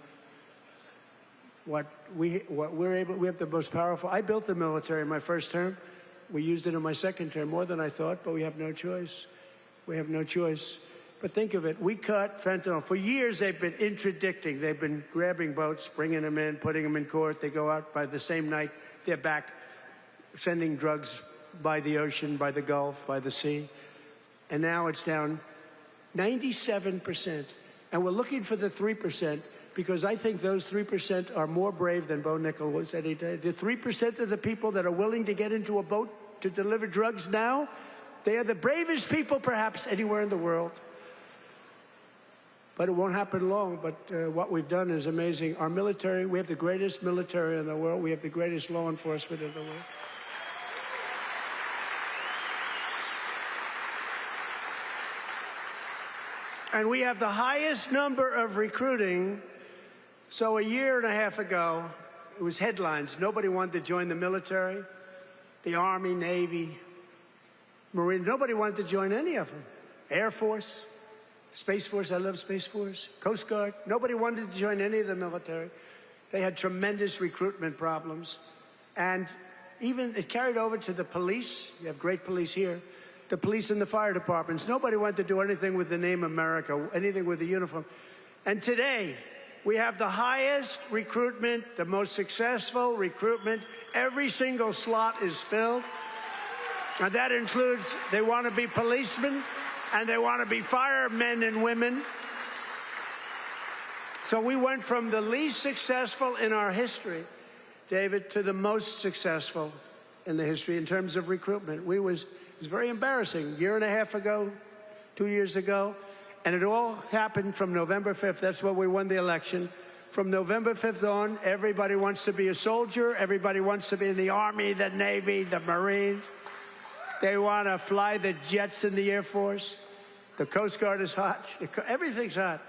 We have the most powerful. I built the military in my first term. We used it in my second term, more than I thought, but we have no choice. We have no choice. But think of it, we cut fentanyl. For years, they've been interdicting. They've been grabbing boats, bringing them in, putting them in court. They go out by the same night. They're back sending drugs by the ocean, by the Gulf, by the sea. And now it's down 97%. And we're looking for the 3%, because I think those 3% are more brave than Bo Nickel was any day. The 3% of the people that are willing to get into a boat to deliver drugs now, they are the bravest people perhaps anywhere in the world. But it won't happen long. But what we've done is amazing. Our military, we have the greatest military in the world. We have the greatest law enforcement in the world. And we have the highest number of recruiting. So a year and a half ago, it was headlines. Nobody wanted to join the military, the Army, Navy, Marine. Nobody wanted to join any of them. Air Force, Space Force. I love Space Force. Coast Guard. Nobody wanted to join any of the military. They had tremendous recruitment problems. And even it carried over to the police. You have great police here. The police and the fire departments. Nobody wanted to do anything with the name America, anything with the uniform. And today, we have the highest recruitment, the most successful recruitment. Every single slot is filled. And that includes, they want to be policemen, and they want to be firemen and women. So we went from the least successful in our history, David, to the most successful in the history in terms of recruitment. It was very embarrassing. A year and a half ago, 2 years ago, and it all happened from November 5th. That's when we won the election. From November 5th on, everybody wants to be a soldier. Everybody wants to be in the Army, the Navy, the Marines. They want to fly the jets in the Air Force. The Coast Guard is hot. Everything's hot.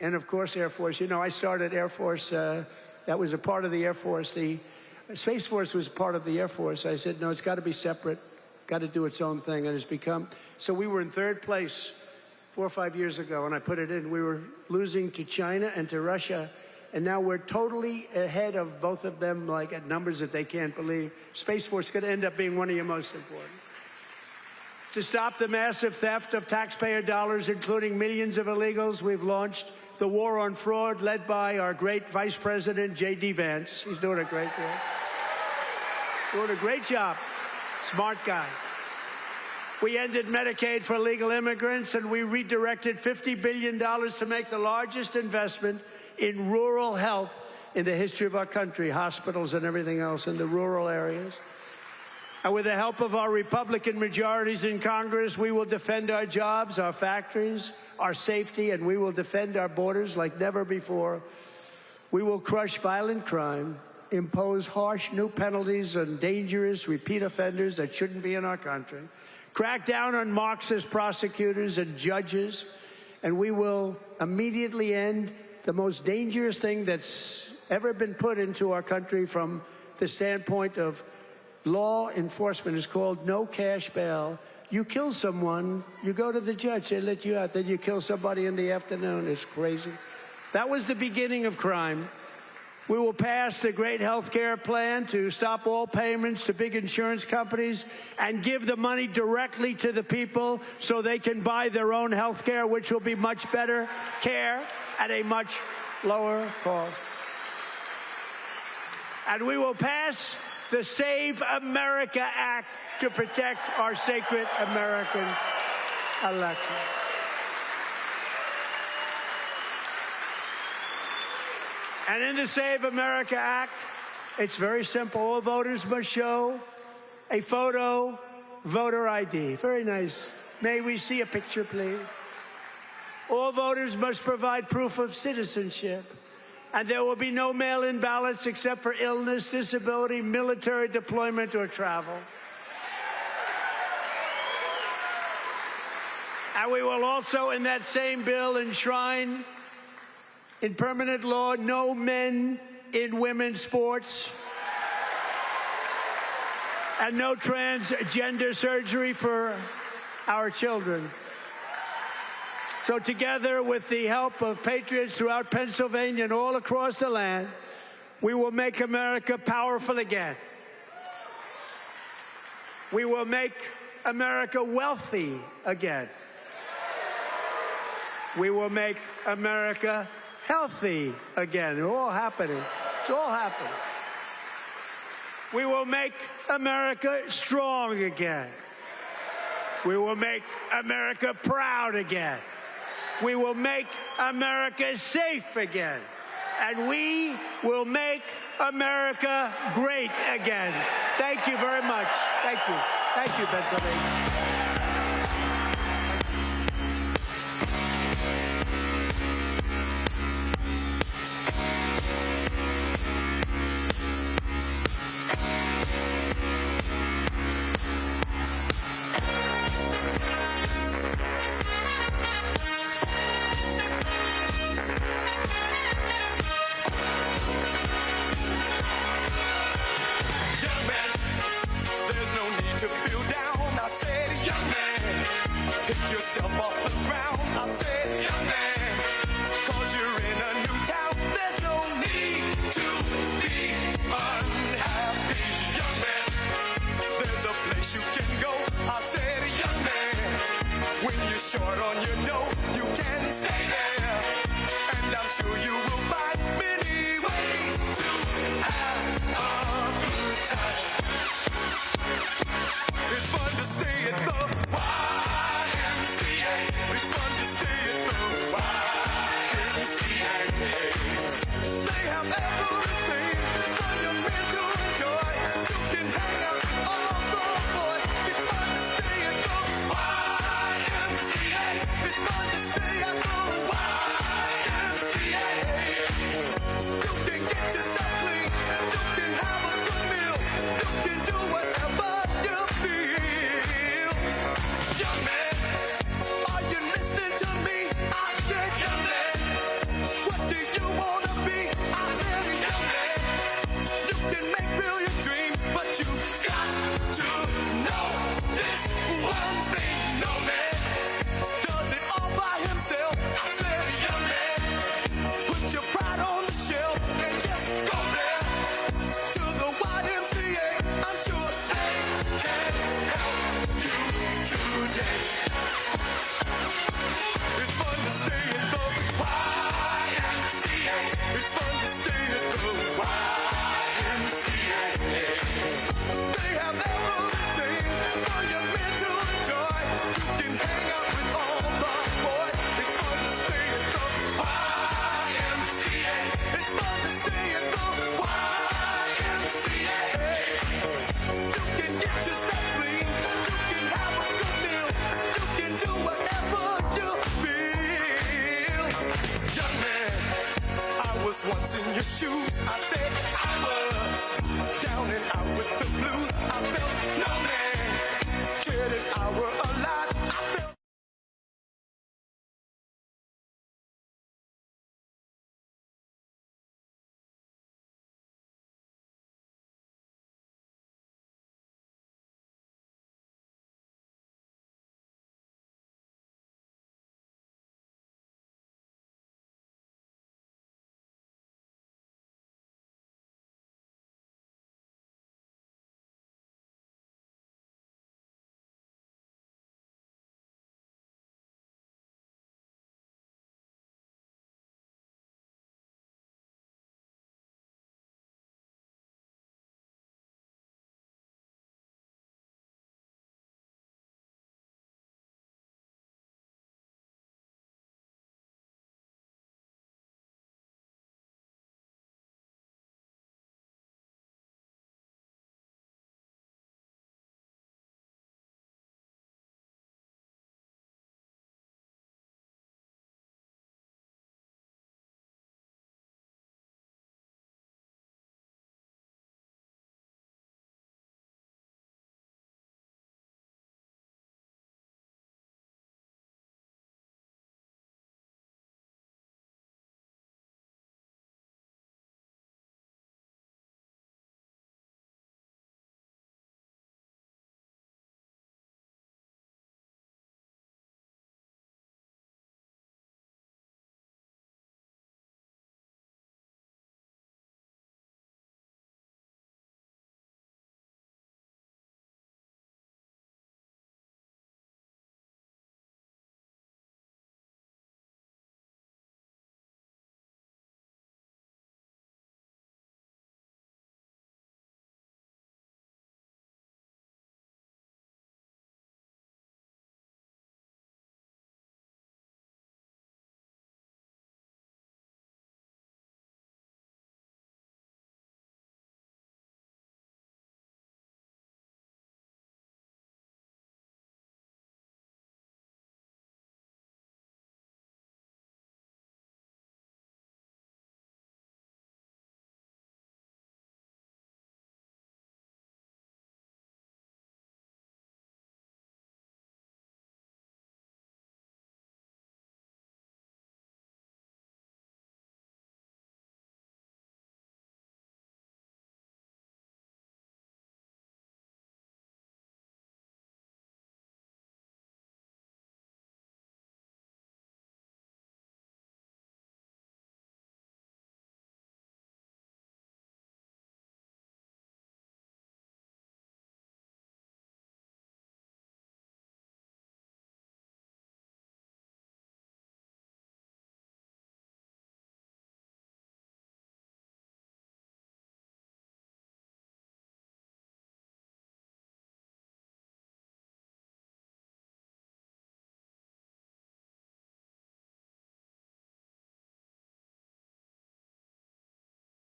And, of course, Air Force. You know, I started Air Force. That was a part of the Air Force. The Space Force was part of the Air Force. I said, no, it's got to be separate. Got to do its own thing. And it's become. So we were in third place 4 or 5 years ago, and I put it in. We were losing to China and to Russia. And now we're totally ahead of both of them, like at numbers that they can't believe. Space Force could end up being one of your most important. To stop the massive theft of taxpayer dollars, including millions of illegals, we've launched the war on fraud, led by our great Vice President, J.D. Vance. He's doing a great job. Doing a great job. Smart guy. We ended Medicaid for illegal immigrants, and we redirected $50 billion to make the largest investment in rural health in the history of our country, hospitals and everything else in the rural areas. And with the help of our Republican majorities in Congress, we will defend our jobs, our factories, our safety, and we will defend our borders like never before. We will crush violent crime, impose harsh new penalties on dangerous repeat offenders that shouldn't be in our country, crack down on Marxist prosecutors and judges, and we will immediately end the most dangerous thing that's ever been put into our country from the standpoint of law enforcement. Is called no cash bail. You kill someone, you go to the judge, they let you out, then you kill somebody in the afternoon. It's crazy. That was the beginning of crime. We will pass the great health care plan to stop all payments to big insurance companies and give the money directly to the people so they can buy their own health care, which will be much better care at a much lower cost. And we will pass the Save America Act to protect our sacred American election. And in the Save America Act, it's very simple. All voters must show a photo, voter ID. Very nice. May we see a picture, please? All voters must provide proof of citizenship. And there will be no mail-in ballots except for illness, disability, military deployment, or travel. And we will also, in that same bill, enshrine in permanent law no men in women's sports and no transgender surgery for our children. So together, with the help of patriots throughout Pennsylvania and all across the land, we will make America powerful again. We will make America wealthy again. We will make America healthy again. It's all happening. It's all happening. We will make America strong again. We will make America proud again. We will make America safe again. And we will make America great again. Thank you very much. Thank you. Thank you, Pennsylvania. Short on your dough, you can stay there, and I'm sure you will find many ways to have a good time. It's fun to stay at the YMCA. It's fun to stay at the YMCA. once in your shoes. I said I was down and out with the blues. I felt no man cared if I were alive.